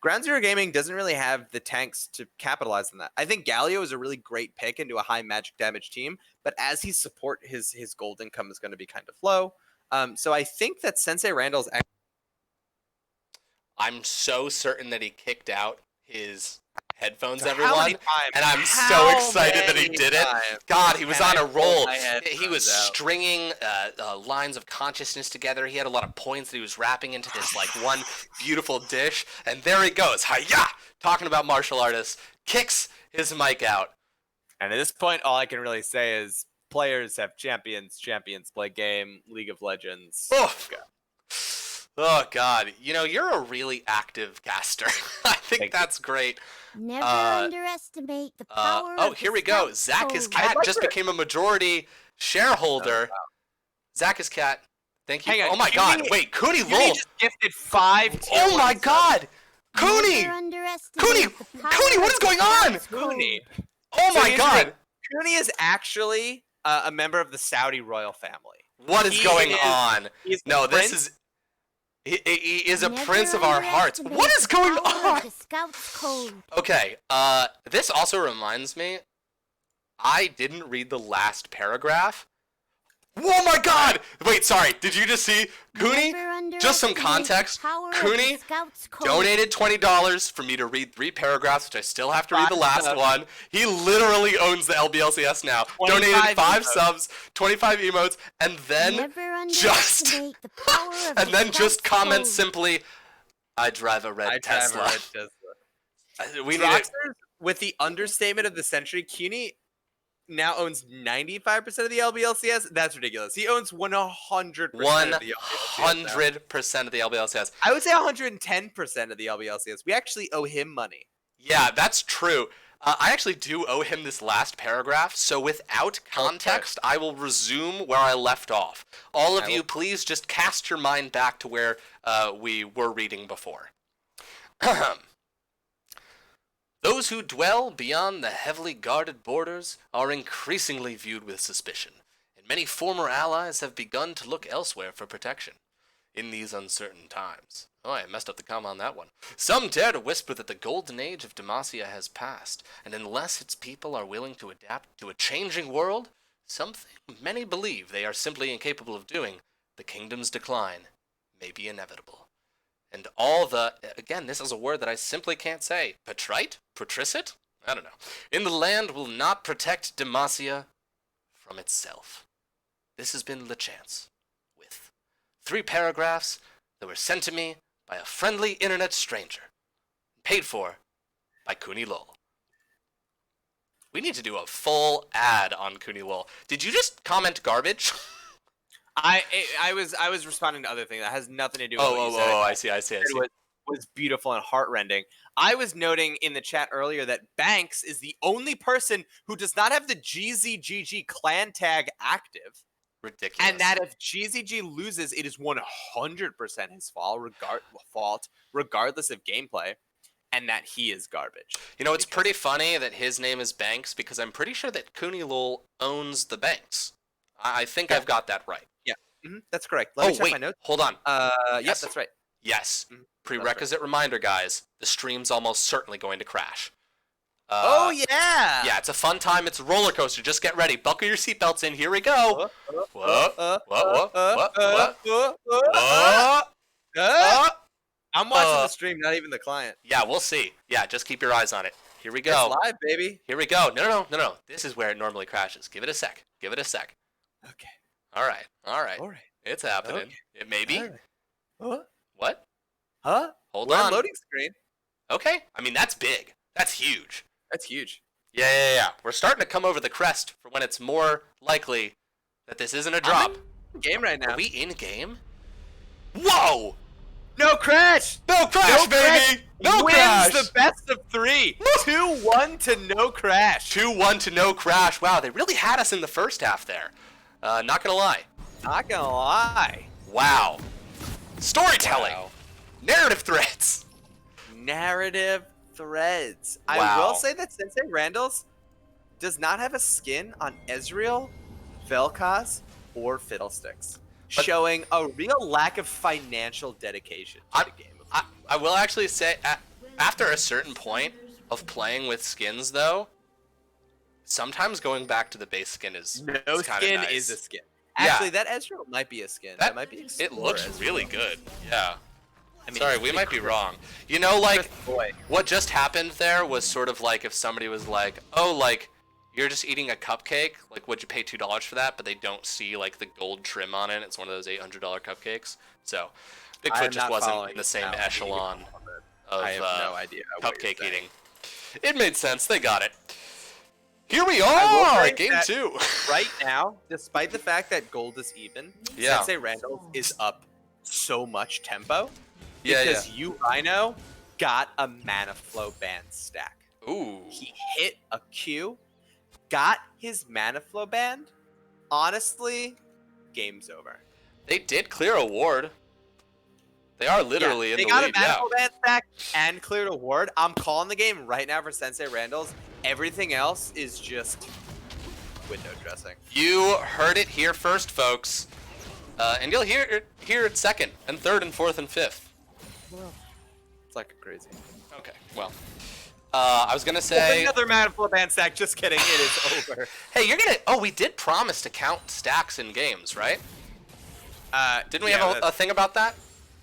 B: Ground Zero Gaming doesn't really have the tanks to capitalize on that. I think Galio is a really great pick into a high magic damage team, but as he support, his gold income is going to be kind of low. So I think that Sensei Randall's.
A: I'm so certain that he kicked out his headphones,
B: How
A: everyone,
B: many times?
A: and I'm so
B: How
A: excited that he
B: many
A: did it.
B: times
A: God, he was
B: can
A: on
B: I
A: a
B: pull
A: roll.
B: my
A: He
B: headphones
A: was
B: out?
A: stringing lines of consciousness together. He had a lot of points that he was wrapping into this like one beautiful dish, and there he goes, hi-ya! Talking about martial artists, kicks his mic out.
H: And at this point, all I can really say is players have champions. Champions play game. League of Legends.
A: Oh, oh God. You know, you're a really active caster. I think that's great.
E: Never underestimate the power
A: oh,
E: of
A: here
E: the
A: we go.
E: Scout's
A: Zach is
E: code.
A: Cat just became a majority shareholder. Zach is Cat. Thank you.
H: Hang on,
A: oh my God. Wait, Cooney
H: You
A: Lol.
H: just gifted 5 tier
A: Oh my
H: 1
A: God. Cooney!
E: Never underestimate
A: Cooney!
E: the power
A: Cooney, what
E: of
A: is
E: the
A: going on?
E: Scout's code.
H: Cooney.
A: Oh
H: So
A: my
H: here's the
A: God.
H: thing. Cooney is actually a member of the Saudi royal family.
A: What is
H: He
A: going
H: is-
A: on?
H: He's the
A: No, this
H: prince.
A: is... He is a
E: Never
A: prince of our hearts.
E: underestimate
A: What is
E: the
A: going
E: power
A: on?
E: of the Scout's code.
A: Okay, this also reminds me, I didn't read the last paragraph. Oh my God! Wait, sorry, did you just see? Cooney,
E: Never
A: just some
E: underestimate the
A: context,
E: power of the
A: Cooney
E: Scout's code.
A: donated $20 for me to read 3 paragraphs, which I still have to read the
H: 5
A: last
H: subs.
A: one. He literally owns the LBLCS now.
H: 25
A: Donated 5
H: emotes.
A: subs, 25 emotes, and then
E: Never
A: just
E: underestimate the power of
A: and
E: the
A: then just
E: Scout's
A: comment
E: code.
A: simply, I drive a red
H: I drive a
A: Tesla.
H: red Tesla.
A: We need it.
H: Droxers, with the understatement of the century, Cooney now owns 95% of the LBLCS. That's ridiculous. He owns 100% of the LBLCS now.
A: 100% of the LBLCS.
H: I would say 110% of the LBLCS. We actually owe him money.
A: Yeah, that's true. I actually do owe him this last paragraph, so without context, I will resume where I left off. All of you, please just cast your mind back to where we were reading before. Those who dwell beyond the heavily guarded borders are increasingly viewed with suspicion, and many former allies have begun to look elsewhere for protection. In these uncertain times. Oh, I messed up the comma on that one. Some dare to whisper that the golden age of Demacia has passed, and unless its people are willing to adapt to a changing world, something many believe they are simply incapable of doing, the kingdom's decline may be inevitable. And all the, again, this is a word that I simply can't say, Petrite? Patricit? I don't know. In the land will not protect Demacia from itself. This has been LeChance, with 3 paragraphs that were sent to me by a friendly internet stranger, paid for by Cooney Lol. We need to do a full ad on Cooney Lol. Did you just comment garbage?
H: I was responding to other things that has nothing to do with what you said.
A: I see.
H: It was beautiful and heartrending. I was noting in the chat earlier that Banks is the only person who does not have the GZGG clan tag active.
A: Ridiculous.
H: And that if GZG loses, it is 100% his fault, regardless of gameplay, and that he is garbage.
A: You know, it's pretty funny that his name is Banks, because I'm pretty sure that Cooney Lol owns the Banks. I think I've got that right.
H: Yeah, that's correct. Let me check my notes.
A: Hold on.
H: Yes,
A: Yes.
H: that's right.
A: Yes. Prerequisite reminder, guys. The stream's almost certainly going to crash.
H: Oh, yeah!
A: Yeah, it's a fun time. It's a roller coaster. Just get ready. Buckle your seatbelts in. Here we go.
H: I'm watching the stream, not even the client.
A: Yeah, we'll see. Yeah, just keep your eyes on it. Here we go.
H: It's live, baby.
A: Here we go. No. This is where it normally crashes. Give it a sec.
H: Okay.
A: All right.
H: All right.
A: It's happening.
H: Okay.
A: It may be.
H: All right. What?
A: What?
H: Huh?
A: Hold
H: We're
A: on.
H: loading screen.
A: Okay. I mean, that's big. That's huge.
H: That's huge.
A: Yeah. We're starting to come over the crest for when it's more likely that this isn't a drop.
H: Game right now.
A: Are we in game? Whoa!
H: No crash!
A: No crash, baby! No
H: Wins
A: crash!
H: the best of 3. 2-1 to no crash.
A: 2-1 to no crash. Wow, they really had us in the first half there. Not gonna lie.
H: Not gonna lie.
A: Wow. Storytelling.
H: Wow.
A: Narrative threads.
H: Narrative threads. I
A: Wow.
H: will say that Sensei Randall's does not have a skin on Ezreal, Vel'Koz, or Fiddlesticks, showing a real lack of financial dedication to the game.
A: I will actually say, after a certain point of playing with skins, though, sometimes going back to the base skin is
H: No
A: kinda
H: skin
A: nice.
H: is a skin.
A: Yeah.
H: Actually, that Ezreal might be a skin. That might be.
A: It
H: Explorer
A: looks
H: Ezreal.
A: really good. Yeah.
H: I mean,
A: Sorry,
H: it's
A: we
H: pretty
A: might be
H: cool.
A: wrong. You know, like,
H: Boy.
A: what just happened there was sort of like if somebody was like, oh, like, you're just eating a cupcake, like, would you pay $2 for that? But they don't see, like, the gold trim on it. It's one of those $800 cupcakes. So,
H: I
A: Bigfoot
H: am
A: just
H: not
A: wasn't
H: following
A: in the
H: it
A: same
H: now.
A: echelon of
H: I have no idea what you're
A: cupcake
H: saying.
A: eating. It made sense. They got it. Here we
B: will
A: are,
B: say
A: game
B: that
A: 2.
B: Right now, despite the fact that gold is even,
A: Yeah.
B: Sensei Randall is up so much tempo
A: Yeah,
B: because you Rhino got a mana flow band stack.
A: Ooh.
B: He hit a Q, got his mana flow band. Honestly, game's over.
A: They did clear a ward. They are literally in
B: they
A: the
B: got
A: lead.
B: a mana
A: Yeah.
B: flow band stack and cleared a ward. I'm calling the game right now for Sensei Randall's. Everything else is just window dressing.
A: You heard it here first, folks. And you'll hear it second and third and fourth and fifth.
B: It's like crazy.
A: Okay, well. I was gonna say.
B: Another mana flow band stack. Just kidding. It is over.
A: Hey, you're gonna. Oh, we did promise to count stacks in games, right? Didn't we have a thing about that?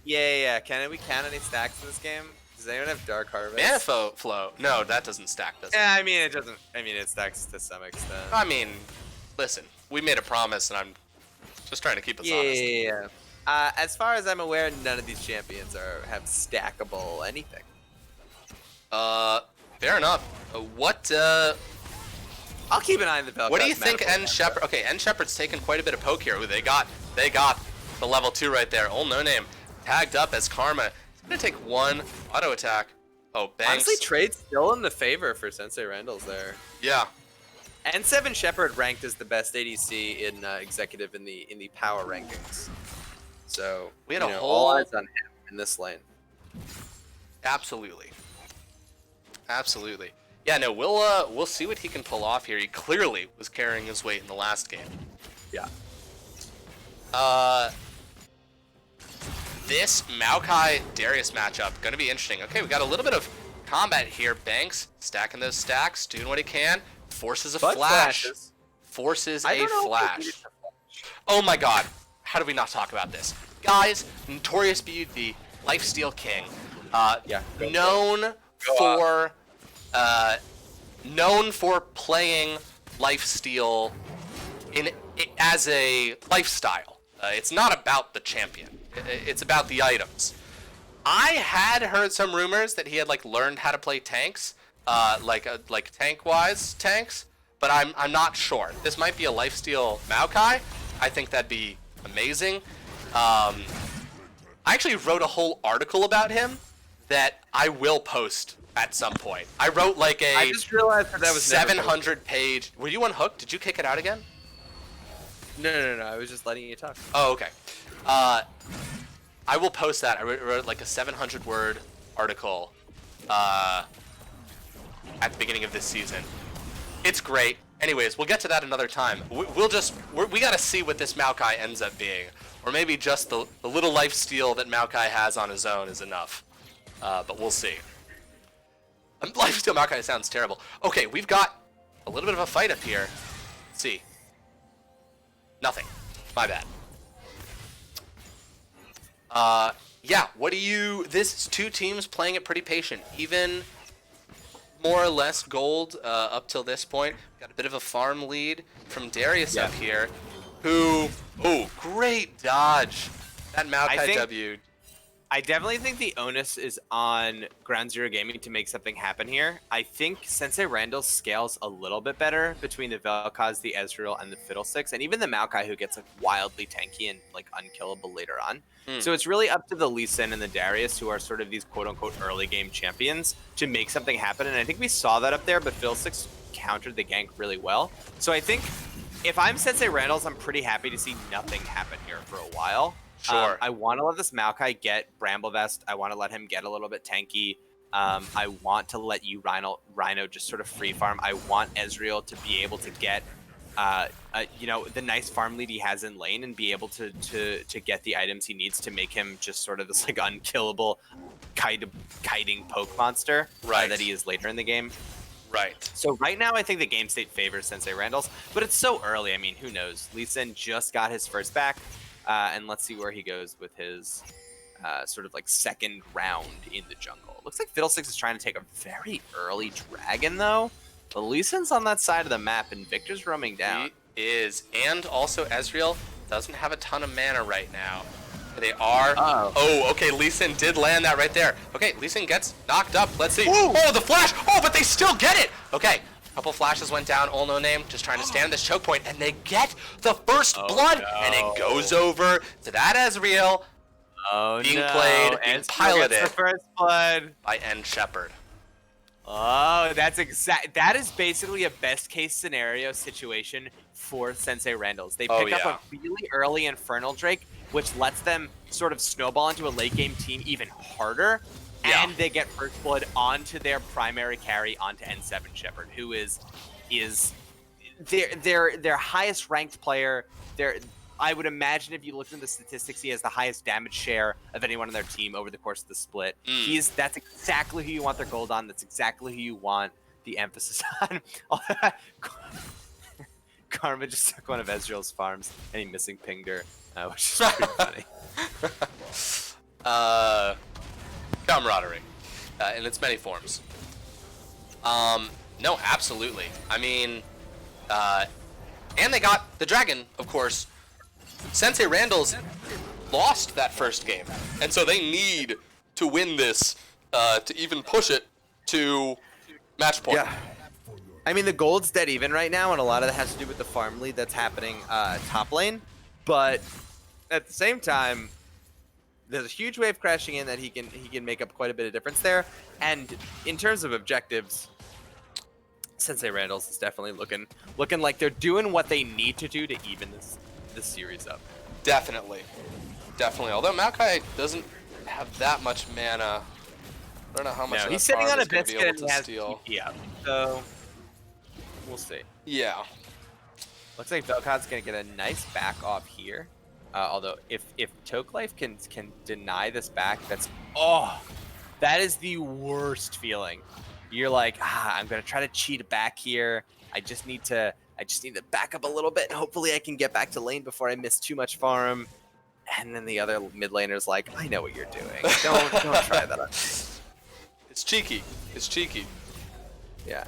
B: Yeah. Can we count any stacks in this game? Does anyone have Dark Harvest?
A: Mana flow. No, that doesn't stack, does it?
B: Yeah, I mean it doesn't. I mean it stacks to some extent.
A: I mean, listen, we made a promise, and I'm just trying to keep us honest.
B: Yeah. As far as I'm aware, none of these champions have stackable anything.
A: Fair enough. What?
B: I'll keep an eye on the Velcro.
A: What do you think, N Shepherd? Okay, N Shepherd's taken quite a bit of poke here. Ooh, they got the level 2 right there. Old No Name tagged up as Karma. He's gonna take one auto attack. Oh, Banks.
B: Honestly, trade's still in the favor for Sensei Randall's there.
A: Yeah.
B: N7 Shepherd ranked as the best ADC in executive in the power rankings. So
A: We had a
B: all
A: whole-
B: eyes on him in this lane.
A: Absolutely. Absolutely. Yeah, no, we'll see what he can pull off here. He clearly was carrying his weight in the last game.
B: Yeah.
A: This Maokai Darius matchup gonna be interesting. Okay, we got a little bit of combat here. Banks stacking those stacks, doing what he can. Forces a
B: But
A: flash.
B: flashes.
A: Forces
B: I
A: a
B: don't know if he
A: flash.
B: needed to flash.
A: Oh my god. How do we not talk about this? Guys, Notorious B.U.D., Lifesteal King. Known for playing lifesteal as a lifestyle. It's not about the champion. It's about the items. I had heard some rumors that he had learned how to play tanks, like tank-wise tanks, but I'm not sure. This might be a lifesteal Maokai. I think that'd be amazing. I actually wrote a whole article about him that I will post at some point. I wrote
B: I just realized that was never
A: 700 page. Were you unhooked? Did you kick it out again?
B: No. I was just letting you talk.
A: Oh, okay. I will post that. I wrote a 700 word article at the beginning of this season. It's great. Anyways, we'll get to that another time. We gotta see what this Maokai ends up being. Or maybe just the little lifesteal that Maokai has on his own is enough. But we'll see. Lifesteal Maokai sounds terrible. Okay, we've got a little bit of a fight up here. Let's see. Nothing. My bad. Yeah, this two teams playing it pretty patient. Even more or less gold up till this point. Got a bit of a farm lead from Darius up here, who, great dodge. That Maokai W.
B: I definitely think the onus is on Ground Zero Gaming to make something happen here. I think Sensei Randall scales a little bit better between the Vel'Koz, the Ezreal, and the Fiddlesticks, and even the Maokai, who gets wildly tanky and unkillable later on. So it's really up to the Lee Sin and the Darius, who are sort of these quote-unquote early game champions, to make something happen. And I think we saw that up there, but Fiddlesticks countered the gank really well. So I think if I'm Sensei Randall's, I'm pretty happy to see nothing happen here for a while.
A: Sure.
B: I want to let this Maokai get Bramble Vest. I want to let him get a little bit tanky. I want to let you Rhino just sort of free farm. I want Ezreal to be able to get the nice farm lead he has in lane and be able to get the items he needs to make him just sort of this unkillable kiting poke monster that he is later in the game.
A: Right.
B: So right now, I think the game state favors Sensei Randall's, but it's so early. I mean, who knows? Lee Sin just got his first back, and let's see where he goes with his sort of second round in the jungle. Looks like Fiddlesticks is trying to take a very early dragon, though. But Lee Sin's on that side of the map, and Victor's roaming down.
A: He is. And also Ezreal doesn't have a ton of mana right now. They are.
B: Uh-oh.
A: Oh, okay. Lee Sin did land that right there. Okay, Lee Sin gets knocked up. Let's see.
B: Ooh.
A: Oh, the flash. Oh, but they still get it. Okay. Couple flashes went down. All No Name just trying to stand this choke point, and they get the first blood, and it goes over to that Ezreal being played and piloted
B: the first blood
A: by N Shepard.
B: Oh, that is basically a best case scenario situation for Sensei Randalls. They pick up a really early Infernal Drake, which lets them sort of snowball into a late game team even harder.
A: Yeah.
B: And they get first blood onto their primary carry, onto N7 Shepard, who is their highest ranked player. I would imagine if you looked at the statistics, he has the highest damage share of anyone on their team over the course of the split. That's exactly who you want their gold on. That's exactly who you want the emphasis on. Karma just took one of Ezreal's farms and he missing pinged her, which is pretty funny.
A: Camaraderie in its many forms. No, absolutely. I mean, and they got the dragon, of course. Sensei Randalls lost that first game, and so they need to win this to even push it to match point.
H: Yeah. I mean, the gold's dead even right now, and a lot of that has to do with the farm lead that's happening top lane. But at the same time, there's a huge wave crashing in that he can make up quite a bit of difference there. And in terms of objectives, Sensei Randalls is definitely looking like they're doing what they need to do to even this series up.
A: Definitely. Although Maokai doesn't have that much mana. I don't know how much.
B: No,
A: of
B: he's
A: that
B: sitting
A: farm
B: on a
A: he's gonna be
B: biscuit
A: able
B: and he
A: to
B: has
A: steal.
B: TP up. So we'll see.
A: Yeah.
B: Looks like Vel'Koz's gonna get a nice back off here. Although if Toke Life can deny this back, that is the worst feeling. You're like, I'm gonna try to cheat a back here. I just need to back up a little bit, and hopefully I can get back to lane before I miss too much farm. And then the other mid laner's like, I know what you're doing. Don't try that on me.
A: It's cheeky.
H: Yeah.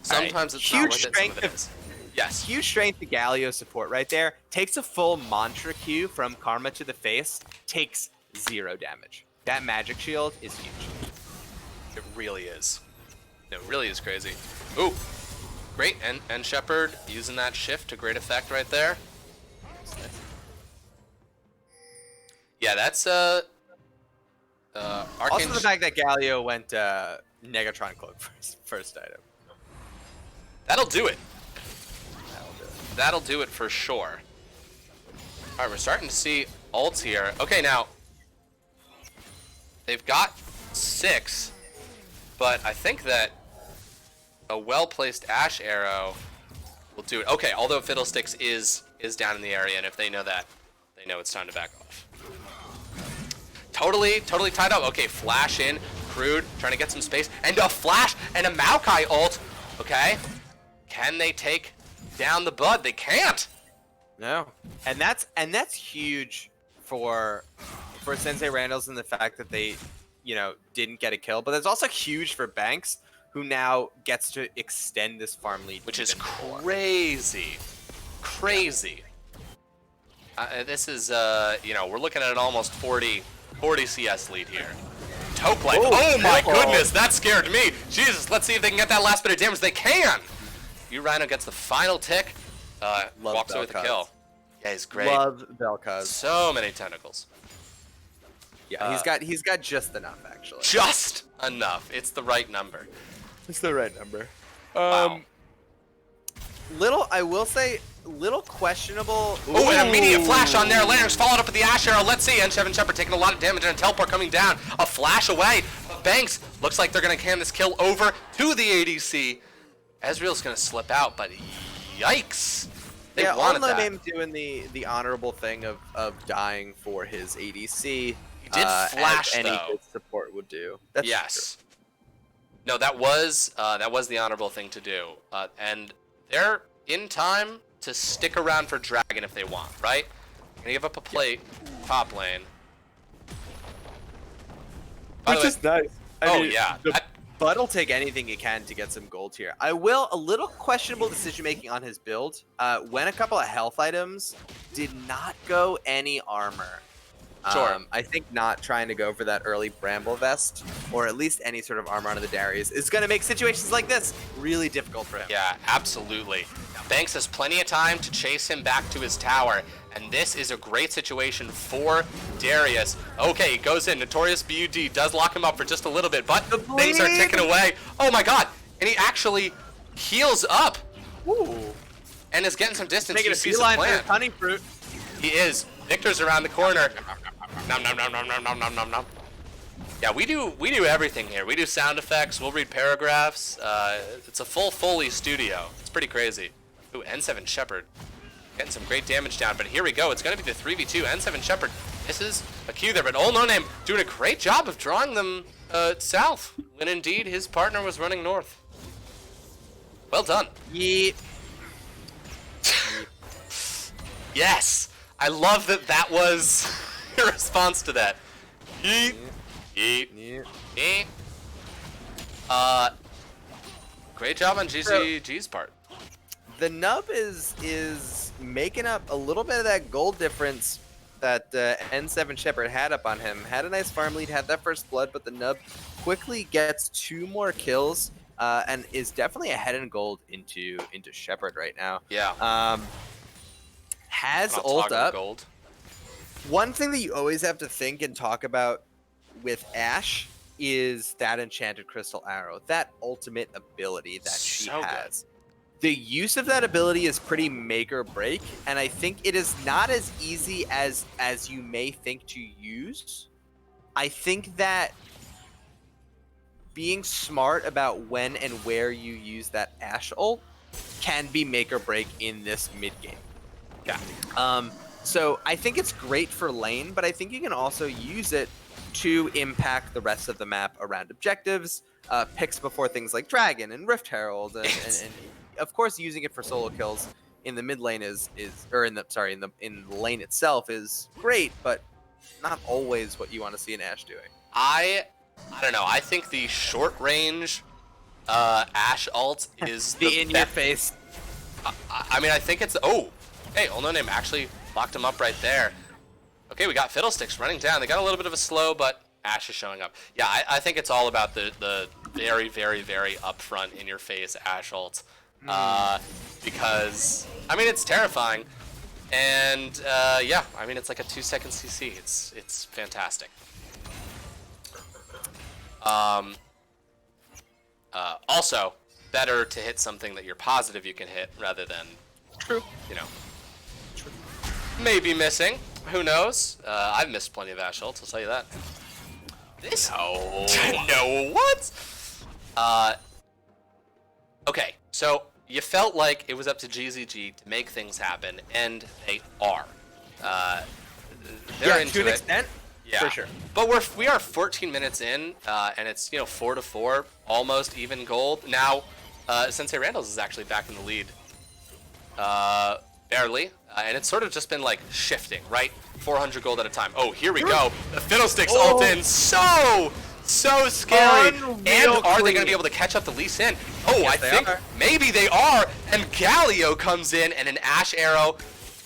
A: Sometimes it's
B: huge
A: not with it, some of it is. Yes.
B: Huge strength to Galio support right there. Takes a full mantra Q from Karma to the face. Takes 0 damage. That magic shield is huge.
A: It really is. It really is crazy. Ooh. Great. And Shepard using that shift to great effect right there. Yeah, that's
B: Also
A: Arcane.
B: the fact that Galio went Negatron Cloak first item.
A: That'll do it. That'll do it for sure. Alright, we're starting to see ults here. Okay, now they've got 6, but I think that a well-placed Ash arrow will do it. Okay, although Fiddlesticks is down in the area, and if they know that, they know it's time to back off. Totally tied up. Okay, flash in, Crude trying to get some space, and a flash and a Maokai ult. Okay, can they take down the Bud? They can't.
B: No, and that's huge for Sensei Randalls in the fact that they, didn't get a kill. But that's also huge for Banks, who now gets to extend this farm lead,
A: which is
B: even more.
A: crazy. This is we're looking at an almost 40 CS lead here. Toke Life. Oh my goodness, that scared me. Jesus, let's see if they can get that last bit of damage. They can. Rhino gets the final tick. Walks away with a kill. Yeah, he's great.
H: Love Vel'Koz.
A: So many tentacles.
H: Yeah, he's got just enough actually.
A: Just enough. It's the right number.
H: It's the right number.
A: Wow.
H: I will say, little questionable.
A: Oh, an immediate flash on there. Larynx followed up with the Ash arrow. Let's see. N7 Shepard taking a lot of damage and a teleport coming down. A flash away. But Banks looks like they're going to can this kill over to the ADC. Ezreal's going to slip out, but yikes. They wanted
H: that.
A: that.
H: Him doing the honorable thing of dying for his ADC.
A: He did flash,
H: any
A: though.
H: good support would do. That's
A: Yes. No, that was the honorable thing to do. And they're in time to stick around for Dragon if they want, right? Gonna give up a plate, top lane. By the way-
H: is nice.
A: yeah.
H: Bud will take anything he can to get some gold here. A little questionable decision making on his build. When a couple of health items did not go any armor.
A: Sure.
H: I think not trying to go for that early Bramble Vest, or at least any sort of armor onto the Darius, is going to make situations like this really difficult for him.
A: Yeah, absolutely. Now, Banks has plenty of time to chase him back to his tower, and this is a great situation for Darius. Okay, he goes in. Notorious BUD does lock him up for just a little bit, but things are ticking away. Oh my god, and he actually heals up.
H: Ooh.
A: And is getting some distance.
B: Making
A: He
B: a
A: sees the
B: beeline for
A: plan.
B: his honey fruit.
A: He is. Victor's around the corner. Nom nom nom nom nom nom nom nom nom. Yeah, we do everything here. We do sound effects. We'll read paragraphs. It's a full Foley studio. It's pretty crazy. Ooh, N7 Shepherd. Getting some great damage down, but here we go. It's going to be the 3v2. N7 Shepherd misses a Q there, but Old No Name doing a great job of drawing them south, when indeed his partner was running north. Well done.
H: Yeet.
A: Yes! I love that that was your response to that. Yeet. Yeet.
H: Yeet.
A: Yeet. Great job on GZG's part.
H: The nub is making up a little bit of that gold difference that N7 Shepherd had up on him. Had a nice farm lead, had that first blood, but the nub quickly gets 2 more kills and is definitely ahead in gold into Shepherd right now.
A: Yeah.
H: Has
A: I'll
H: ult
A: toggle
H: up.
A: gold.
H: One thing that you always have to think and talk about with Ashe is that enchanted crystal arrow, that ultimate ability that she
A: So good.
H: has. The use of that ability is pretty make or break, and I think it is not as easy as you may think to use. I think that being smart about when and where you use that Ashe ult can be make or break in this mid game.
A: Yeah.
H: So I think it's great for lane, but I think you can also use it to impact the rest of the map around objectives, picks before things like Dragon and Rift Herald, and of course using it for solo kills in the mid lane in the lane itself is great, but not always what you want to see an Ashe doing.
A: I don't know. I think the short range Ashe ult is
H: The in your face.
A: I mean, I think it's hey, Old No Name actually locked him up right there. Okay, we got Fiddlesticks running down. They got a little bit of a slow, but Ashe is showing up. Yeah, I think it's all about the very, very, very upfront, in-your-face Ashe ult. Because, I mean, it's terrifying. And, yeah, I mean, it's like a 2-second CC. It's fantastic. Also, better to hit something that you're positive you can hit rather than, you know, maybe missing. Who knows? I've missed plenty of Ashe ults, I'll tell you that. This? No, what? Okay, so you felt like it was up to GZG to make things happen, and they are. They're into
H: to an
A: it.
H: extent.
A: Yeah,
H: For sure.
A: But we are 14 minutes in, and it's 4-4, almost even gold. Now, Sensei Randall's is actually back in the lead. Barely, and it's sort of just been like shifting, right? 400 gold at a time. Oh, here we go. The Fiddlesticks ult in, so scary.
H: Unreal
A: And are they
H: clean.
A: going to be able to catch up to Lee Sin? Oh,
H: Yes,
A: I
H: they
A: think
H: are.
A: maybe they are. And Galio comes in, and an Ashe arrow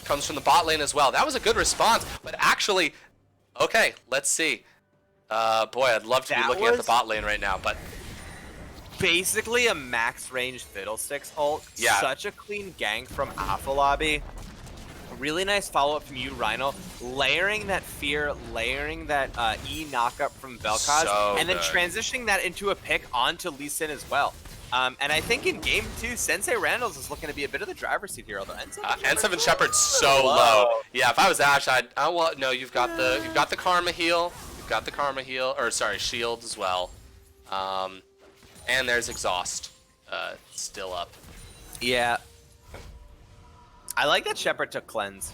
A: comes from the bot lane as well. That was a good response, but actually, okay, let's see. Boy, I'd love to be
H: That
A: looking at the
H: was-
A: bot lane right now, but
H: Basically a max range Fiddlesticks ult.
A: Yeah.
H: Such a clean gank from Alpha Lobby. Really nice follow-up from you, Rhino. Layering that fear, layering that E knockup from Vel'Koz,
A: So
H: and then
A: good.
H: transitioning that into a pick onto Lee Sin as well. And I think in game 2, Sensei Randall's is looking to be a bit of the driver's seat here, although
A: N7 Shepherd's so low. Yeah, if I was Ashe, well, no, you've got the Karma heal. You've got the Karma heal, or sorry, shield as well. And there's exhaust, still up.
H: Yeah. I like that Shepard took cleanse.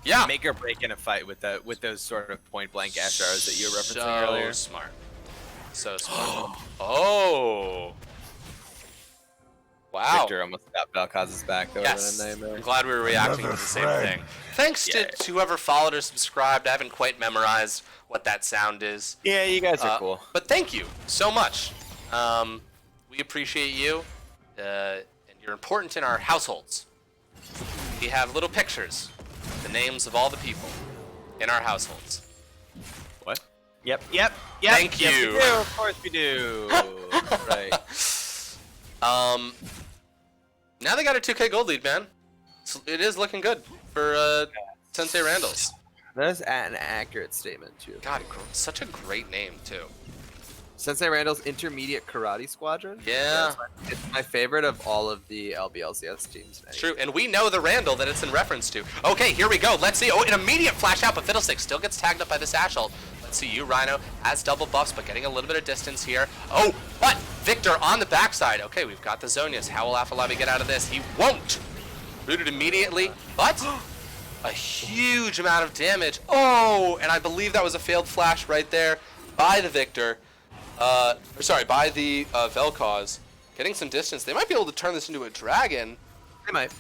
A: Yeah.
H: Make or break in a fight with those sort of point blank Ashe arrows that you were referencing earlier.
A: So smart. So smart. Oh. Wow.
H: Victor almost got Vel'Koz's back though.
A: Yes.
H: Over the
A: I'm glad we were reacting to the same thing. Thanks
H: Yeah.
A: to whoever followed or subscribed. I haven't quite memorized what that sound is.
H: Yeah, you guys are cool.
A: But thank you so much. We appreciate you, and you're important in our households. We have little pictures, the names of all the people in our households.
B: Yep.
A: Thank
B: yes,
A: you.
B: we do. Of course we do. Right.
A: Now they got a 2K gold lead, man. It is looking good for Sensei Randall's.
H: That's an accurate statement too.
A: God, such a great name too.
H: Sensei Randall's Intermediate Karate Squadron.
A: Yeah.
H: It's my favorite of all of the LBLCS teams.
A: It's true, and we know the Randall that it's in reference to. Okay, here we go. Let's see. Oh, an immediate flash out, but Fiddlestick still gets tagged up by this Ash ult. Let's see you, Rhino, has double buffs, but getting a little bit of distance here. Oh, but Victor on the backside. Okay, we've got the Zonias. How will Afalabi get out of this? He won't. Rooted immediately, but a huge amount of damage. Oh, and I believe that was a failed flash right there by the Victor. By the Vel'Koz. Getting some distance. They might be able to turn this into a dragon.
H: They might.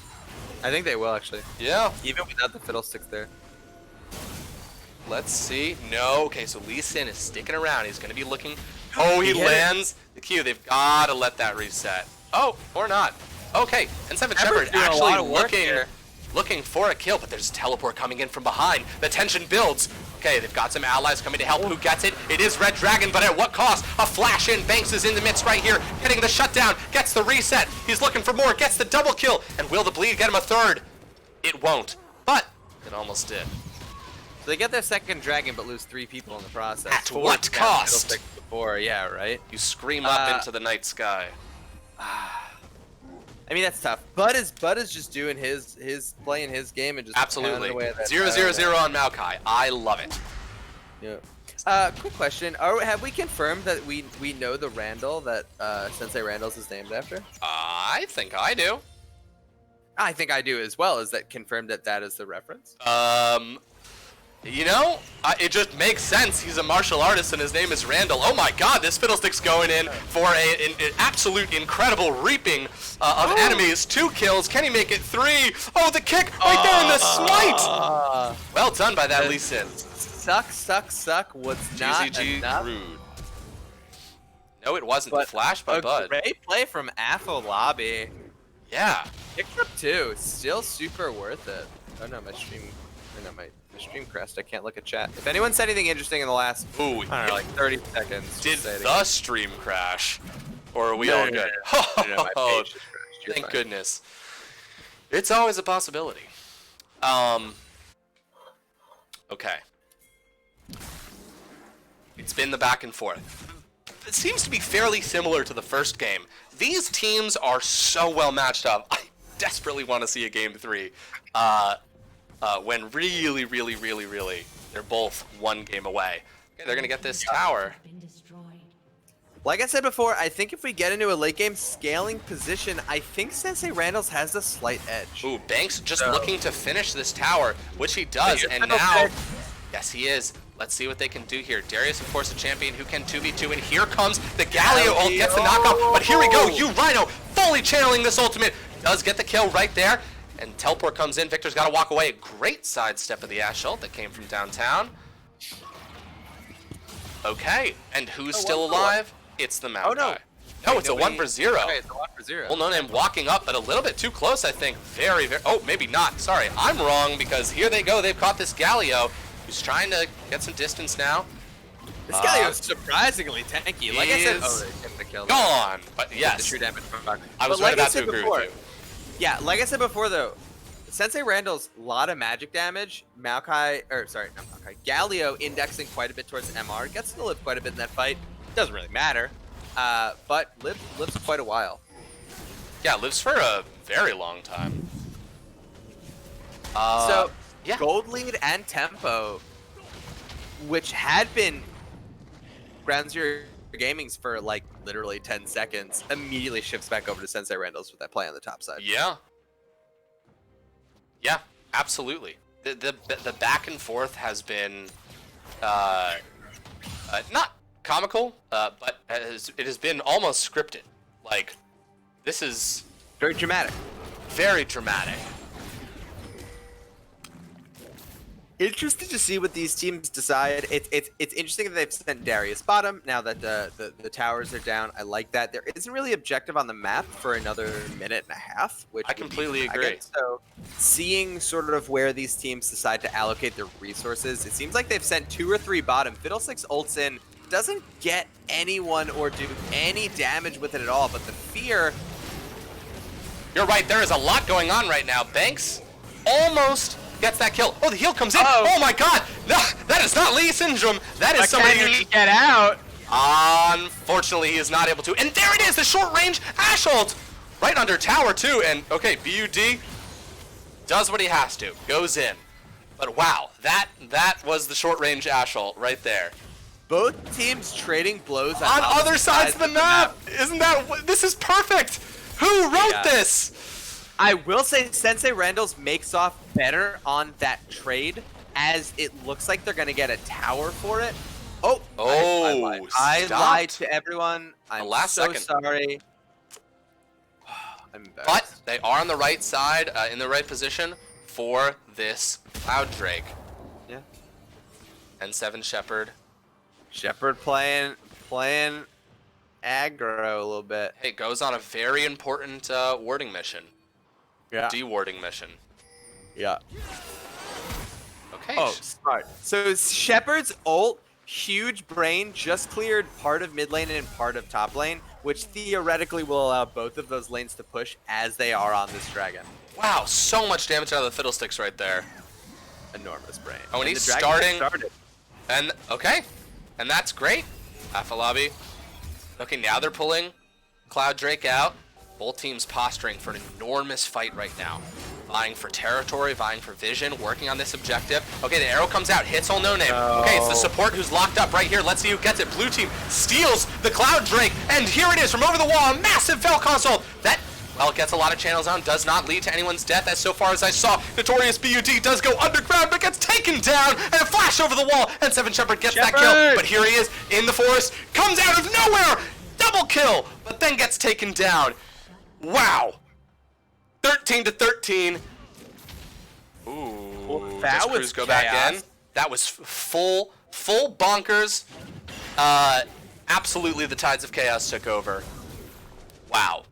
H: I think they will actually.
A: Yeah.
H: Even without the Fiddlesticks there.
A: Let's see. No. Okay, so Lee Sin is sticking around. He's going to be looking. Oh, he lands the Q. They've got to let that reset. Oh, or not. Okay, and Seven Shepherd
B: doing a
A: actually
B: lot of work here.
A: looking for a kill, but there's a teleport coming in from behind. The tension builds. Okay, they've got some allies coming to help. Who gets it? It is Red Dragon, but at what cost? A flash in. Banks is in the midst right here, getting the shutdown, gets the reset. He's looking for more, gets the double kill. And will the bleed get him a third? It won't, but it almost did.
H: So they get their second dragon, but lose 3 people in the process.
A: At
H: Four
A: what
H: down
A: cost?
H: Fiddlesticks before, yeah, right.
A: You scream up into the night sky.
H: I mean that's tough. Bud is just doing his playing his game and just
A: Absolutely.
H: pounding away at that
A: 0-0-0 on Maokai. I love it.
H: Yeah. Quick question: have we confirmed that we know the Randall that Sensei Randall's is named after?
A: I think I do.
H: I think I do as well. Is that confirmed that is the reference?
A: You know, it just makes sense. He's a martial artist and his name is Randall. Oh my god, this Fiddlestick's going in for an absolute incredible reaping of enemies. 2 kills. Can he make it 3? Oh, the kick right there in the smite. Well done by that Lee Sin.
H: Suck was not
A: GZG
H: enough.
A: rude. No, it wasn't. The flash by Bud.
H: Great play from Afolabi.
A: Yeah.
H: Picked up 2. Still super worth it. Oh no, my stream crashed. I can't look at chat. If anyone said anything interesting in the last, I don't know, like 30 seconds.
A: Did
H: say it
A: the
H: again.
A: stream crash? Or are we
H: No,
A: all
H: no,
A: good?
H: No, my page just crashed. You're
A: Thank
H: fine.
A: goodness. It's always a possibility. Okay. It's been the back and forth. It seems to be fairly similar to the first game. These teams are so well matched up. I desperately want to see a game 3. When really, they're both 1 game away. Okay, they're gonna get this tower.
H: Like I said before, I think if we get into a late game scaling position, I think Sensei Randall's has a slight edge.
A: Ooh, Banks just looking to finish this tower, which he does, and now, yes, he is. Let's see what they can do here. Darius, of course, a champion who can 2v2, and here comes the Galio ult, gets the knockoff, but here we go, you Rhino, fully channeling this ultimate, does get the kill right there, and teleport comes in. Victor's got to walk away. A great sidestep of the Ash ult that came from downtown. Okay, and who's still alive? It's the Mount guy. No, it's a 1 for 0.
H: Okay, it's a 1 for 0.
A: Well, no name walking up, but a little bit too close, I think. Very. Oh, maybe not. Sorry, I'm wrong because here they go. They've caught this Galio, who's trying to get some distance now.
H: This Galio is surprisingly tanky. Like I said, they get the kill.
A: Gone. But yes,
H: The true damage from back.
A: I was
H: But
A: right about to agree with you.
H: Yeah, like I said before, though, Sensei Randall's a lot of magic damage. Galio indexing quite a bit towards MR. Gets to live quite a bit in that fight. Doesn't really matter. But lives quite a while.
A: Yeah, lives for a very long time.
H: So,
A: yeah.
H: gold lead and tempo, which had been Ground Zero Gaming's for like literally 10 seconds, immediately shifts back over to Sensei Randall's with that play on the top side.
A: Yeah. Yeah, absolutely. The back and forth has been not comical, but it has been almost scripted. Like, this is
H: Very dramatic.
A: very dramatic.
H: Interesting to see what these teams decide. It's interesting that they've sent Darius bottom now that the towers are down. I like that. There isn't really objective on the map for another minute and a half, which
A: I
H: would be
A: completely
H: Dragon.
A: agree.
H: So seeing sort of where these teams decide to allocate their resources, it seems like they've sent 2 or 3 bottom. Fiddlesticks ults in, doesn't get anyone or do any damage with it at all, but the fear.
A: You're right, there is a lot going on right now. Banks almost gets that kill. Oh, the heal comes in. Oh my god. No, that is not Lee Syndrome. That is
C: But
A: somebody
C: can
A: who
C: he get out?
A: Unfortunately, he is not able to. And there it is, the short range Ash ult. Right under tower too. And okay, BUD does what he has to. Goes in. But wow, that was the short range Ash ult right there.
H: Both teams trading blows
A: On other sides of the map. Isn't that, this is perfect. Who wrote this?
H: I will say Sensei Randall's makes off better on that trade, as it looks like they're going to get a tower for it. Oh, I lied to everyone. I'm
A: last
H: so
A: second.
H: sorry. I'm embarrassed.
A: But they are on the right side, in the right position for this Cloud Drake.
H: Yeah.
A: And 7 Shepherd.
H: Shepard playing aggro a little bit.
A: Hey, goes on a very important warding mission.
H: Yeah.
A: De-warding mission.
H: Yeah.
A: Okay.
H: Oh, smart. So Shepard's ult, huge brain, just cleared part of mid lane and part of top lane, which theoretically will allow both of those lanes to push as they are on this dragon.
A: Wow, so much damage out of the Fiddlesticks right there.
H: Enormous brain.
A: Oh, and
H: the
A: he's
H: dragon
A: starting.
H: started.
A: And, okay. And that's great. Afalabi. Okay, now they're pulling Cloud Drake out. Both teams posturing for an enormous fight right now. Vying for territory, vying for vision, working on this objective. Okay, the arrow comes out, hits all no name. Okay, it's the support who's locked up right here. Let's see who gets it. Blue team steals the Cloud Drake, and here it is from over the wall. A massive Fel console. That, well, it gets a lot of channels on, does not lead to anyone's death, as so far as I saw. Notorious BUD does go underground, but gets taken down, and a flash over the wall, and 7 Shepherd gets that kill. But here he is in the forest, comes out of nowhere, double kill, but then gets taken down. Wow. 13 to 13. Ooh,
H: that
A: does
H: was
A: Cruz go back in?
H: chaos.
A: That was full bonkers. Absolutely, the tides of chaos took over. Wow,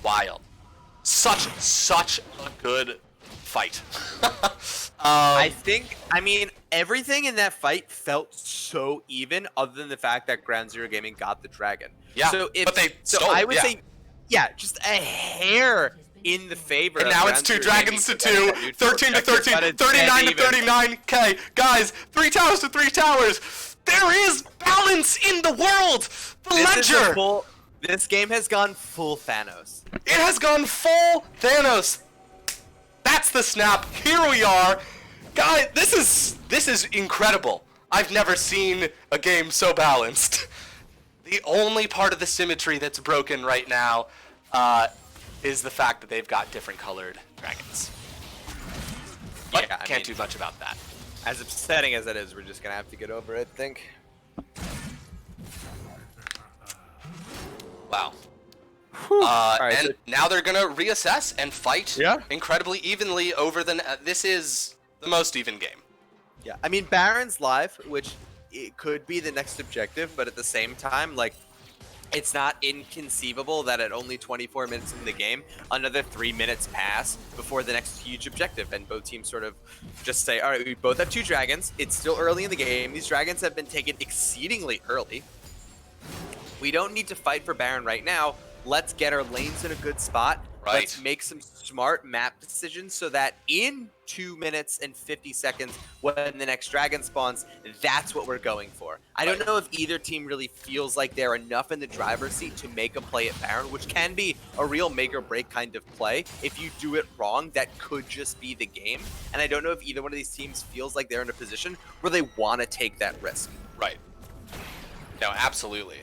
A: wild. Such a good fight.
H: I mean, everything in that fight felt so even, other than the fact that Ground Zero Gaming got the dragon.
A: Yeah,
H: So
A: but they stole,
H: I would
A: yeah.
H: say, yeah, just a hair in the favor.
A: And
H: of
A: now
H: Ground
A: it's 2
H: Zero
A: dragons to
H: Gaming.
A: 2, 13 to 13,
H: But it's
A: 39 to
H: even.
A: 39. Okay, guys, 3 towers to 3 towers. There is balance in the world. The ledger.
H: This game has gone full Thanos.
A: It has gone full Thanos. That's the snap. Here we are. Guys, this is incredible. I've never seen a game so balanced. The only part of the symmetry that's broken right now is the fact that they've got different colored dragons. But
H: Yeah, I
A: can't
H: mean-
A: do much about that.
H: As upsetting as it is, we're just gonna have to get over it, I think.
A: Wow.
H: Alright,
A: And
H: so-
A: now they're gonna reassess and fight incredibly evenly over the. This is the most even game.
H: Yeah, I mean, Baron's live, which it could be the next objective, but at the same time, like, it's not inconceivable that at only 24 minutes in the game, another 3 minutes pass before the next huge objective, and both teams sort of just say, all right, we both have 2 dragons. It's still early in the game. These dragons have been taken exceedingly early. We don't need to fight for Baron right now. Let's get our lanes in a good spot.
A: Right.
H: Let's make some smart map decisions so that in 2 minutes and 50 seconds, when the next dragon spawns, that's what we're going for. I don't know if either team really feels like they're enough in the driver's seat to make a play at Baron, which can be a real make or break kind of play. If you do it wrong, that could just be the game. And I don't know if either one of these teams feels like they're in a position where they want to take that risk.
A: Right. No, absolutely.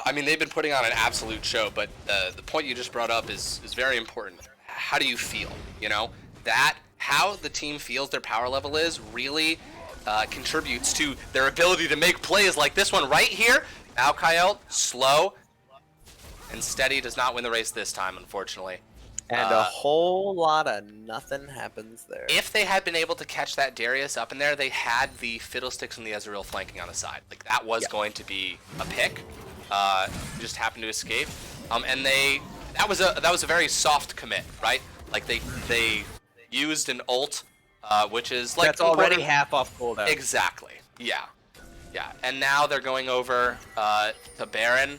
A: I mean, they've been putting on an absolute show, but the point you just brought up is very important. How do you feel? You know, that how the team feels their power level is really contributes to their ability to make plays like this one right here. Now Kyle, slow and steady, does not win the race this time, unfortunately.
H: And a whole lot of nothing happens there.
A: If they had been able to catch that Darius up in there, they had the Fiddlesticks and the Ezreal flanking on the side. Like, that was going to be a pick. Just happened to escape. And that was a very soft commit, right? Like, they used an ult, which is like
H: that's already half off cooldown.
A: Exactly. Yeah. Yeah. And now they're going over to Baron,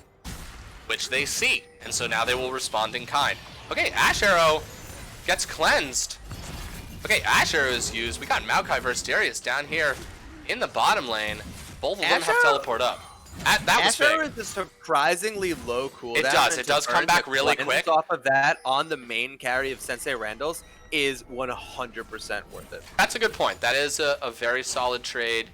A: which they see, and so now they will respond in kind. Okay, Ash Arrow gets cleansed. Okay, Ash Arrow is used. We got Maokai versus Darius down here in the bottom lane. Both of them have teleport up. That was
H: Ash Arrow
A: big.
H: is a surprisingly low cooldown.
A: It does.
H: and
A: It
H: to
A: does come
H: burn
A: back
H: the
A: really
H: cleanse
A: quick.
H: Off of that on the main carry of Sensei Randall's is 100% worth it.
A: That's a good point. That is a very solid trade.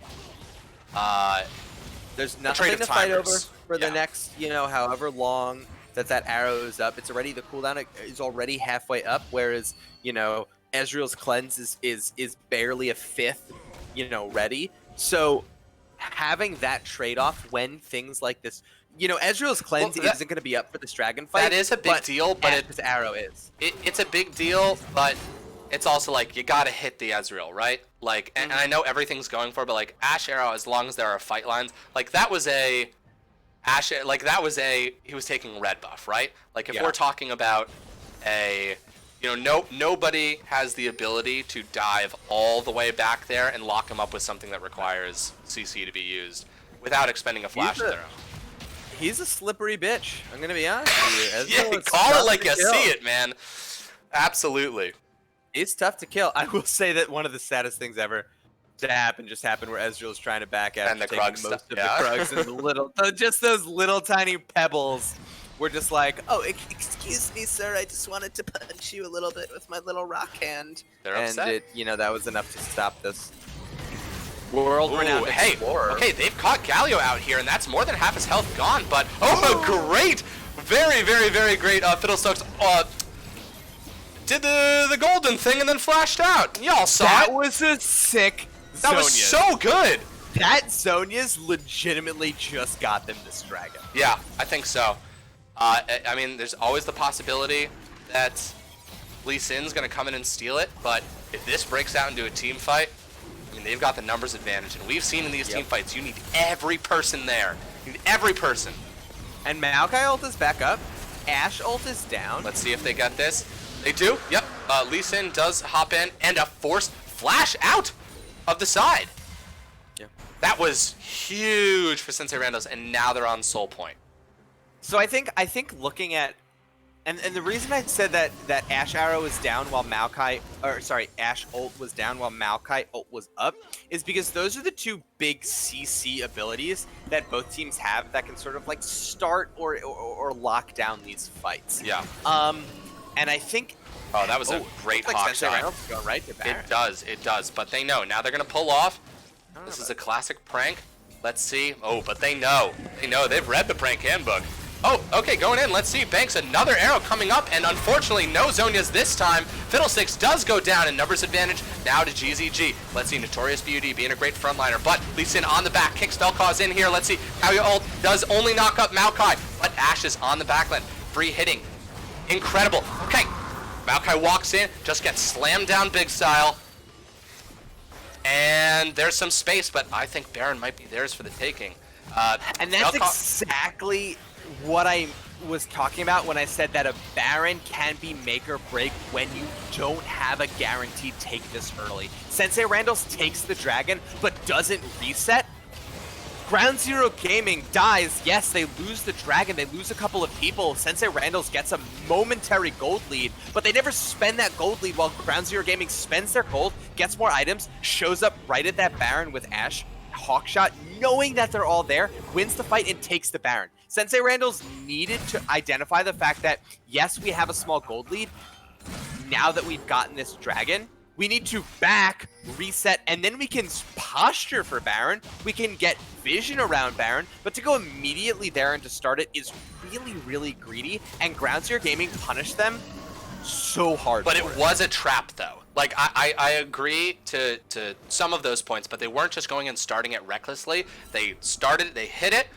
H: There's
A: trade
H: nothing
A: of
H: to fight over
A: timers.
H: for the
A: Yeah.
H: next, however long that arrow is up. It's already, the cooldown is already halfway up, whereas, Ezreal's cleanse is barely a fifth, ready. So having that trade-off when things like this, Ezreal's cleanse isn't going to be up for this dragon fight.
A: That is a big deal, but
H: Ash's arrow is.
A: It's a big deal, but it's also like you gotta hit the Ezreal, right? Like, and I know everything's going for, but like Ash Arrow, as long as there are fight lines, like that was a he was taking red buff, right? Like if we're talking about nobody has the ability to dive all the way back there and lock him up with something that requires CC to be used without expending a flash of their own.
H: He's a slippery bitch. I'm gonna be honest with you.
A: Yeah,
H: Ezreal is
A: call
H: tough
A: it like
H: to
A: you
H: kill.
A: see it, man. Absolutely.
H: It's tough to kill. I will say that one of the saddest things ever to happen just happened where Ezreal's trying to back out
A: And the
H: taking
A: Krug
H: most
A: stuff,
H: of
A: yeah.
H: the Krugs and the little, just those little tiny pebbles. We're just like, oh, excuse me, sir. I just wanted to punch you a little bit with my little rock hand.
A: They're
H: and
A: upset.
H: that was enough to stop this. World-renowned
A: hey,
H: explorer.
A: okay, they've caught Galio out here, and that's more than half his health gone, but, great! Very, very, very great Fiddlesticks did the golden thing and then flashed out. Y'all saw
H: That
A: it.
H: was a sick
A: That was
H: Zhonya's.
A: so good.
H: That Zhonya's legitimately just got them this dragon.
A: Yeah, I think so. I mean, there's always the possibility that Lee Sin's going to come in and steal it, but if this breaks out into a team fight, I mean, they've got the numbers advantage, and we've seen in these team fights, you need every person there. You need every person.
H: And Maokai ult is back up. Ashe ult is down.
A: Let's see if they get this. They do. Yep. Lee Sin does hop in, and a forced flash out of the side.
H: Yeah.
A: That was huge for Sensei Randos, and now they're on Soul Point.
H: So I think looking at, and the reason I said that Ashe arrow is down while Ashe ult was down while Maokai ult was up is because those are the two big CC abilities that both teams have that can sort of like start or lock down these fights.
A: Yeah.
H: And I think.
A: Oh, that was a great
H: like
A: hawk
H: Sensei
A: shot.
H: Reynolds going right to Baron.
A: It does, but they know. Now they're going to pull off. This is a classic prank. Let's see. Oh, but they know. They've read the prank handbook. Oh, okay, going in. Let's see. Banks another arrow coming up, and unfortunately, no Zhonya's this time. Fiddlesticks does go down in numbers advantage. Now to GZG. Let's see. Notorious Beauty being a great frontliner, but Lee Sin on the back. Kick spell cause in here. Let's see. How your ult does only knock up Maokai, but Ashe is on the backline. Free hitting. Incredible. Okay. Maokai walks in, just gets slammed down big style. And there's some space, but I think Baron might be theirs for the taking.
H: And that's exactly what I was talking about when I said that a Baron can be make or break when you don't have a guaranteed take this early. Sensei Randall's takes the dragon, but doesn't reset. Ground Zero Gaming dies. Yes, they lose the dragon. They lose a couple of people. Sensei Randall's gets a momentary gold lead, but they never spend that gold lead while Ground Zero Gaming spends their gold, gets more items, shows up right at that Baron with Ashe, Hawkshot, knowing that they're all there, wins the fight and takes the Baron. Sensei Randall's needed to identify the fact that, yes, we have a small gold lead. Now that we've gotten this dragon, we need to back, reset, and then we can posture for Baron. We can get vision around Baron, but to go immediately there and to start it is really, really greedy, and Ground Zero Gaming punished them so hard.
A: But it was a trap, though. Like, I agree to some of those points, but they weren't just going and starting it recklessly. They started it, they hit it,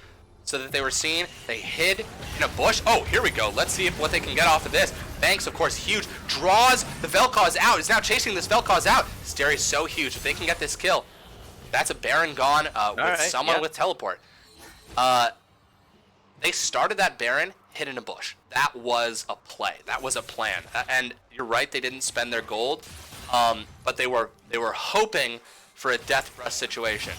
A: so that they were seen. They hid in a bush. Oh, here we go. Let's see what they can get off of this. Banks, of course, huge. Draws the Vel'Koz out. Is now chasing this Vel'Koz out. Sterry's so huge. If they can get this kill, that's a Baron gone with someone with teleport. They started that Baron, hid in a bush. That was a play. That was a plan. And you're right, they didn't spend their gold, but they were hoping for a death rush situation.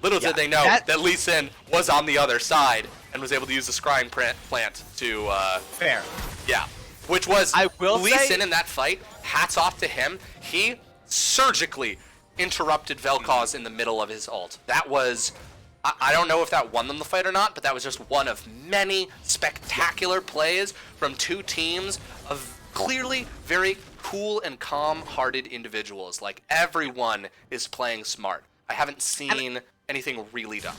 A: Little did they know that Lee Sin was on the other side and was able to use the scrying plant to
H: Fair.
A: Yeah, which was
H: I will
A: Lee
H: say-
A: Sin in that fight. Hats off to him. He surgically interrupted Vel'Koz in the middle of his ult. That was, I don't know if that won them the fight or not, but that was just one of many spectacular plays from two teams of clearly very cool and calm-hearted individuals. Like, everyone is playing smart. I haven't seen anything really dumb.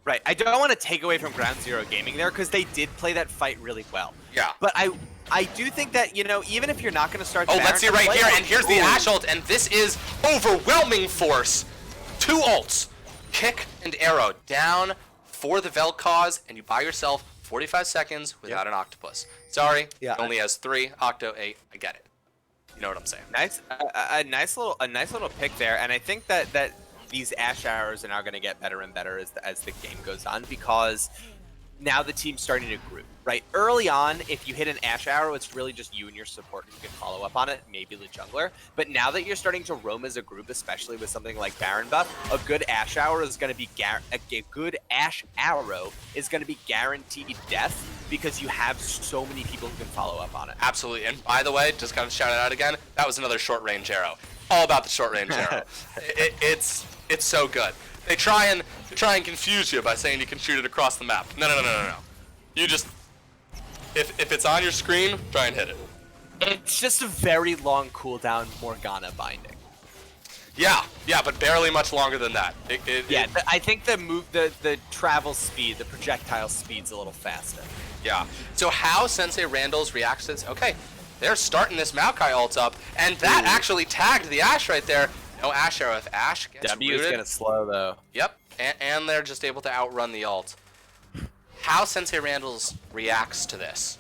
B: Right. I don't want to take away from Ground Zero Gaming there because they did play that fight really well.
A: Yeah.
B: But I do think that, you know, even if you're not going to start.
A: Oh,
B: Baron,
A: let's see right
B: play
A: here,
B: it.
A: and here's the Ashe ult, and this is overwhelming force. 2 ults, kick and arrow, down for the Vel'Koz, and you buy yourself 45 seconds without an octopus. Sorry,
B: Yeah.
A: he only has 3, Octo 8. I get it. You know what I'm saying?
B: Nice, a nice little pick there, and I think that these Ashe arrows are now going to get better and better as the game goes on because now the team's starting to group. Right, early on, if you hit an Ashe arrow, it's really just you and your support who can follow up on it, maybe the jungler. But now that you're starting to roam as a group, especially with something like Baron buff, a good Ashe arrow is going to be guaranteed death because you have so many people who can follow up on it.
A: Absolutely. And by the way, just gotta shout it out again, that was another short range arrow. All about the short range arrow. It's so good. They try and confuse you by saying you can shoot it across the map. No. You just, if it's on your screen, try and hit it.
B: It's just a very long cooldown Morgana binding.
A: Yeah, but barely much longer than that.
B: I think the travel speed, the projectile speed's a little faster.
A: Yeah. So how Sensei Randall's reacts to this? Okay, they're starting this Maokai ult up, and that actually tagged the Ashe right there. No Ashe arrow. If Ashe gets
F: W is
A: rooted,
F: gonna slow though.
A: Yep, and they're just able to outrun the ult. How Sensei Randall's reacts to this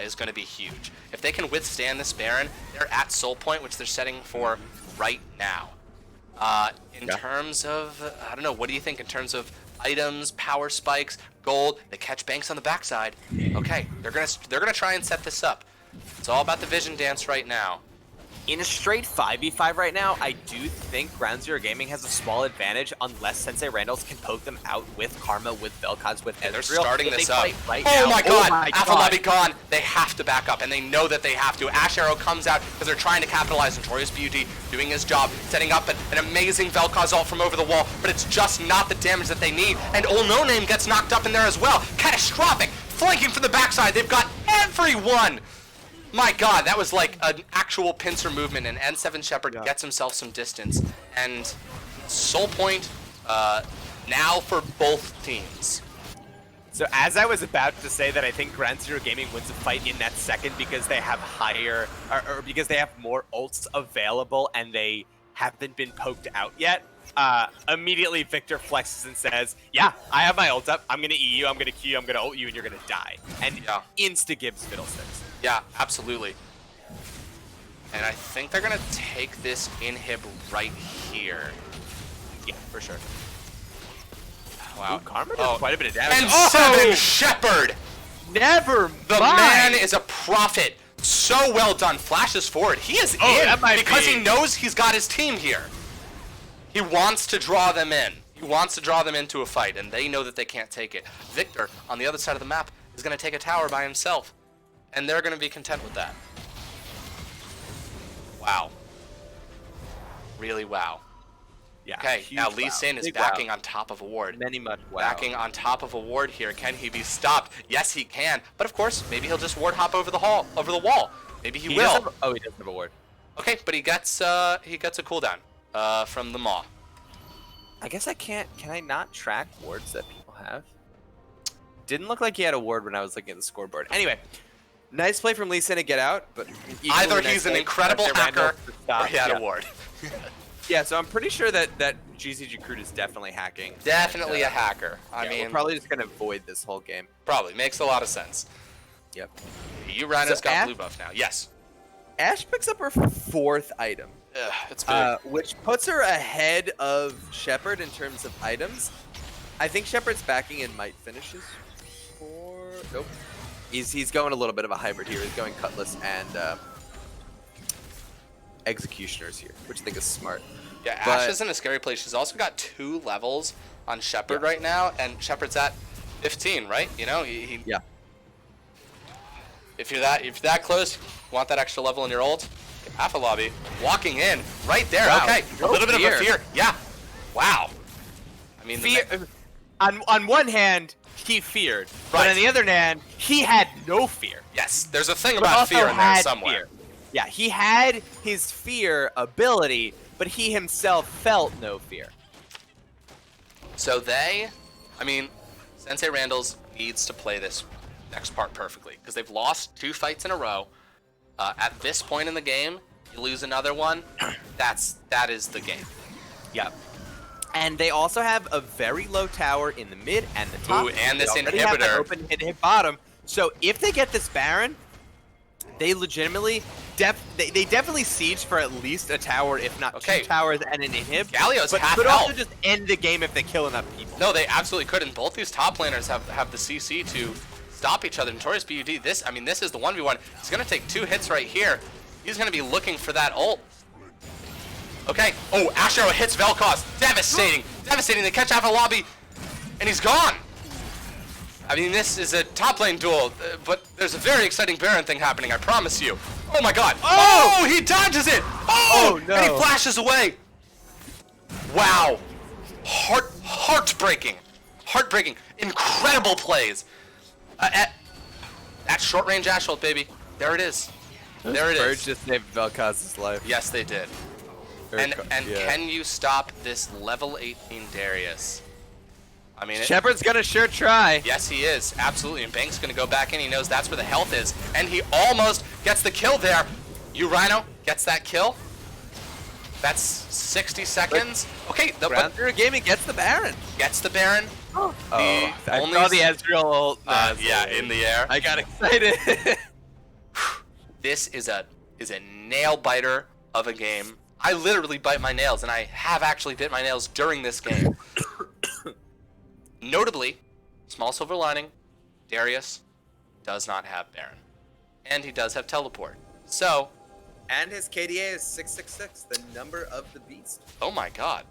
A: is going to be huge. If they can withstand this Baron, they're at soul point, which they're setting for right now. In terms of, I don't know, what do you think in terms of items, power spikes, gold? They catch banks on the backside. Okay, they're gonna try and set this up. It's all about the vision dance right now.
B: In a straight 5v5 right now, I do think Ground Zero Gaming has a small advantage unless Sensei Randalls can poke them out with Karma, with Vel'Koz, with
A: They're
B: Ezreal.
A: starting
B: If
A: this
B: they
A: up.
B: fight right
A: Oh
B: now-
A: my god!
B: God.
A: Afolabi gone. They have to back up, and they know that they have to. Ashe Arrow comes out because they're trying to capitalize. Notorious Beauty doing his job, setting up an amazing Vel'Koz ult from over the wall, but it's just not the damage that they need. And Ol No Name gets knocked up in there as well. Catastrophic! Flanking from the backside. They've got everyone! My god, that was like an actual pincer movement, and N7 Shepard gets himself some distance. And soul point now for both teams.
B: So as I was about to say that I think Ground Zero Gaming wins a fight in that second because they have higher, or because they have more ults available and they haven't been poked out yet, immediately Victor flexes and says, yeah, I have my ult up, I'm gonna E you, I'm gonna Q you, I'm gonna ult you, and you're gonna die. And insta-gives Fiddlesticks.
A: Yeah, absolutely. And I think they're gonna take this inhib right here.
B: Yeah, for sure.
A: Wow.
B: Ooh, Karma does quite a bit of damage.
A: And Seven Shepherd!
B: Never
A: The man is a prophet. So well done. Flashes forward. He is in
B: that might
A: because
B: be-
A: he knows he's got his team here. He wants to draw them in. He wants to draw them into a fight, and they know that they can't take it. Victor, on the other side of the map, is going to take a tower by himself, and they're going to be content with that. Wow. Really wow.
B: Yeah,
A: Okay,
B: huge
A: now Lee
B: wow.
A: Sin is
B: Big
A: backing
B: wow.
A: on top of a ward.
B: Many much wow.
A: Backing on top of a ward here. Can he be stopped? Yes, he can. But of course, maybe he'll just ward hop over the wall. Maybe he will.
B: He does have a ward.
A: Okay, but he gets a cooldown from the Maw.
B: I guess I can't. Can I not track wards that people have? Didn't look like he had a ward when I was looking at the scoreboard. Anyway, nice play from Lee Sin to get out, but
A: Either
B: equally nice
A: he's an
B: play
A: incredible
B: from Randall
A: hacker
B: to stop.
A: or he had
B: Yeah.
A: a ward.
B: Yeah, so I'm pretty sure that GCG Crude is definitely hacking.
A: Definitely a hacker. I
B: Yeah,
A: mean,
B: we're probably just gonna void this whole game.
A: probably makes a lot of sense.
B: Yep.
A: You Rhino's
B: So
A: got
B: Ash-
A: blue buff now. Yes.
B: Ash picks up her 4th item,
A: Ugh, it's big.
B: which puts her ahead of Shepard in terms of items. I think Shepard's backing and might finish his 4. Nope. He's going a little bit of a hybrid here. He's going Cutlass and Executioners here, which I think is smart.
A: Yeah,
B: but-
A: Ash is in a scary place. She's also got 2 levels on Shepard right now, and Shepard's at 15, right? You know, he
B: Yeah.
A: If you're that close, you want that extra level in your ult. Alpha lobby, walking in right there.
B: Wow,
A: Okay, a
B: no
A: little bit of a
B: fear.
A: fear. Yeah. Wow. I mean,
B: Fear. On one hand, he feared, but
A: Right.
B: on the other hand, he had no fear.
A: yes, there's a thing
B: But
A: about
B: also
A: fear in there
B: had
A: somewhere.
B: fear. Yeah, he had his fear ability, but he himself felt no fear.
A: So Sensei Randall's needs to play this next part perfectly because they've lost 2 fights in a row. At this point in the game, you lose another one, that is the game.
B: Yep. And they also have a very low tower in the mid and the top.
A: Ooh, and this
B: They already have an
A: inhibitor.
B: open hit bottom. So if they get this Baron, they legitimately they definitely siege for at least a tower, if not
A: Okay.
B: 2 towers and an inhib.
A: Galio's
B: but
A: half
B: could also
A: health.
B: just end the game if they kill enough people.
A: No, they absolutely could, and both these top laners have the CC to stop each other. Notorious BUD, this is the 1v1. He's gonna take 2 hits right here. He's gonna be looking for that ult. Okay. Oh, Ash Arrow hits Vel'Koz. Devastating. Devastating. They catch Alpha Lobby, and he's gone. I mean, this is a top lane duel, but there's a very exciting Baron thing happening, I promise you. Oh my god. Oh, he dodges it. Oh,
B: no.
A: And he flashes away. Wow. Heartbreaking. Heartbreaking. Incredible plays. At short range Ash ult, baby. There it is. There it
B: Birds
A: is.
B: just saved Vel'Koz's life.
A: Yes, they did. And can you stop this level 18 Darius? I mean,
B: Shepard's gonna sure try.
A: yes, he is. Absolutely. And Bank's going to go back in. He knows that's where the health is. And he almost gets the kill there. You Rhino gets that kill. That's 60 seconds. Okay, but
B: Ground Zero Gaming gets the Baron.
A: gets the Baron.
B: Oh,
A: The
B: I
A: only
B: saw the Ezreal ult.
A: yeah, in the air.
B: I got excited.
A: This is a nail biter of a game. I literally bite my nails, and I have actually bit my nails during this game. Notably, small silver lining, Darius does not have Baron. And he does have teleport. So,
B: And his KDA is 666, the number of the beast.
A: oh my god.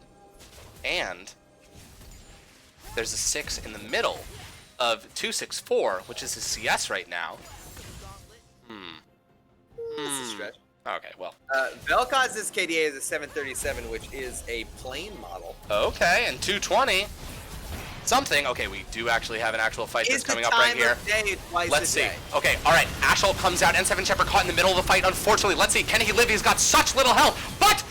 A: And there's a 6 in the middle of 264, which is his CS right now.
B: That's a stretch.
A: Okay, well.
B: Vel'Koz's KDA is a 737, which is a plane model.
A: Okay, and 220. Something. Okay, we do actually have an actual fight that's coming up right here. Let's see. Okay, all right. Ashol comes out. N7 Shepard caught in the middle of the fight, unfortunately. Let's see. Can he live? He's got such little health. But,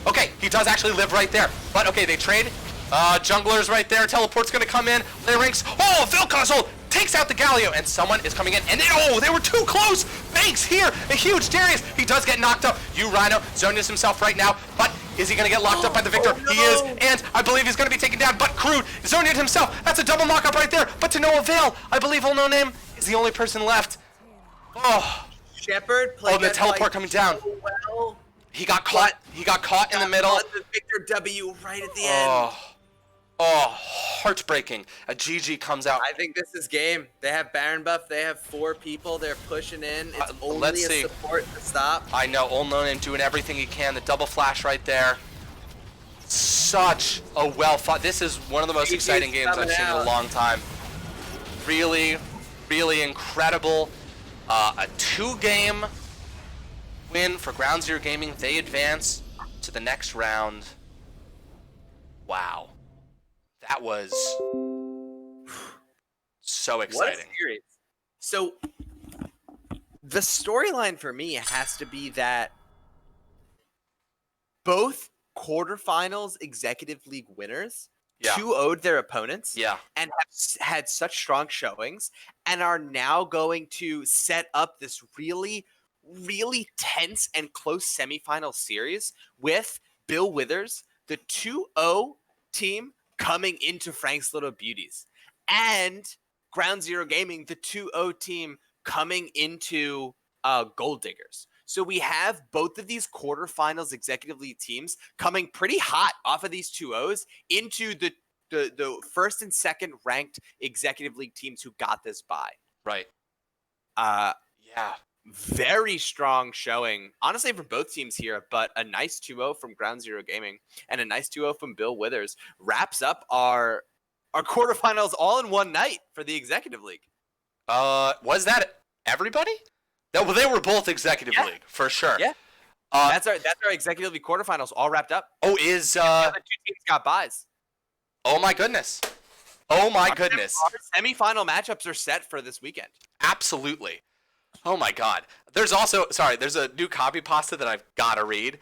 A: okay, he does actually live right there. But, okay, they trade. Jungler's right there. Teleport's going to come in. Larynx. Oh, Vel'Koz ult takes out the Galio. And someone is coming in. And they were too close. Banks here. A huge Darius. He does get knocked up. You Rhino. Zonius himself right now. But is he going to get locked up by the Victor?
B: Oh, no.
A: He is. And I believe he's going to be taken down. But Crude, Zonian himself. That's a double knock-up right there. But to no avail. I believe No Name is the only person left. Oh.
B: Shepard played
A: Oh, the
B: that
A: teleport
B: fight
A: coming down.
B: so well.
A: He got caught. He got caught in the middle.
B: Got the Victor W right at the end.
A: Oh, heartbreaking. A GG comes out.
B: I think this is game. They have Baron buff. They have 4 people. They're pushing in. It's only
A: let's
B: a
A: see.
B: support to stop.
A: I know, No Name doing everything he can. The double flash right there. Such a well fought. This is one of the most
B: GG's
A: exciting games I've
B: coming
A: seen in a
B: out.
A: long time. Really, really incredible. A 2-game win for Ground Zero Gaming. They advance to the next round. Wow. That was so
B: What a
A: exciting.
B: series. So the storyline for me has to be that both quarterfinals executive league winners
A: Yeah.
B: 2-0'd their opponents
A: Yeah.
B: and have had such strong showings and are now going to set up this really, really tense and close semifinal series with Bill Withers, the 2-0 team coming into Frank's Little Beauties, and Ground Zero Gaming, the 2-0 team coming into Gold Diggers. So we have both of these quarterfinals executive league teams coming pretty hot off of these 2-0s into the first and second ranked executive league teams who got this bye.
A: Right.
B: Yeah. Very strong showing, honestly, from both teams here, but a nice 2-0 from Ground Zero Gaming and a nice 2-0 from Bill Withers wraps up our quarterfinals all in one night for the executive league.
A: Was that everybody? No, well, they were both executive league for sure.
B: Yeah. That's our executive league quarterfinals all wrapped up.
A: Oh, is
B: The other two teams got buys.
A: Oh my goodness. Oh my goodness.
B: Our semifinal matchups are set for this weekend.
A: Absolutely. Oh my god. There's a new copy pasta that I've got to read.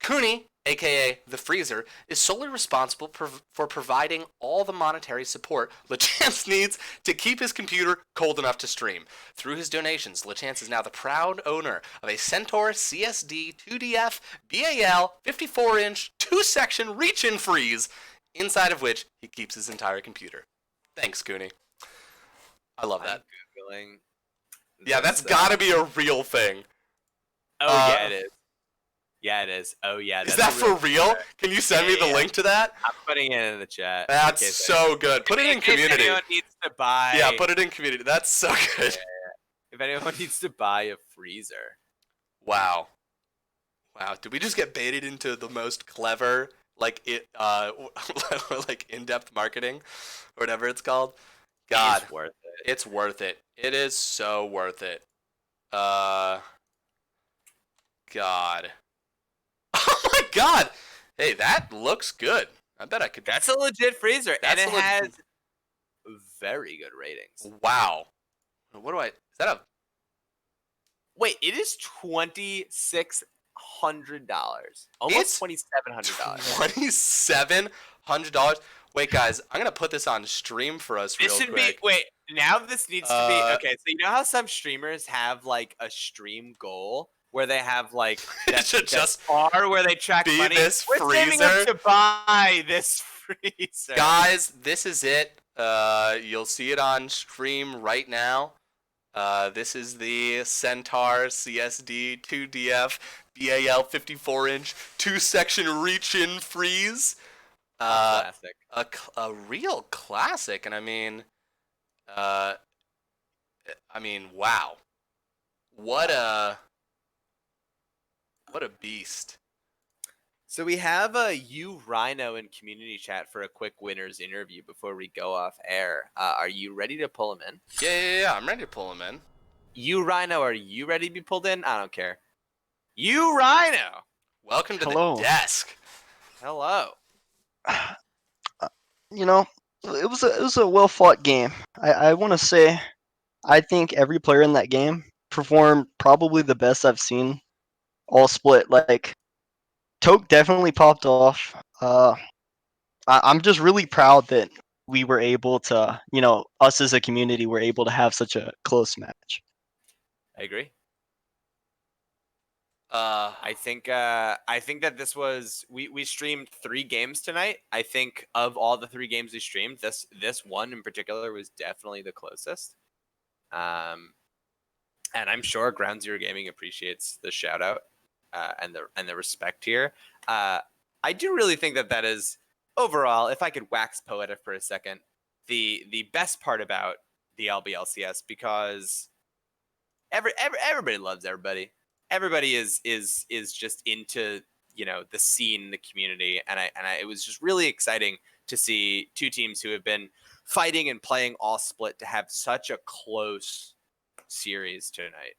A: Cooney, aka the Freezer, is solely responsible for providing all the monetary support LeChance needs to keep his computer cold enough to stream. Through his donations, LeChance is now the proud owner of a Centaur CSD 2DF BAL 54-inch 2-section reach-in freeze, inside of which he keeps his entire computer. Thanks, Cooney. I love that.
B: Googling.
A: Yeah, that's gotta be a real thing.
B: Oh, yeah, it is. Yeah, it is. Oh, yeah.
A: Is that for real? Can you send me the link to that?
B: I'm putting it in the chat.
A: That's so good. Put it in community.
B: If anyone needs to buy...
A: Yeah, put it in community. That's so good.
B: Yeah. If anyone needs to buy a freezer.
A: Wow. Wow. Did we just get baited into the most clever, like in-depth marketing, or whatever it's called? God,
B: It's worth it.
A: it's worth it. It is so worth it. God. Oh my God. Hey, that looks good. I bet I could.
B: That's a legit freezer, and
A: That's
B: it
A: a
B: has very good ratings.
A: Wow. What do I? Is that a?
B: Wait, it is $2,600, almost
A: It's
B: $2,700.
A: $2,700. Wait, guys, I'm gonna put this on stream for us real
B: This should
A: quick.
B: be. Wait, now this needs to be okay. So you know how some streamers have like a stream goal where they have like
A: It should just
B: bar where they track
A: be
B: money.
A: this
B: We're saving up
A: freezer.
B: to buy this freezer,
A: Guys, this is it. You'll see it on stream right now. This is the Centaur CSD 2DF BAL 54-inch 2-section reach-in freeze.
B: Classic.
A: A real classic, and I mean, wow. What a beast.
B: So we have a U Rhino in community chat for a quick winners interview before we go off air. Are you ready to pull him in?
A: Yeah. I'm ready to pull him in.
B: U Rhino, are you ready to be pulled in? I don't care. U Rhino.
A: Welcome to
J: Hello.
A: the desk.
B: Hello.
J: You know, it was a well fought game. I want to say, I think every player in that game performed probably the best I've seen all split. Like, Toke definitely popped off. I'm just really proud that we were able to, us as a community were able to have such a close match.
B: I agree.
A: Uh,
B: I think that this was we streamed 3 games tonight. I think of all the 3 games we streamed, this one in particular was definitely the closest. And I'm sure Ground Zero Gaming appreciates the shout out and the respect here. I do really think that is overall, if I could wax poetic for a second, the best part about the LBLCS, because everybody loves everybody. Everybody is just into the scene, the community, and it was just really exciting to see 2 teams who have been fighting and playing all split to have such a close series tonight.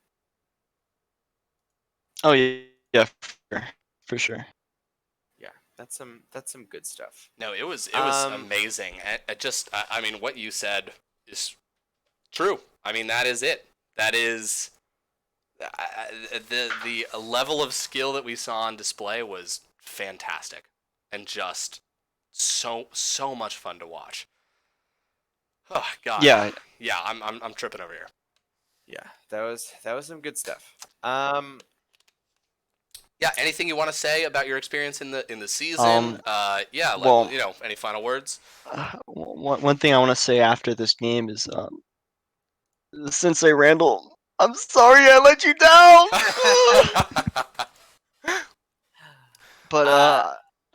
J: Oh yeah, for sure.
B: Yeah, that's some good stuff.
A: no, it was amazing. I mean, what you said is true. I mean, that is it. That is the level of skill that we saw on display was fantastic, and just so much fun to watch. Oh God.
J: Yeah.
A: Yeah, I'm tripping over here.
B: Yeah, that was some good stuff.
A: Yeah. Anything you want to say about your experience in the season? Yeah.
J: Well,
A: Any final words?
J: one thing I want to say after this game is, Sensei Randall, I'm sorry I let you down. But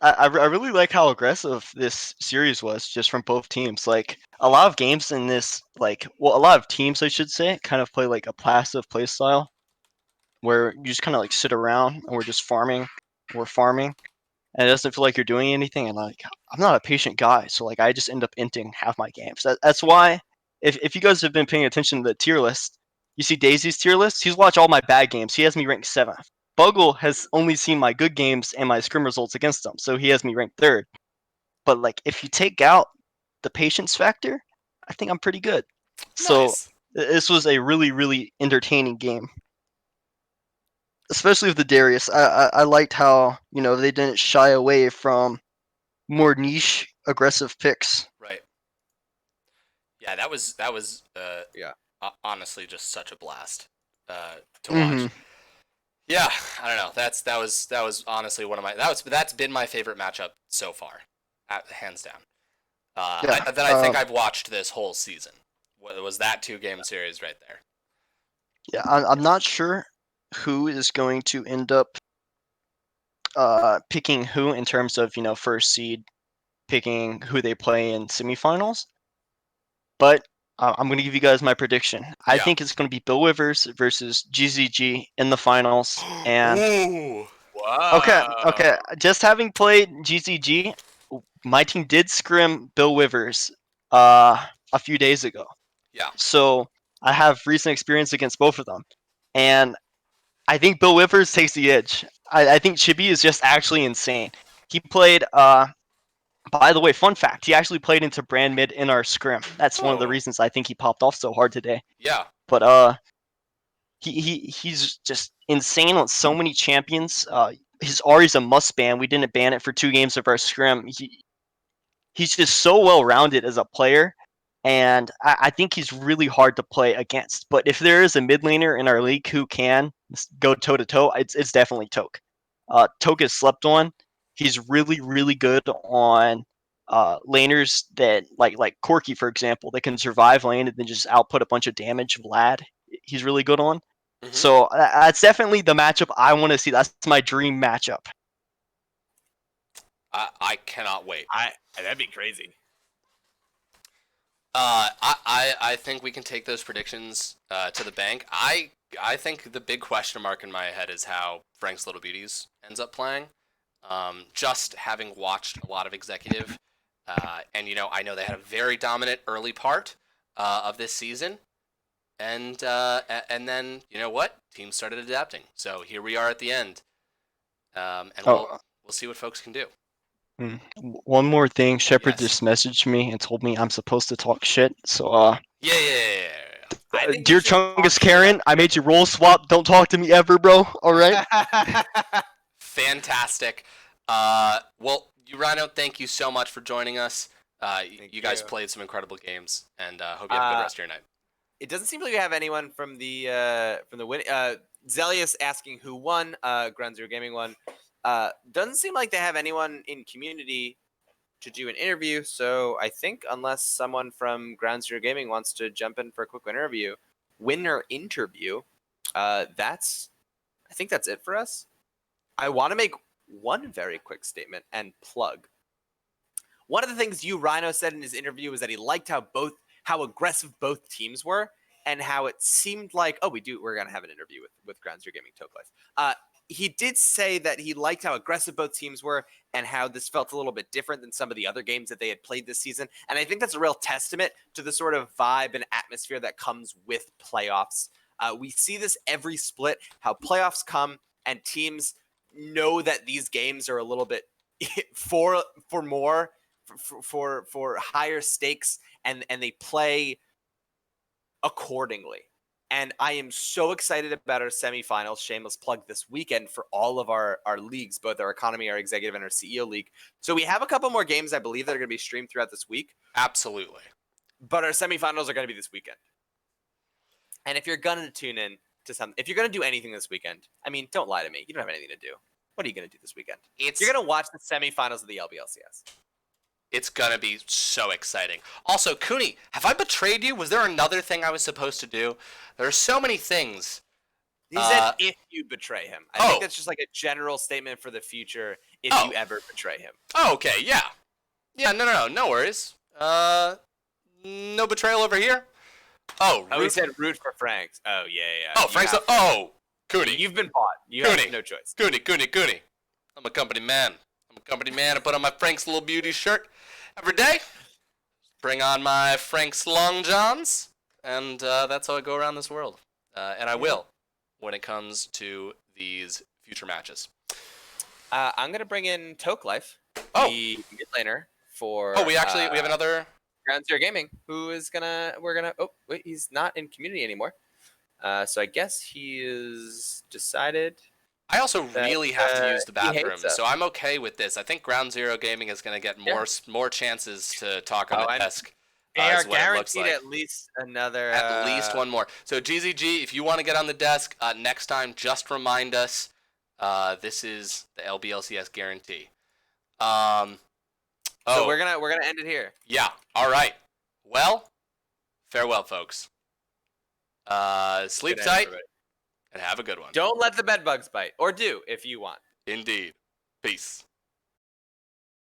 J: I really like how aggressive this series was, just from both teams. Like a lot of games in this, a lot of teams, I should say, kind of play like a passive play style, where you just kind of like sit around and we're just farming. We're farming, and it doesn't feel like you're doing anything. And like, I'm not a patient guy, so like I just end up inting half my games. That's why, if you guys have been paying attention to the tier list, you see Daisy's tier list. He's watched all my bad games. He has me ranked 7th. Buggle has only seen my good games and my scrim results against him, so he has me ranked 3rd. But like, if you take out the patience factor, I think I'm pretty good. So
A: Nice.
J: this was a really entertaining game, especially with the Darius. I liked how they didn't shy away from more niche aggressive picks.
A: Right. Yeah, that was
H: Yeah.
A: honestly just such a blast to
J: Hmm.
A: watch. Yeah, I don't know. That was honestly one of my that's been my favorite matchup so far, hands down.
J: Yeah.
A: That I think I've watched this whole season. Was that 2-game series right there?
J: Yeah. I'm not sure who is going to end up picking who in terms of first seed picking who they play in semifinals. But I'm going to give you guys my prediction. I
A: Yeah.
J: think it's going to be Bill Wivers versus GZG in the finals. And
A: Ooh.
J: okay, just having played GZG, my team did scrim Bill Wivers a few days ago.
A: Yeah.
J: So I have recent experience against both of them. And I think Bill Wivers takes the edge. I think Chibi is just actually insane. He played by the way, fun fact, he actually played into Brand Mid in our scrim. That's one of the
A: Oh.
J: reasons I think he popped off so hard today.
A: Yeah.
J: But he's just insane on so many champions. His Ari's a must ban. We didn't ban it for 2 games of our scrim. He's just so well rounded as a player, and I think he's really hard to play against. But if there is a mid laner in our league who can go toe to toe, it's definitely Toke. Toke is slept on. He's really good on laners that like Corky, for example, that can survive lane and then just output a bunch of damage. Vlad, he's really good on.
A: Mm-hmm.
J: So that's definitely the matchup I want to see. That's my dream matchup.
A: I cannot wait.
B: That'd be crazy.
A: I think we can take those predictions to the bank. I think the big question mark in my head is how Frank's Little Beauties ends up playing. Just having watched a lot of executive, and I know they had a very dominant early part of this season, and then you know what, teams started adapting. So here we are at the end, and
J: Oh,
A: we'll see what folks can do.
J: one more thing. Shepard
A: Yes.
J: just messaged me and told me I'm supposed to talk shit. So
A: Yeah.
B: I think
J: dear
B: you should talk
J: Chungus
B: shit
J: Karen, I made you roll swap. Don't talk to me ever, bro. All right.
A: Fantastic. Well, you Rhino, thank you so much for joining us. You guys
B: you.
A: played some incredible games, and hope you have a good rest of your night.
B: It doesn't seem like we have anyone from the win. Zelius asking who won. Ground Zero Gaming won. Doesn't seem like they have anyone in community to do an interview. So I think unless someone from Ground Zero Gaming wants to jump in for a quick winner interview, I think that's it for us. I want to make one very quick statement and plug. One of the things Rhino said in his interview was that he liked how aggressive both teams were, and how it seemed like, we're gonna have an interview with Ground Zero Gaming Toke. He did say that he liked how aggressive both teams were, and how this felt a little bit different than some of the other games that they had played this season. And I think that's a real testament to the sort of vibe and atmosphere that comes with playoffs. We see this every split, how playoffs come and teams know that these games are a little bit for more, for higher stakes, and they play accordingly. And I am so excited about our semifinals, shameless plug, this weekend for all of our leagues, both our economy, our executive, and our CEO league. So we have a couple more games, I believe, that are going to be streamed throughout this week.
A: Absolutely.
B: But our semifinals are going to be this weekend. And if you're going to tune in to something, if you're going to do anything this weekend, I mean, don't lie to me. You don't have anything to do. What are you gonna do this weekend?
A: It's
B: You're gonna watch the semifinals of the LBLCS.
A: It's gonna be so exciting. Also, Cooney, have I betrayed you? Was there another thing I was supposed to do? There are so many things.
B: He said if you betray him. I
A: oh.
B: think that's just like a general statement for the future if
A: Oh.
B: you ever betray him.
A: Oh, okay, yeah. Yeah, no worries. No betrayal over here. Oh,
B: Oh, he said root for Franks. Oh, yeah.
A: Oh,
B: You
A: Frank's.
B: have to.
A: Oh, Cooney.
B: You've been bought. You
A: Cooney.
B: have no choice.
A: Cooney. I'm a company man. I put on my Frank's Little Beauty shirt every day. Bring on my Frank's Long Johns. And that's how I go around this world. And I will when it comes to these future matches.
B: I'm going to bring in Toke Life,
A: Oh.
B: the mid laner for...
A: Oh, we have another...
B: Ground Zero Gaming, who is oh, wait, he's not in community anymore. So I guess he is decided...
A: I also really have to use the
B: he hates
A: bathroom,
B: us.
A: so I'm okay with this. I think Ground Zero Gaming is going to get more chances to talk on the
B: and
A: desk.
B: They are
A: is what it looks
B: guaranteed
A: like.
B: at least another...
A: At least one more. So GZG, if you want to get on the desk next time, just remind us. This is the LBLCS guarantee.
B: So we're gonna end it here.
A: Yeah. All right. Well, farewell, folks. Sleep
B: Good night,
A: tight
B: everybody.
A: and have a good one.
B: Don't let the bed bugs bite, or do if you want.
A: Indeed. Peace.